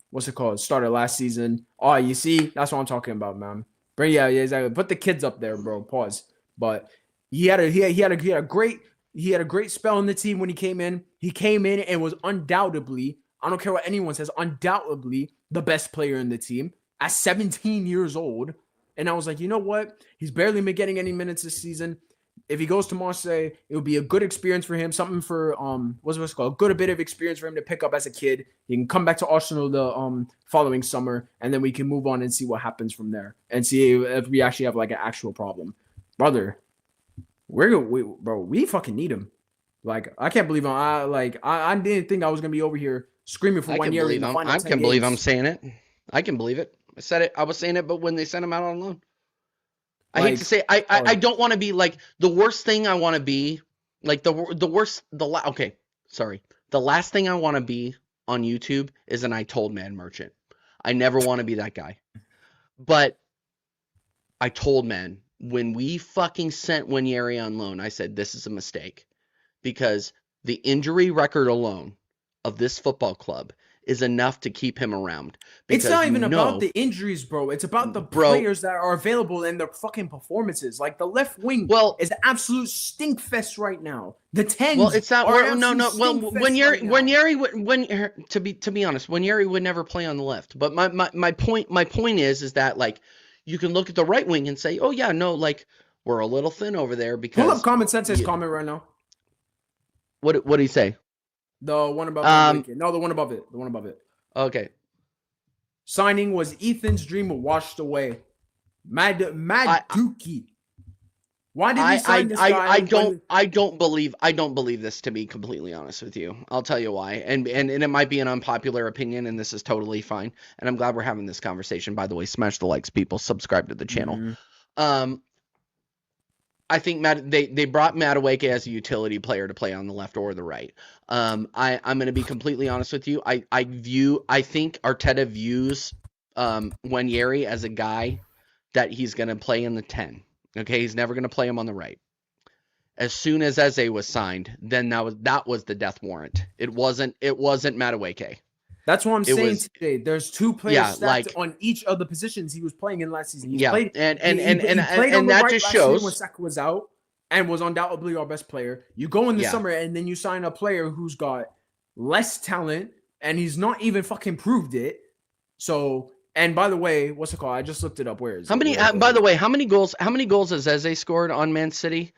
Speaker 2: what's it called? Started last season. Oh, you see, that's what I'm talking about, man. Bring yeah, exactly. Put the kids up there, bro. Pause. But he had a great spell in the team when he came in. He came in and was undoubtedly, I don't care what anyone says, undoubtedly the best player in the team at 17 years old. And I was like, you know what? He's barely been getting any minutes this season. If he goes to Marseille, it would be a good experience for him. Something for what's it called? A bit of experience for him to pick up as a kid. He can come back to Arsenal the following summer, and then we can move on and see what happens from there, and see if we actually have like an actual problem, brother. We fucking need him. Like I can't believe I didn't think I was gonna be over here screaming for 1 year.
Speaker 1: I can believe I'm saying it. I can believe it. I said it. I was saying it, but when they sent him out on loan. I hate to say I don't want to be like the worst thing I want to be like the last thing I want to be on YouTube is an I told man merchant. I never want to be that guy. But I told man when we fucking sent Nwaneri on loan, I said this is a mistake because the injury record alone of this football club is enough to keep him around.
Speaker 2: It's not even about the injuries, bro. It's about the players that are available and their fucking performances. Like the left wing is an absolute stink fest right now. The 10s.
Speaker 1: Well, it's not. Well, to be honest, Nwaneri would never play on the left. But my point is that like you can look at the right wing and say, oh yeah, no, like we're a little thin over there because.
Speaker 2: Pull up Common Sense's comment right now.
Speaker 1: What did he say?
Speaker 2: The one above it. No, the one above it. The one above it.
Speaker 1: Okay.
Speaker 2: Signing was Ethan's dream washed away. Mad Dookie. Why did he sign this guy?
Speaker 1: I don't believe this, to be completely honest with you. I'll tell you why. And it might be an unpopular opinion, and this is totally fine. And I'm glad we're having this conversation. By the way, smash the likes, people. Subscribe to the channel. Mm-hmm. I think they brought Madueke as a utility player to play on the left or the right. I'm going to be completely honest with you. I think Arteta views Nwaneri as a guy that he's going to play in the 10. Okay, he's never going to play him on the right. As soon as Eze was signed, then that was the death warrant. It wasn't Madueke.
Speaker 2: That's what I'm saying today. There's two players stacked on each of the positions he was playing in last season. He played that just shows when Saka was out and was undoubtedly our best player. You go in the summer and then you sign a player who's got less talent and he's not even fucking proved it. So, and by the way, what's it called? I just looked it up. Where is it?
Speaker 1: By the way, how many goals has Eze scored on Man City?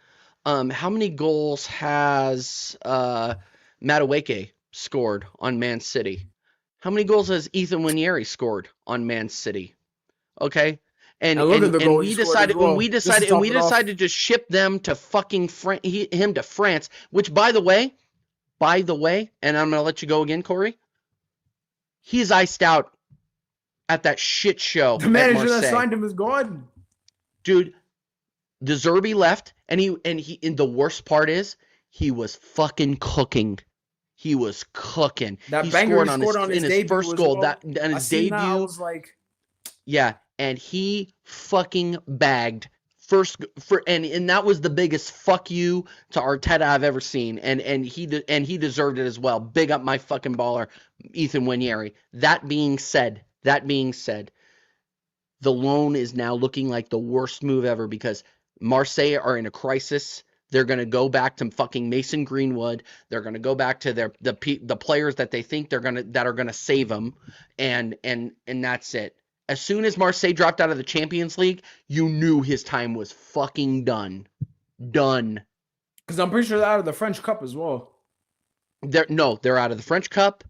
Speaker 1: How many goals has Madueke scored on Man City? How many goals has Ethan Nwaneri scored on Man City? Okay, and we decided to just ship them to fucking him to France. Which, by the way, and I'm gonna let you go again, Corey. He's iced out at that shit show.
Speaker 2: The manager that signed him is gone,
Speaker 1: dude. De Zerbi left, and the worst part is he was fucking cooking. He was cooking.
Speaker 2: That banger he scored on his
Speaker 1: first goal.
Speaker 2: Well.
Speaker 1: His debut. I
Speaker 2: was like,
Speaker 1: yeah, and he fucking bagged and that was the biggest fuck you to Arteta I've ever seen, and he deserved it as well. Big up my fucking baller, Ethan Nwaneri. That being said, the loan is now looking like the worst move ever because Marseille are in a crisis. They're going to go back to fucking Mason Greenwood. They're going to go back to the players that they think that are going to save them, and that's it. As soon as Marseille dropped out of the Champions League, you knew his time was fucking done. Done.
Speaker 2: Because I'm pretty sure they're out of the French Cup as well.
Speaker 1: They're out of the French Cup.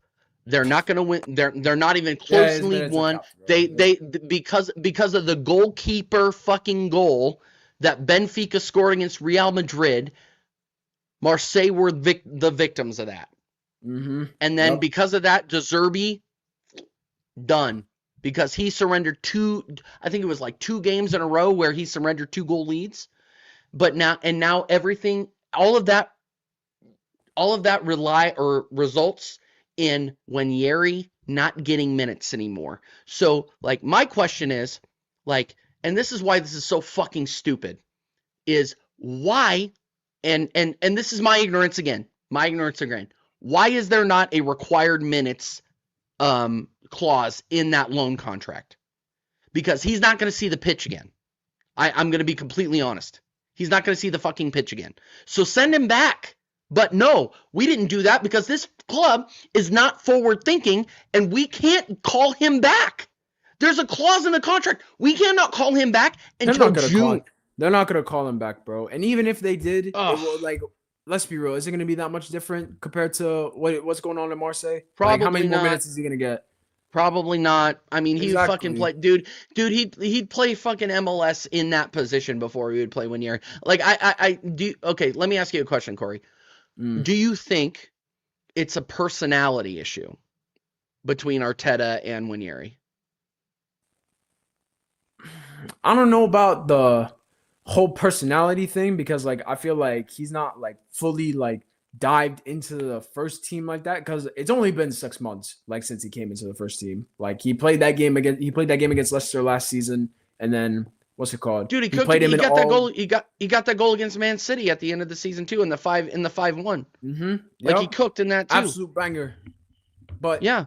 Speaker 1: They're not going to win. They're not even close in League One. Because of the goalkeeper fucking goal that Benfica scored against Real Madrid, Marseille were the victims of that.
Speaker 2: Mm-hmm.
Speaker 1: And then because of that, De Zerbi, done. Because he surrendered two games in a row where he surrendered 2 goal leads. But now everything, all of that results in Nwaneri not getting minutes anymore. So, like, my question is, like, and this is why this is so fucking stupid, is why, and this is my ignorance again. My ignorance again. Why is there not a required minutes clause in that loan contract? Because he's not going to see the pitch again. I'm going to be completely honest. He's not going to see the fucking pitch again. So send him back. But no, we didn't do that because this club is not forward thinking and we can't call him back. There's a clause in the contract. We cannot call him back until June.
Speaker 2: They're not going to call him back, bro. And even if they did, it will, like, let's be real. Is it going to be that much different compared to what's going on in Marseille?
Speaker 1: Probably
Speaker 2: like, how many
Speaker 1: not.
Speaker 2: more minutes is he going to get?
Speaker 1: Probably not. I mean, he would fucking play, dude. He'd play fucking MLS in that position before he would play Nwaneri. Like, I do. Okay, let me ask you a question, Corey. Do you think it's a personality issue between Arteta and Nwaneri?
Speaker 2: I don't know about the whole personality thing because, like, I feel like he's not like fully like dived into the first team like that because it's only been 6 months like since he came into the first team. Like he played that game against Leicester last season, and then what's it called?
Speaker 1: Dude, he got that goal against Man City at the end of the season too in the 5-1. Like he cooked in that too.
Speaker 2: Absolute banger. But
Speaker 1: yeah.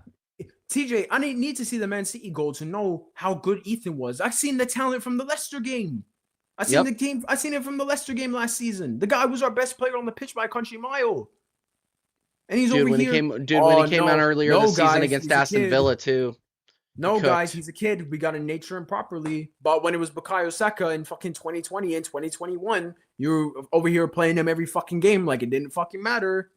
Speaker 2: TJ, I need to see the Man City goal to know how good Ethan was. I've seen the talent from the Leicester game. I seen it from the Leicester game last season. The guy was our best player on the pitch by a country mile. And he's over here.
Speaker 1: When he came out earlier this season against Aston Villa too.
Speaker 2: No, guys, he's a kid. We got to nature him properly. But when it was Bukayo Saka in fucking 2020 and 2021, you were over here playing him every fucking game like it didn't fucking matter.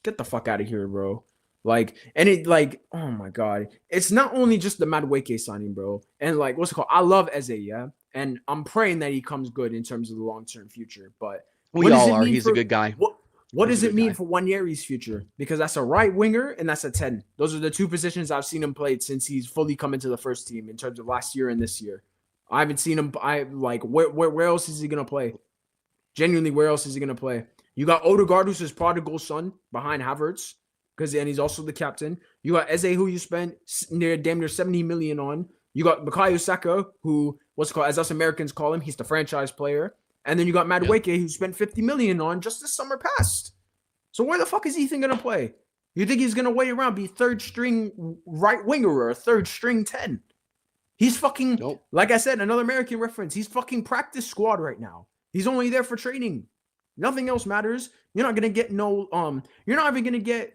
Speaker 2: Get the fuck out of here, bro. Like, and it like, oh my God. It's not only just the Madueke signing, bro. And like, what's it called? I love Eze, yeah? And I'm praying that he comes good in terms of the long-term future. But
Speaker 1: we all are. He's a good guy.
Speaker 2: What does it mean for Nwaneri's future? Because that's a right winger and that's a 10. Those are the two positions I've seen him played since he's fully come into the first team in terms of last year and this year. I haven't seen him. Where else is he gonna play? Genuinely, where else is he gonna play? You got Odegaard, who's his prodigal son behind Havertz, and he's also the captain. You got Eze, who you spent damn near 70 million on. You got Bukayo Saka, who as us Americans call him, he's the franchise player. And then you got Madueke, who spent 50 million on just this summer past. So where the fuck is Ethan gonna play? You think he's gonna wait around, be third string right winger or a third string 10? He's fucking like I said, another American reference. He's fucking practice squad right now. He's only there for training. Nothing else matters. You're not gonna get you're not even gonna get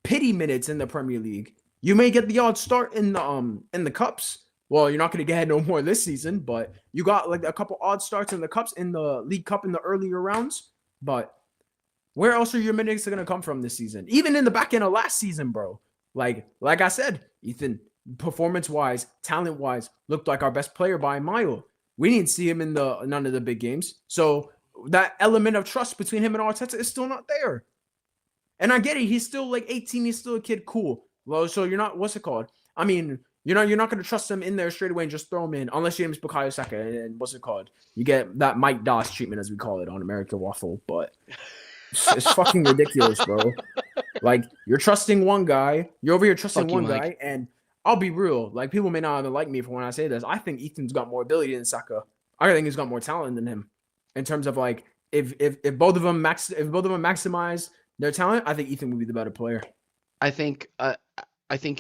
Speaker 2: pity minutes in the Premier League. You may get the odd start in the cups. Well, you're not going to get no more this season, but you got like a couple odd starts in the cups, in the League Cup in the earlier rounds. But where else are your minutes going to come from this season? Even in the back end of last season, bro. Like I said, Ethan, performance-wise, talent-wise, looked like our best player by a mile. We didn't see him in none of the big games. So that element of trust between him and Arteta is still not there. And I get it. He's still like 18. He's still a kid. Cool. Well, so you're not, what's it called? I mean, you're not going to trust him in there straight away and just throw him in unless your name's Bukayo Saka and what's it called? You get that Mike Doss treatment, as we call it on American Waffle, but it's fucking ridiculous, bro. Like, you're trusting one guy. You're over here trusting one guy, and I'll be real. Like, people may not even like me for when I say this. I think Ethan's got more ability than Saka. I think he's got more talent than him in terms of like if both of them maximize their talent, I think Ethan would be the better player.
Speaker 1: I think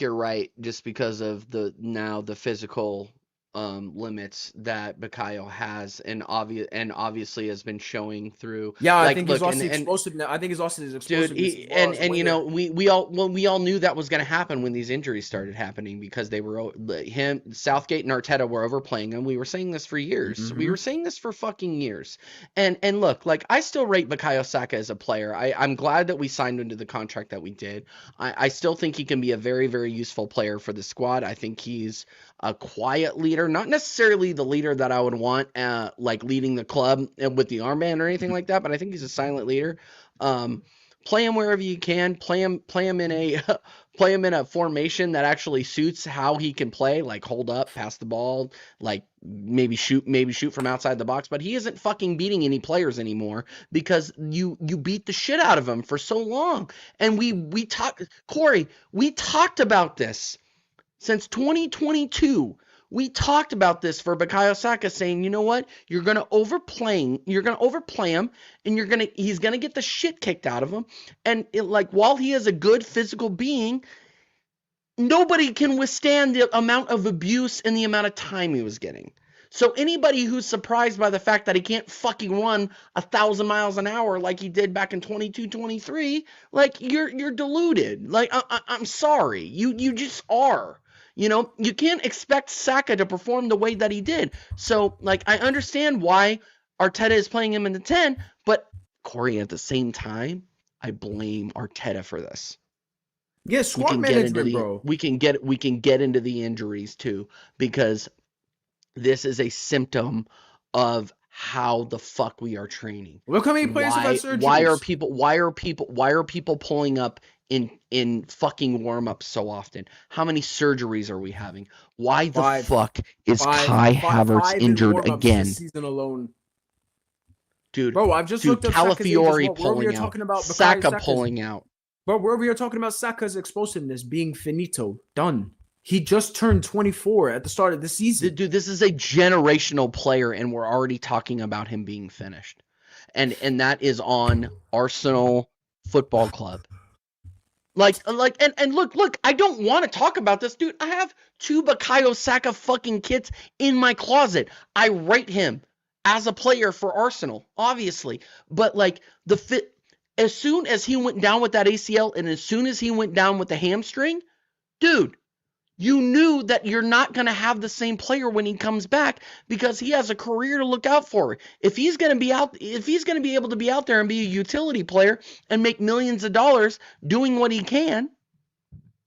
Speaker 1: you're right, just because of the physical limits that Bukayo has, and obviously has been showing through.
Speaker 2: Yeah, I think he's also explosive now. I think he's also explosive.
Speaker 1: Dude, and you know, we all knew that was going to happen when these injuries started happening, because Southgate and Arteta were overplaying him. We were saying this for years. Mm-hmm. We were saying this for fucking years. And look, like, I still rate Bukayo Saka as a player. I'm glad that we signed him to the contract that we did. I still think he can be a very, very useful player for the squad. I think he's a quiet leader, not necessarily the leader that I would want, like leading the club with the armband or anything like that, but I think he's a silent leader. Play him wherever you can. Play him in a formation that actually suits how he can play, like hold up, pass the ball, like maybe shoot from outside the box. But he isn't fucking beating any players anymore, because you beat the shit out of him for so long. And we talked about this. Since 2022, We talked about this for Bukayo Saka, saying, you know what? You're gonna overplay him, and he's gonna get the shit kicked out of him. And while he is a good physical being, nobody can withstand the amount of abuse and the amount of time he was getting. So anybody who's surprised by the fact that he can't fucking run 1,000 miles an hour like he did back in 22, 23, you're deluded. I'm sorry, you just are. You can't expect Saka to perform the way that he did. So I understand why Arteta is playing him in the 10, but Corey, at the same time, I blame Arteta for this.
Speaker 2: Yeah, squad management, bro.
Speaker 1: We can get into the injuries too, because this is a symptom of how the fuck we are training.
Speaker 2: Look how many players have had surgeries.
Speaker 1: Why are people pulling up in fucking warm-ups so often? How many surgeries are we having? Why the fuck is Kai Havertz injured again?
Speaker 2: This season alone.
Speaker 1: Dude,
Speaker 2: bro, I've just looked up
Speaker 1: Calafiori pulling out. Saka pulling out.
Speaker 2: But where we are talking about Saka's explosiveness being finito, done. He just turned 24 at the start of the season.
Speaker 1: Dude, this is a generational player, and we're already talking about him being finished. And that is on Arsenal Football Club. And look, I don't want to talk about this, dude. I have 2 Bukayo Saka fucking kits in my closet. I rate him as a player for Arsenal, obviously. But as soon as he went down with that ACL and as soon as he went down with the hamstring, dude, you knew that you're not going to have the same player when he comes back, because he has a career to look out for. If he's going to be able to be out there and be a utility player and make millions of dollars doing what he can,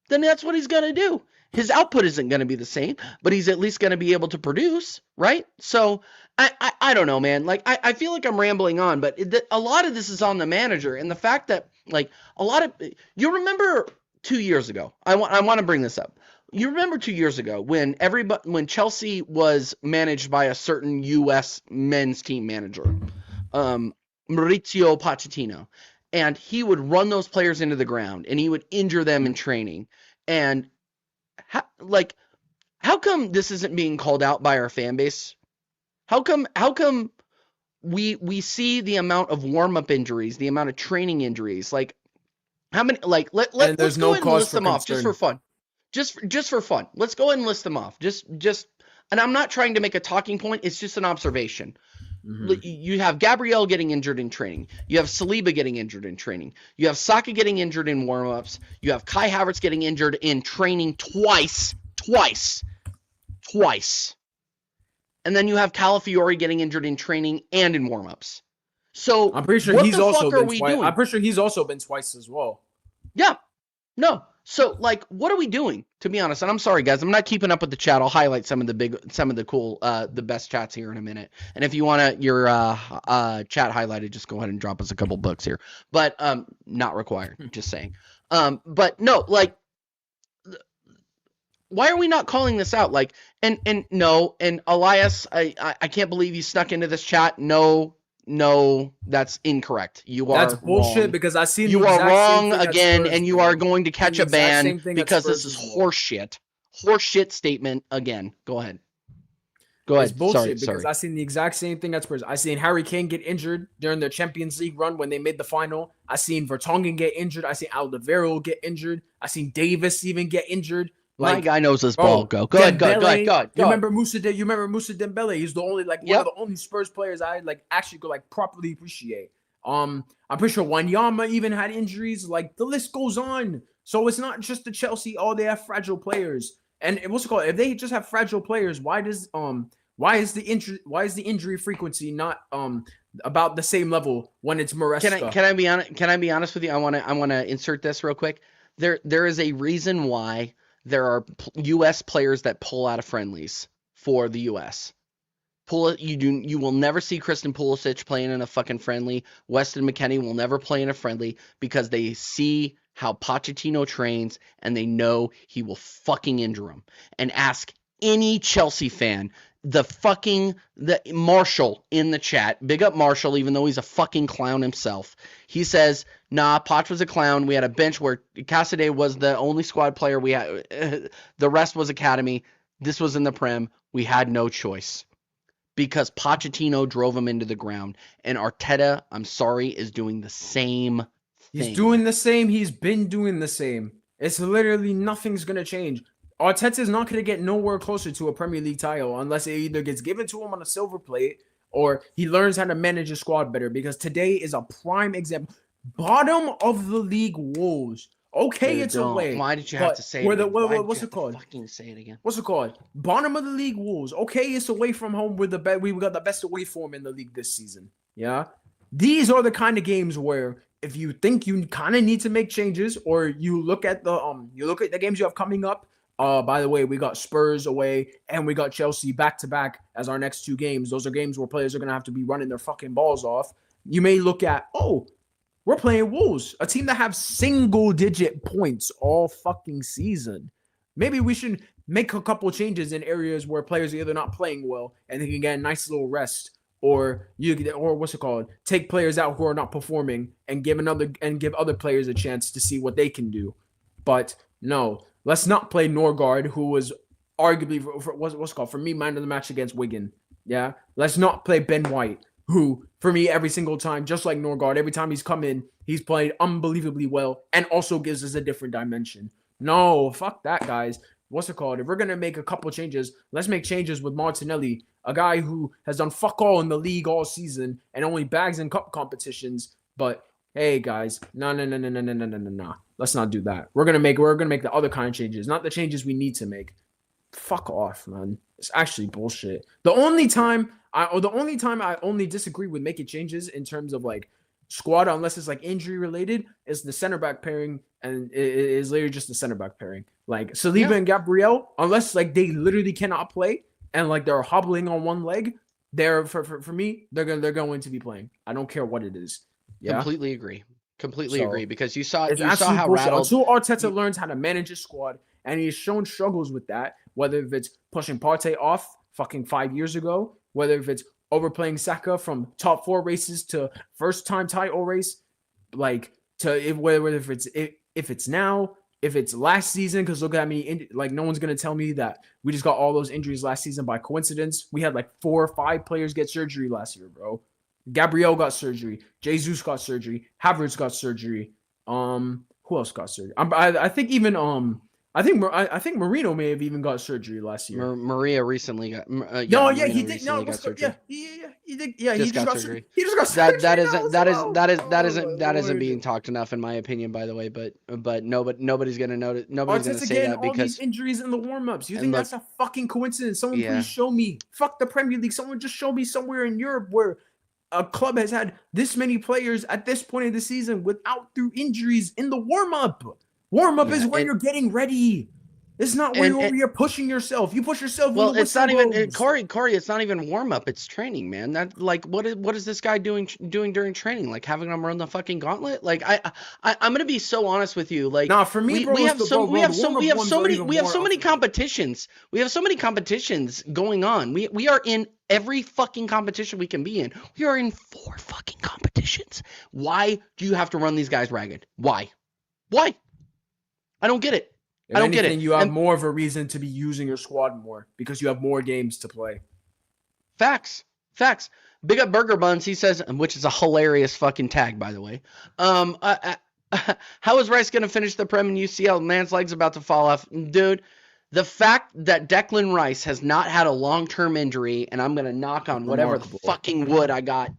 Speaker 1: then that's what he's going to do. His output isn't going to be the same, but he's at least going to be able to produce, right? So I don't know, man. I feel like I'm rambling on, but a lot of this is on the manager, and the fact that you remember 2 years ago. I want to bring this up. You remember 2 years ago when Chelsea was managed by a certain U.S. men's team manager, Maurizio Pochettino, and he would run those players into the ground and he would injure them in training. And how come this isn't being called out by our fan base? How come we see the amount of warm-up injuries, the amount of training injuries? How many? Let's go ahead and list them off just for fun. Just for fun. Let's go ahead and list them off. And I'm not trying to make a talking point. It's just an observation. Mm-hmm. You have Gabriel getting injured in training. You have Saliba getting injured in training. You have Saka getting injured in warm-ups. You have Kai Havertz getting injured in training twice. And then you have Calafiori getting injured in training and in warm-ups. So
Speaker 2: I'm pretty sure he's also been twice. I'm pretty sure he's also been twice as well.
Speaker 1: Yeah. No. So what are we doing, to be honest? And I'm sorry, guys, I'm not keeping up with the chat. I'll highlight some of the cool, the best chats here in a minute. And if you want your chat highlighted, just go ahead and drop us a couple bucks here. But not required. Just saying. But no, why are we not calling this out? And Elias, I can't believe you snuck into this chat. No, that's incorrect. That's
Speaker 2: bullshit
Speaker 1: wrong.
Speaker 2: Because I seen
Speaker 1: you are wrong again, and you are going to catch a ban because this is horseshit. Horseshit statement again. Go ahead.
Speaker 2: It's bullshit because I seen the exact same thing at Spurs. I seen Harry Kane get injured during their Champions League run when they made the final. I seen Vertonghen get injured. I seen Alderweireld get injured. I seen Davis even get injured.
Speaker 1: My guy knows his ball. Go ahead.
Speaker 2: You remember Moussa Dembele? He's the only one of the only Spurs players I actually could properly appreciate. I'm pretty sure Wanyama even had injuries. The list goes on. So it's not just the Chelsea. They have fragile players. And what's it called? If they just have fragile players, why is the injury frequency not about the same level when it's Maresca?
Speaker 1: Can I be honest with you? I want to insert this real quick. There is a reason why there are U.S. players that pull out of friendlies for the U.S. You will never see Christian Pulisic playing in a fucking friendly. Weston McKennie will never play in a friendly because they see how Pochettino trains and they know he will fucking injure him. And ask any Chelsea fan, the Marshall in the chat, big up Marshall, even though he's a fucking clown himself. He says, nah, Poch was a clown. We had a bench where Cassidy was the only squad player we had. The rest was academy. this was in the Prem. We had no choice because Pochettino drove him into the ground, and Arteta, I'm sorry, is doing the same
Speaker 2: He's
Speaker 1: thing.
Speaker 2: doing the same. He's been doing the same. It's literally nothing's gonna change. Arteta's not gonna get nowhere closer to a Premier League title unless it either gets given to him on a silver plate or he learns how to manage a squad better. Because today is a prime example. Bottom of the league Wolves. Okay,
Speaker 1: Dude,
Speaker 2: it's
Speaker 1: don't.
Speaker 2: away.
Speaker 1: Why did you have to say it?
Speaker 2: What's it called?
Speaker 1: Fucking say it again.
Speaker 2: What's it called? Bottom of the league Wolves. Okay, it's away from home. We got the best away form in the league this season. Yeah, these are the kind of games where if you think you kind of need to make changes, or you look at the games you have coming up. By the way, we got Spurs away and we got Chelsea back to back as our next two games. Those are games where players are gonna have to be running their fucking balls off. You may look at, we're playing Wolves, a team that have single-digit points all fucking season. Maybe we should make a couple changes in areas where players are either not playing well and they can get a nice little rest, or take players out who are not performing and give other players a chance to see what they can do. But no, let's not play Norgard, who was arguably for me man of the match against Wigan. Yeah, let's not play Ben White, who, for me, every single time, just like Norgard, every time he's come in, he's played unbelievably well and also gives us a different dimension. No, fuck that, guys. If we're going to make a couple changes, let's make changes with Martinelli, a guy who has done fuck all in the league all season and only bags in cup competitions. But, hey, guys, no. Let's not do that. We're going to make the other kind of changes, not the changes we need to make. Fuck off, man. It's actually bullshit. The only time I only disagree with making changes in terms of like squad, unless it's like injury related, is the center back pairing, and it is literally just the center back pairing. Like Saliba and Gabriel, unless like they literally cannot play and like they're hobbling on one leg, they're for me, they're going to be playing. I don't care what it is. Yeah,
Speaker 1: Completely agree because you saw how
Speaker 2: bullshit.
Speaker 1: rattled.
Speaker 2: Until Arteta learns how to manage his squad, and he's shown struggles with that, whether if it's pushing Partey off fucking 5 years ago, whether if it's overplaying Saka from top 4 races to first time title race, like whether if it's now, if it's last season, because look at me, like no one's gonna tell me that we just got all those injuries last season by coincidence. We had like 4 or 5 players get surgery last year, bro. Gabriel got surgery, Jesus got surgery, Havertz got surgery. Who else got surgery? I think even I think Marino may have even got surgery last year.
Speaker 1: Maria recently got.
Speaker 2: He did. No,
Speaker 1: got surgery.
Speaker 2: He did. Yeah,
Speaker 1: he just got surgery.
Speaker 2: He just got surgery.
Speaker 1: That isn't being talked enough in my opinion, by the way. But nobody's gonna notice. Nobody's gonna say that because
Speaker 2: all these injuries in the warm-ups. You think that's a fucking coincidence? Someone please show me. Fuck the Premier League. Someone just show me somewhere in Europe where a club has had this many players at this point of the season through injuries in the warm-up. Warm-up is when you're getting ready. It's not when you're pushing yourself. You push yourself.
Speaker 1: Well, it's not even Corey. It's not even warm-up. It's training, man. That like what is this guy doing during training? Like having him run the fucking gauntlet? Like I'm gonna be so honest with you. Like
Speaker 2: for me,
Speaker 1: we have so many competitions. We have so many competitions going on. We are in every fucking competition we can be in. We are in 4 fucking competitions. Why do you have to run these guys ragged? Why? I don't get it.
Speaker 2: I don't get it. You have more of a reason to be using your squad more because you have more games to play.
Speaker 1: Facts. Big up Burger Buns. He says, which is a hilarious fucking tag, by the way. How is Rice going to finish the Prem in UCL? Man's leg's about to fall off. Dude, the fact that Declan Rice has not had a long-term injury, and I'm going to knock on whatever fucking wood I got.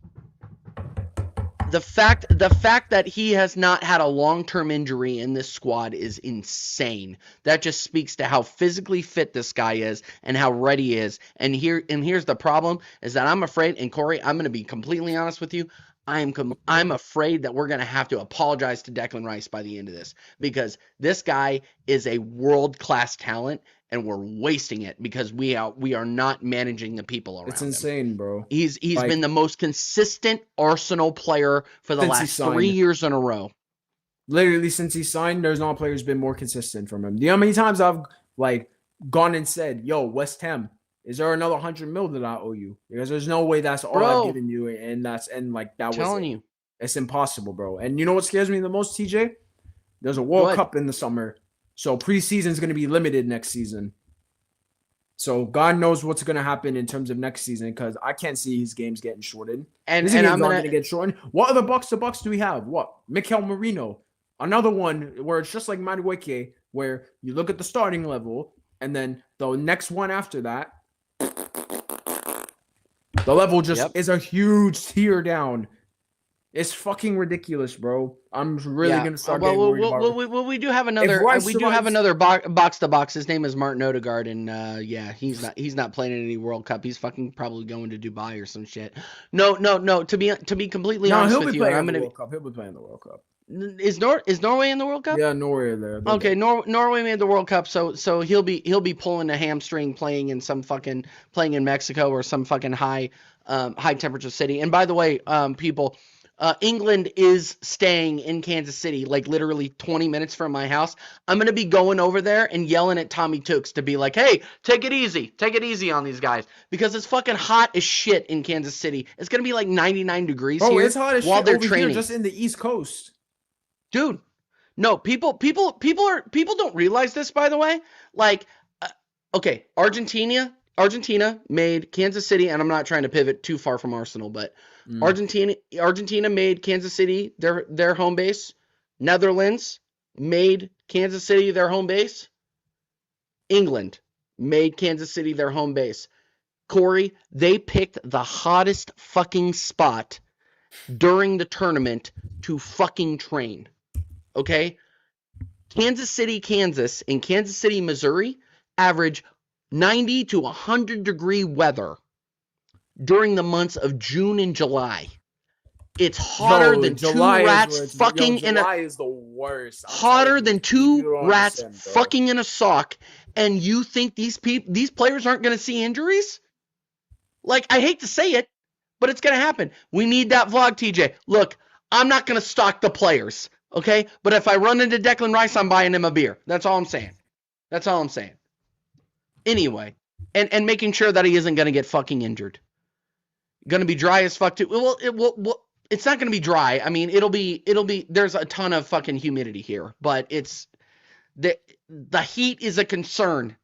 Speaker 1: The fact that he has not had a long-term injury in this squad is insane. That just speaks to how physically fit this guy is and how ready he is. And here's the problem is that I'm afraid, and Corey, I'm going to be completely honest with you. I'm afraid that we're going to have to apologize to Declan Rice by the end of this because this guy is a world-class talent and we're wasting it because we are not managing the people around him.
Speaker 2: It's insane, bro.
Speaker 1: He's been the most consistent Arsenal player for the last 3 years in a row.
Speaker 2: Literally since he signed, there's not a player who's been more consistent from him. Do you know how many times I've like gone and said, "Yo, West Ham, is there another 100 mil that I owe you?" Because there's no way that's all I've given you, and that was
Speaker 1: telling you.
Speaker 2: It's impossible, bro. And you know what scares me the most, TJ? There's a World Cup in the summer, so preseason is going to be limited next season. So God knows what's gonna happen in terms of next season because I can't see his games getting shortened.
Speaker 1: And
Speaker 2: His
Speaker 1: and
Speaker 2: games
Speaker 1: I'm
Speaker 2: aren't
Speaker 1: gonna
Speaker 2: gonna get shortened. What other Bucks to Bucks do we have? What? Mikel Marino, another one where it's just like Madueke, where you look at the starting level, and then the next one after that, the level just
Speaker 1: Yep.
Speaker 2: is a huge tear down. It's fucking ridiculous, bro. I'm really
Speaker 1: Yeah.
Speaker 2: gonna start
Speaker 1: Well,
Speaker 2: getting worried about it.
Speaker 1: we do have
Speaker 2: If
Speaker 1: another.
Speaker 2: Rice
Speaker 1: We do have
Speaker 2: survives,
Speaker 1: another box to box. His name is Martin Odegaard, and yeah, he's not playing in any World Cup. He's fucking probably going to Dubai or some shit. No, no, no. To be completely
Speaker 2: no,
Speaker 1: honest
Speaker 2: he'll
Speaker 1: with
Speaker 2: be
Speaker 1: you, and
Speaker 2: playing in
Speaker 1: I'm
Speaker 2: the
Speaker 1: gonna
Speaker 2: World Cup. He'll be playing in the World Cup.
Speaker 1: is Norway in the World Cup?
Speaker 2: Yeah, Norway there.
Speaker 1: Okay, Norway made the World Cup, so he'll be pulling a hamstring playing in Mexico or some fucking high temperature city. And by the way, people, England is staying in Kansas City, like literally 20 minutes from my house. I'm gonna be going over there and yelling at Tommy Tooks to be like, "Hey, take it easy on these guys," because it's fucking hot as shit in Kansas City. It's gonna be like 99 degrees
Speaker 2: Bro,
Speaker 1: here
Speaker 2: it's hot as
Speaker 1: while
Speaker 2: shit
Speaker 1: they're
Speaker 2: over here,
Speaker 1: training.
Speaker 2: just in the East Coast.
Speaker 1: Dude, no, people don't realize this, by the way. Like, okay, Argentina made Kansas City, and I'm not trying to pivot too far from Arsenal, but Argentina made Kansas City their home base. Netherlands made Kansas City their home base. England made Kansas City their home base. Corey, they picked the hottest fucking spot during the tournament to fucking train. Okay? Kansas City, Kansas, and Kansas City, Missouri average 90 to 100 degree weather during the months of June and July. It's hotter than
Speaker 2: July
Speaker 1: two rats fucking in a
Speaker 2: July is the worst.
Speaker 1: hotter than two
Speaker 2: don't
Speaker 1: rats
Speaker 2: understand, bro.
Speaker 1: fucking in a sock, and you think these players aren't going to see injuries? Like, I hate to say it, but it's going to happen. We need that vlog, TJ. Look, I'm not going to stalk the players, okay? But if I run into Declan Rice, I'm buying him a beer. That's all I'm saying. That's all I'm saying. Anyway, and making sure that he isn't going to get fucking injured. Going to be dry as fuck too. Well, it's not going to be dry. I mean, it'll be. There's a ton of fucking humidity here, but it's the heat is a concern.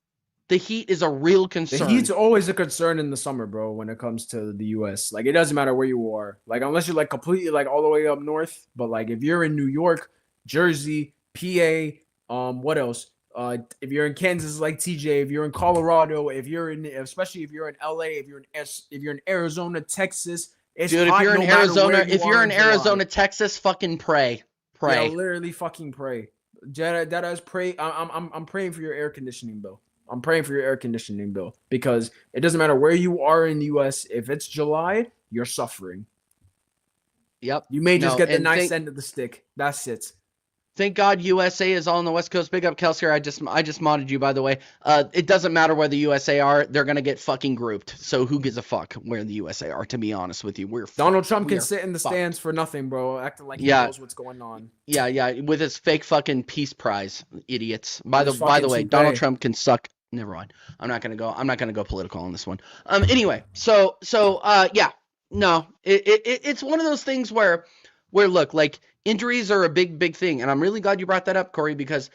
Speaker 1: The heat is a real concern.
Speaker 2: The heat's always a concern in the summer, bro, when it comes to the US. Like, it doesn't matter where you are. Like, unless you're, like, completely, like, all the way up north. But, like, if you're in New York, Jersey, PA, what else? If you're in Kansas, like TJ, if you're in Colorado, especially if you're in LA, if you're in Arizona, Texas, it's
Speaker 1: dude.
Speaker 2: hot
Speaker 1: If you're in
Speaker 2: no matter
Speaker 1: Arizona,
Speaker 2: where you
Speaker 1: if you're
Speaker 2: are
Speaker 1: in
Speaker 2: July.
Speaker 1: Arizona, Texas, fucking pray.
Speaker 2: Yeah, literally fucking pray. Deadass pray. I'm praying for your air conditioning bill. I'm praying for your air conditioning bill because it doesn't matter where you are in the US. If it's July, you're suffering.
Speaker 1: Yep.
Speaker 2: You may just get the nice end of the stick. That's it.
Speaker 1: Thank God USA is all on the West Coast. Big up Kelsier. I just modded you, by the way. It doesn't matter where the USA are. They're going to get fucking grouped. So who gives a fuck where the USA are, to be honest with you?
Speaker 2: Donald Trump can sit in the stands for nothing, bro. Acting like he knows what's going on.
Speaker 1: Yeah. With his fake fucking peace prize, idiots. By the way, Donald Trump can suck. Never mind. I'm not going to go political on this one. Anyway, so yeah. No. It's one of those things where look, like, injuries are a big thing, and I'm really glad you brought that up, Corey, because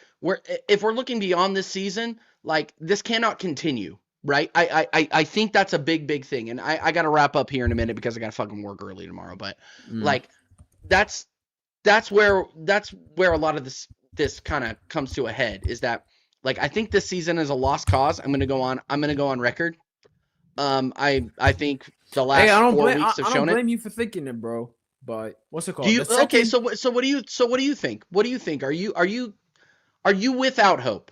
Speaker 1: if we're looking beyond this season, like, this cannot continue, right? I think that's a big thing, and I got to wrap up here in a minute because I got to fucking work early tomorrow, but like, that's where a lot of this kind of comes to a head, is that, like, I think this season is a lost cause. I'm gonna go on record. I think the last 4 weeks have shown it.
Speaker 2: I don't blame you for thinking it, bro. But what's it called?
Speaker 1: Okay, so what do you think? What do you think? Are you without hope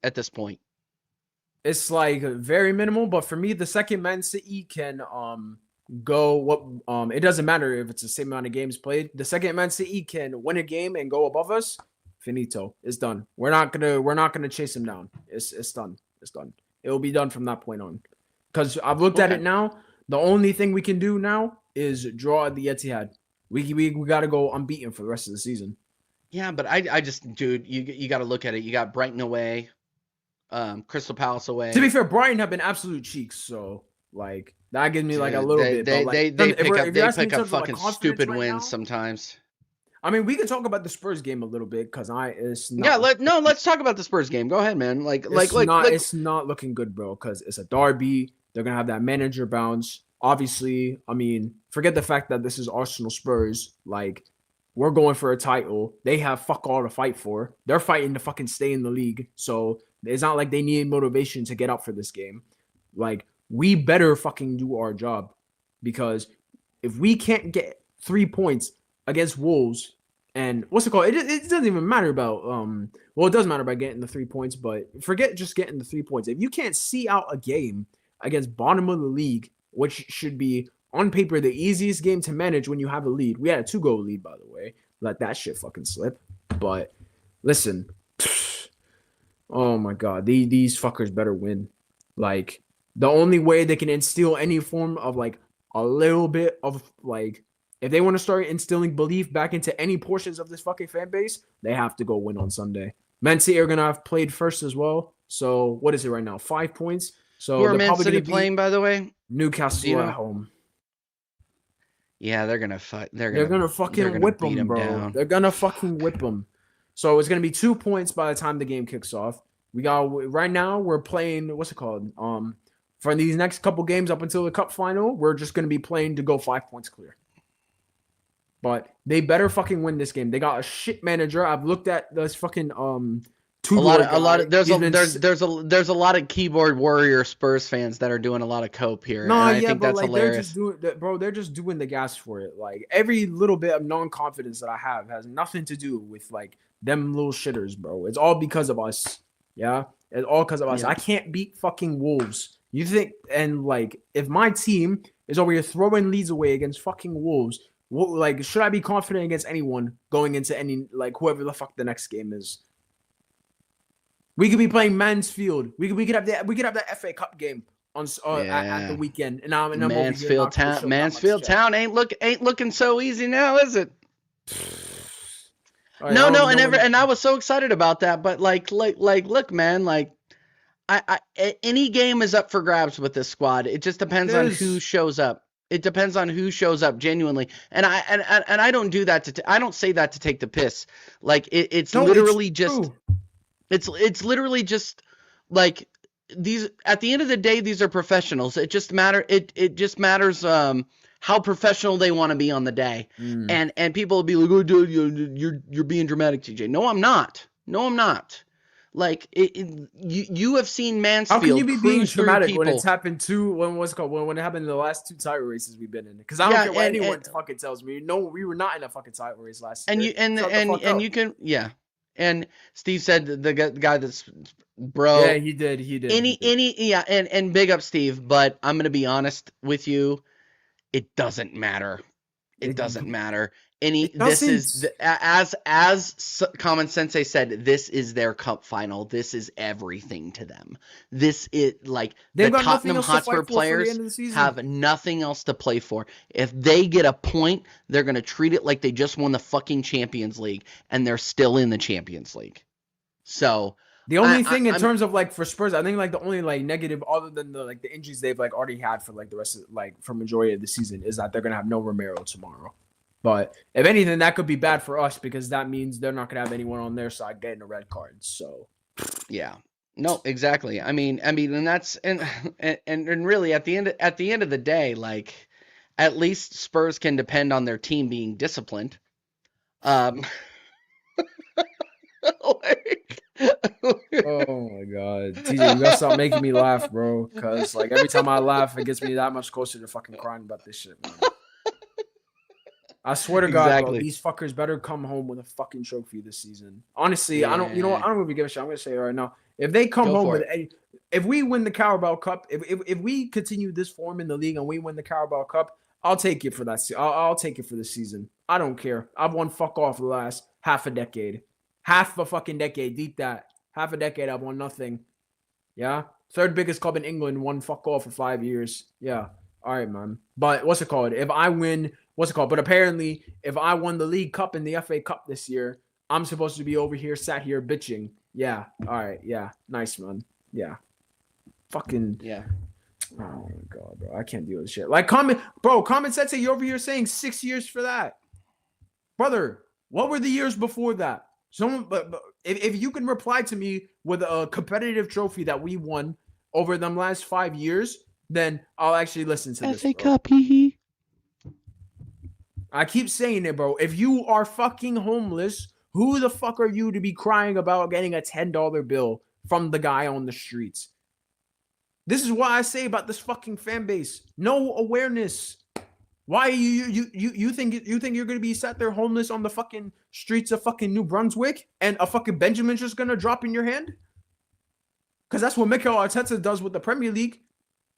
Speaker 1: at this point?
Speaker 2: It's like very minimal, but for me, the second Man City can go it doesn't matter if it's the same amount of games played. The second Man City can win a game and go above us. Finito. It's done. We're not gonna chase him down. It's done. It's done. It will be done from that point on. Because I've looked at it now. The only thing we can do now is draw at the Etihad. We got to go unbeaten for the rest of the season.
Speaker 1: Yeah, but I just, dude, you got to look at it. You got Brighton away, Crystal Palace away.
Speaker 2: To be fair, Brighton have been absolute cheeks, so like that gives me like a little bit.
Speaker 1: They pick up fucking stupid wins sometimes.
Speaker 2: I mean, we can talk about the Spurs game a little bit because it's
Speaker 1: Yeah,
Speaker 2: not
Speaker 1: let's talk about the Spurs game. Go ahead, man.
Speaker 2: it's not looking good, bro. Because it's a derby. They're gonna have that manager bounce. Obviously, I mean, forget the fact that this is Arsenal Spurs. Like, we're going for a title. They have fuck all to fight for. They're fighting to fucking stay in the league. So it's not like they need motivation to get up for this game. Like, we better fucking do our job, because if we can't get 3 points against Wolves, and what's it called? It doesn't even matter about well, it does matter about getting the 3 points, but forget just getting the 3 points. If you can't see out a game against bottom of the league, which should be on paper the easiest game to manage when you have a lead. We had a 2-goal lead, by the way. Let that shit fucking slip. But listen, oh my god, these fuckers better win. Like, the only way they can instill any form of like a little bit of like, if they want to start instilling belief back into any portions of this fucking fan base, they have to go win on Sunday. Man City are gonna have played first as well. So what is it right now? 5 points. So
Speaker 1: who are Man City playing, by the way?
Speaker 2: Newcastle at home.
Speaker 1: Yeah, they're gonna fight. They're
Speaker 2: gonna fucking whip them, bro. Down. They're gonna fucking whip them. So it's gonna be 2 points by the time the game kicks off. We got right now. We're playing. What's it called? For these next couple games up until the cup final, we're just gonna be playing to go 5 points clear. But they better fucking win this game. They got a shit manager. I've looked at this fucking
Speaker 1: there's a lot of keyboard warrior Spurs fans that are doing a lot of cope here. No, I think that's hilarious.
Speaker 2: They're just doing the gas for it. Like, every little bit of non-confidence that I have has nothing to do with like them little shitters, bro. It's all because of us. Yeah, it's all because of us. I can't beat fucking Wolves. You think, and like, if my team is over here throwing leads away against fucking Wolves, like, should I be confident against anyone going into any, like, whoever the fuck the next game is? We could be playing Mansfield. We could have the FA Cup game on at the weekend. And I'm
Speaker 1: Mansfield Town ain't looking so easy now, is it? And I was so excited about that. But like, look, man, like, any game is up for grabs with this squad. It just depends on who shows up. It depends on who shows up genuinely, and I don't do that I don't say that to take the piss. Like, it's literally just like, these, at the end of the day, these are professionals. It just matters how professional they want to be on the day. And people will be like, oh, dude, you're being dramatic, TJ. No, I'm not. Like, you have seen Mansfield.
Speaker 2: How can you be being dramatic when it's happened when it happened in the last 2 title races we've been in? Because I don't care what anyone fucking tells me. No, we were not in a fucking title race last year.
Speaker 1: And you can, yeah. And Steve said the guy that's bro.
Speaker 2: Yeah, he did.
Speaker 1: And big up Steve. But I'm gonna be honest with you, it doesn't matter. It doesn't matter. This is as Common Sensei said, this is their cup final. This is everything to them. This is like, the Tottenham Hotspur players have nothing else to play for. If they get a point, they're going to treat it like they just won the fucking Champions League, and they're still in the Champions League. So
Speaker 2: the only thing in terms of, like, for Spurs, I think, like, the only, like, negative, other than the injuries they've, like, already had for, like, the rest of, like, for majority of the season, is that they're gonna have no Romero tomorrow. But if anything, that could be bad for us, because that means they're not gonna have anyone on their side getting a red card. So,
Speaker 1: yeah, no, exactly. I mean, and that's and really, at the end of the day, like, at least Spurs can depend on their team being disciplined.
Speaker 2: Oh my god, TJ, you gotta stop making me laugh, bro. Because, like, every time I laugh, it gets me that much closer to fucking crying about this shit, man. I swear to God, bro, these fuckers better come home with a fucking trophy this season. Honestly, I don't. You know what? I don't really give a shit. I'm gonna say it right now. If they come home with if we win the Carabao Cup, if we continue this form in the league and we win the Carabao Cup, I'll take it for that. I'll take it for the season. I don't care. I've won fuck off the last half a decade. Half a fucking decade. Deep that. Half a decade, I've won nothing. Yeah? Third biggest club in England, won fuck all for 5 years. Yeah. All right, man. But what's it called? If I win, But apparently, if I won the League Cup and the FA Cup this year, I'm supposed to be over here, sat here bitching. Yeah. All right. Yeah. Nice, man. Yeah. Fucking.
Speaker 1: Yeah.
Speaker 2: Oh, my God, bro. I can't deal with this shit. Like, Common Sense, you're over here saying 6 years for that. Brother, What were the years before that? Someone, but if you can reply to me with a competitive trophy that we won over them last 5 years, then I'll actually listen to this,
Speaker 1: FA
Speaker 2: bro.
Speaker 1: Cup, hee hee.
Speaker 2: I keep saying it, bro. If you are fucking homeless, who the fuck are you to be crying about getting a $10 bill from the guy on the streets? This is what I say about this fucking fan base. No awareness. Why you think you're gonna be sat there homeless on the fucking streets of fucking New Brunswick and a fucking Benjamin's just gonna drop in your hand? Because that's what Mikel Arteta does with the Premier League.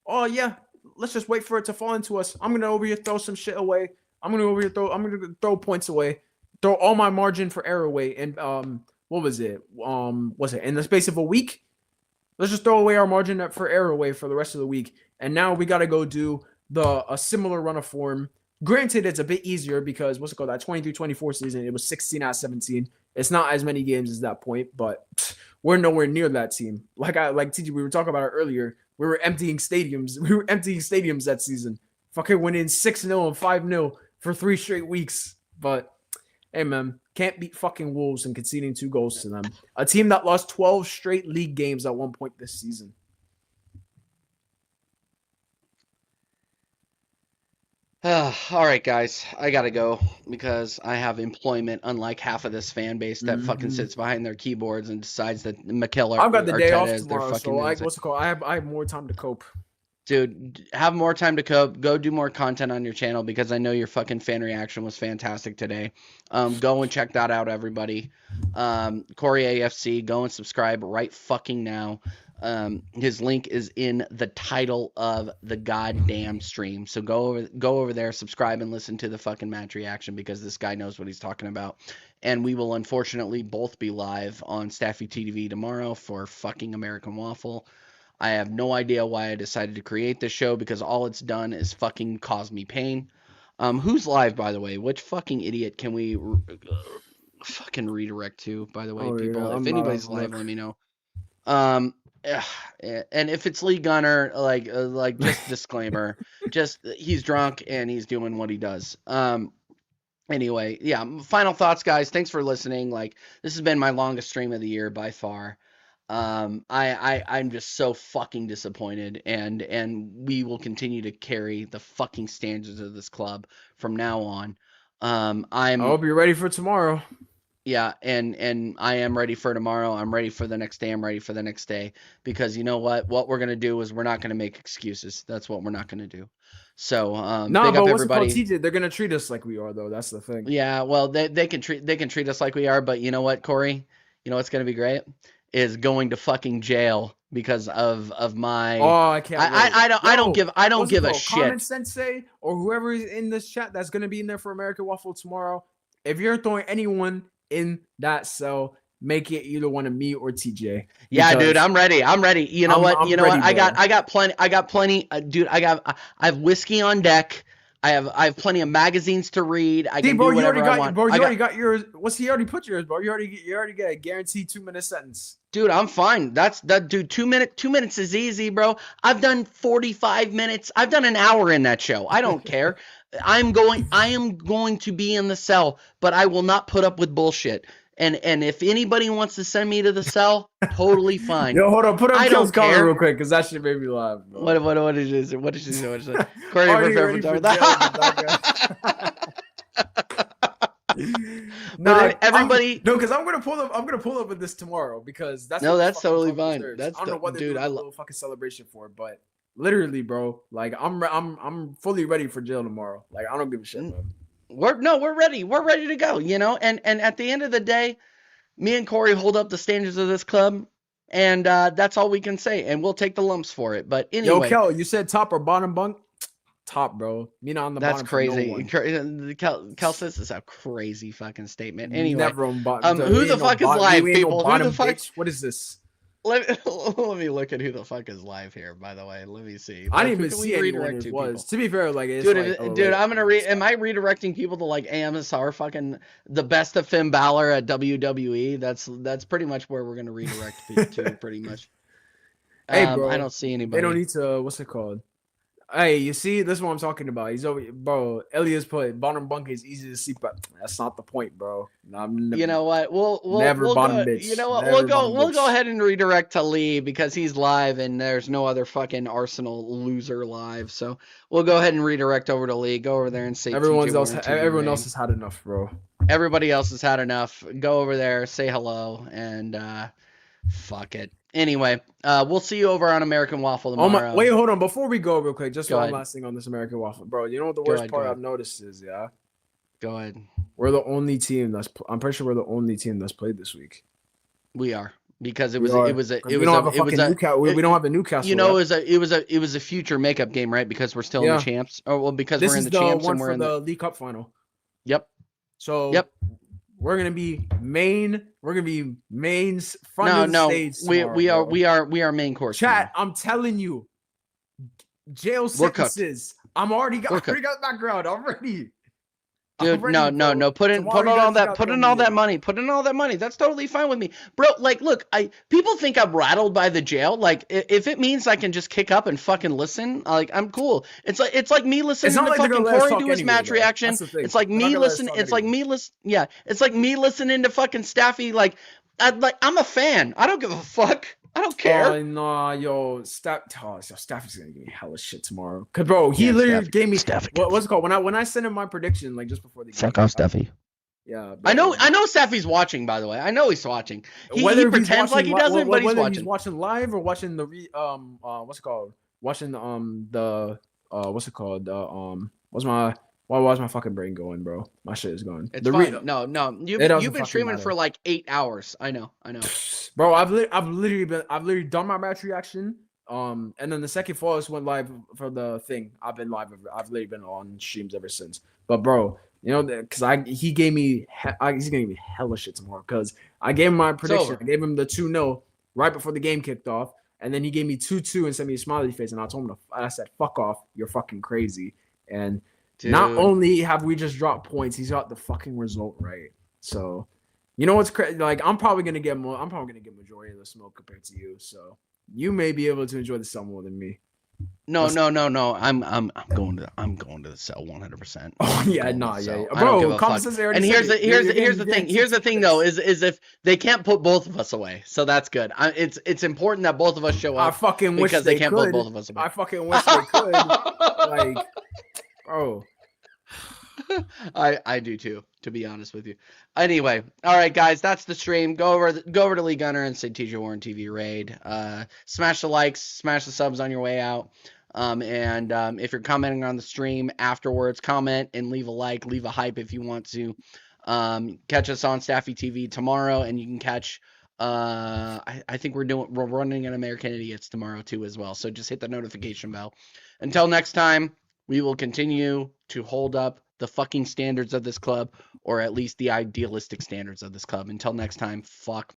Speaker 2: Oh yeah, let's just wait for it to fall into us. I'm gonna over here throw some shit away. I'm gonna throw points away, throw all my margin for error away. And what was it? Was it in the space of a week? Let's just throw away our margin for error away for the rest of the week. And now we gotta go do a similar run of form. Granted, it's a bit easier because what's it called? That 23-24 season, it was 16 out of 17. It's not as many games as that point, but we're nowhere near that team. Like TJ, we were talking about it earlier. We were emptying stadiums. We were emptying stadiums that season. Fucking winning 6-0 and 5-0 for 3 straight weeks. But hey, man, can't beat fucking Wolves and conceding 2 goals to them. A team that lost 12 straight league games at one point this season.
Speaker 1: All right, guys, I gotta go because I have employment. Unlike half of this fan base that fucking sits behind their keyboards and decides that Mikel
Speaker 2: I've got the day off
Speaker 1: is their
Speaker 2: tomorrow,
Speaker 1: fucking.
Speaker 2: so what's it called? I have more time to cope.
Speaker 1: Dude, have more time to cope. Go do more content on your channel because I know your fucking fan reaction was fantastic today. Go and check that out, everybody. Corey AFC, go and subscribe right fucking now. His link is in the title of the goddamn stream. So go over there, subscribe, and listen to the fucking match reaction because this guy knows what he's talking about. And we will unfortunately both be live on Staffy TV tomorrow for fucking American Waffle. I have no idea why I decided to create this show because all it's done is fucking cause me pain. Who's live, by the way? Which fucking idiot can we fucking redirect to, by the way, people?
Speaker 2: Yeah,
Speaker 1: if anybody's live, let me know. And if it's Lee Gunner, like just disclaimer, just he's drunk and he's doing what he does. Anyway, yeah, final thoughts, guys. Thanks for listening. Like, this has been my longest stream of the year by far. I'm just so fucking disappointed, and we will continue to carry the fucking standards of this club from now on. I
Speaker 2: hope you're ready for tomorrow.
Speaker 1: Yeah, and I am ready for tomorrow. I'm ready for the next day. I'm ready for the next day because you know what? What we're gonna do is we're not gonna make excuses. That's what we're not gonna do. So
Speaker 2: no,
Speaker 1: big
Speaker 2: but
Speaker 1: up
Speaker 2: what's
Speaker 1: everybody.
Speaker 2: it called, TJ? They're gonna treat us like we are, though. That's the thing.
Speaker 1: Yeah, well, they can treat us like we are, but you know what, Corey? You know what's gonna be great is going to fucking jail because of my.
Speaker 2: Oh, I can't.
Speaker 1: I don't give a shit.
Speaker 2: Comment Sensei or whoever is in this chat that's gonna be in there for American Waffle tomorrow. If you're throwing anyone in that cell, make it either one of me or TJ.
Speaker 1: Yeah, dude, I'm ready. I'm ready. You know what? You know what? I got plenty. Dude, I have whiskey on deck. I have plenty of magazines to read. I can do whatever I want.
Speaker 2: Bro, you already got yours. What's he already put yours, bro? You already get a guaranteed 2-minute sentence.
Speaker 1: Dude, I'm fine. Dude, 2 minutes is easy, bro. I've done 45 minutes. I've done an hour in that show. I don't care. I am going to be in the cell, but I will not put up with bullshit. And if anybody wants to send me to the cell, totally fine.
Speaker 2: Yo, hold on, put up Joe's comment real quick because that shit made me laugh. Bro.
Speaker 1: What is it? What is it? What is it?
Speaker 2: Corey, are you ready for
Speaker 1: No, everybody.
Speaker 2: Because I'm gonna pull up with this tomorrow because that's
Speaker 1: totally fine.
Speaker 2: I don't know what they're doing a little fucking celebration for, but literally, bro, like I'm fully ready for jail tomorrow. Like I don't give a shit, man.
Speaker 1: We're ready. We're ready to go, you know? And at the end of the day, me and Corey hold up the standards of this club, and that's all we can say, and we'll take the lumps for it. But anyway.
Speaker 2: Yo, Kel, you said top or bottom bunk? Top, bro. Me not on the bottom.
Speaker 1: That's crazy. Kel says this is a crazy fucking statement. Anyway.
Speaker 2: Never on bottom.
Speaker 1: Who the fuck is live, people? Who the fuck?
Speaker 2: What is this?
Speaker 1: Let me look at who the fuck is live here, by the way. Let me see.
Speaker 2: I didn't even see anyone it was. To be fair, like it's
Speaker 1: dude, I'm gonna read. Am I redirecting people to like AMSR fucking the best of Finn Balor at WWE? That's pretty much where we're gonna redirect people to, pretty much.
Speaker 2: Hey, bro,
Speaker 1: I don't see anybody.
Speaker 2: They don't need to. What's it called? Hey, you see, this is what I'm talking about. He's over, bro. Elias put bottom bunk is easy to see, but that's not the point, bro.
Speaker 1: You know what?
Speaker 2: Never
Speaker 1: We'll
Speaker 2: bottom
Speaker 1: go. You
Speaker 2: bitch.
Speaker 1: know what?
Speaker 2: Never bottom
Speaker 1: We'll go
Speaker 2: bitch.
Speaker 1: ahead and redirect to Lee because he's live and there's no other fucking Arsenal loser live. So we'll go ahead and redirect over to Lee. Go over there and say TJ Warner TV
Speaker 2: Everyone
Speaker 1: raid.
Speaker 2: else has had enough, bro.
Speaker 1: Everybody else has had enough. Go over there, say hello, and fuck it. Anyway, we'll see you over on American Waffle
Speaker 2: Oh
Speaker 1: tomorrow.
Speaker 2: my, wait, hold on. Before we go, real quick, just
Speaker 1: Go
Speaker 2: one
Speaker 1: ahead.
Speaker 2: last thing on this American Waffle, bro. You know what the
Speaker 1: Go
Speaker 2: worst
Speaker 1: ahead,
Speaker 2: part
Speaker 1: go
Speaker 2: I've
Speaker 1: ahead.
Speaker 2: noticed is, yeah,
Speaker 1: Go ahead.
Speaker 2: we're the only team that's. I'm pretty sure we're the only team that's played this week.
Speaker 1: We are because it
Speaker 2: We
Speaker 1: was
Speaker 2: are.
Speaker 1: it was a it
Speaker 2: We
Speaker 1: was
Speaker 2: don't
Speaker 1: a
Speaker 2: have a
Speaker 1: it was
Speaker 2: fucking
Speaker 1: a
Speaker 2: Newcastle. We don't have a
Speaker 1: you
Speaker 2: Newcastle.
Speaker 1: know
Speaker 2: Rep.
Speaker 1: it was a future makeup game, right? Because we're still in
Speaker 2: Yeah.
Speaker 1: the champs. Oh well, because
Speaker 2: This
Speaker 1: we're in
Speaker 2: is
Speaker 1: the
Speaker 2: the
Speaker 1: champs
Speaker 2: one
Speaker 1: and we're
Speaker 2: for
Speaker 1: in
Speaker 2: the League Cup final.
Speaker 1: Yep.
Speaker 2: So
Speaker 1: Yep.
Speaker 2: we're gonna be main. We're gonna be mains front of the stage tomorrow,
Speaker 1: we are main course.
Speaker 2: Chat,
Speaker 1: tomorrow.
Speaker 2: I'm telling you, jail
Speaker 1: We're cooked.
Speaker 2: sentences. I'm already got background already.
Speaker 1: Dude,
Speaker 2: Already,
Speaker 1: no.
Speaker 2: bro.
Speaker 1: Put in
Speaker 2: Tomorrow you
Speaker 1: all
Speaker 2: guys
Speaker 1: that
Speaker 2: gotta
Speaker 1: put
Speaker 2: throw
Speaker 1: in
Speaker 2: me
Speaker 1: all that
Speaker 2: in.
Speaker 1: money. Put in all that money. That's totally fine with me. Bro, like look, people think I'm rattled by the jail. Like if it means I can just kick up and fucking listen, like I'm cool. It's like me listening
Speaker 2: not
Speaker 1: to
Speaker 2: like they're
Speaker 1: fucking
Speaker 2: gonna let us
Speaker 1: Corey
Speaker 2: talk
Speaker 1: do his
Speaker 2: anyway,
Speaker 1: match
Speaker 2: though.
Speaker 1: reaction.
Speaker 2: That's the thing.
Speaker 1: It's like
Speaker 2: They're not
Speaker 1: me
Speaker 2: gonna let us
Speaker 1: listening.
Speaker 2: talk
Speaker 1: It's like
Speaker 2: anyway.
Speaker 1: me listen. Yeah, it's like me listening to fucking Staffy. Like I'm a fan. I don't give a fuck. I don't care.
Speaker 2: Oh nah, yo, Staffy's gonna give me hella shit tomorrow. Cause bro, he
Speaker 1: Yeah,
Speaker 2: literally
Speaker 1: Staffy-
Speaker 2: gave me
Speaker 1: Staffy.
Speaker 2: what's it called when I sent him my prediction like just before the game.
Speaker 1: Fuck off, Staffy.
Speaker 2: Yeah,
Speaker 1: I
Speaker 2: bro.
Speaker 1: know Staffy's watching, by the way. I know he's watching. He
Speaker 2: Whether he's
Speaker 1: pretends like he
Speaker 2: watching
Speaker 1: doesn't, but he's
Speaker 2: whether
Speaker 1: watching.
Speaker 2: he's watching live or watching the what's it called? Watching the what's it called? Why was my fucking brain going, bro? My shit is going.
Speaker 1: It's fine. No. You've been streaming
Speaker 2: matter.
Speaker 1: for like 8 hours. I know.
Speaker 2: Bro, I've literally done my match reaction. And then the second Flawless went live for the thing. I've literally been on streams ever since. But bro, you know, because he's gonna give me hella shit tomorrow. Because I gave him my prediction. I gave him the 2-0 right before the game kicked off, and then he gave me 2-2 and sent me a smiley face. And I told him I said, "Fuck off, you're fucking crazy." And not only have we just dropped points, he's got the fucking result right. So, you know what's crazy? Like I'm probably gonna get majority of the smoke compared to you. So you may be able to enjoy the cell more than me.
Speaker 1: No. I'm going to the cell 100%.
Speaker 2: Oh yeah, bro.
Speaker 1: And here's the thing though is if they can't put both of us away, so that's good. It's important that both of us show up.
Speaker 2: I fucking wish
Speaker 1: because they can't put both of us away.
Speaker 2: I fucking wish they could. Like, bro.
Speaker 1: I do too, to be honest with you. Anyway, all right, guys, that's the stream. Go over to Lee Gunner and say TJ Warren TV raid. Smash the likes, smash the subs on your way out. And if you're commenting on the stream afterwards, comment and leave a like, leave a hype if you want to. Catch us on Staffy TV tomorrow, and you can catch. I think we're running an American Idiots tomorrow too as well. So just hit the notification bell. Until next time, we will continue to hold up the fucking standards of this club, or at least the idealistic standards of this club. Until next time, fuck.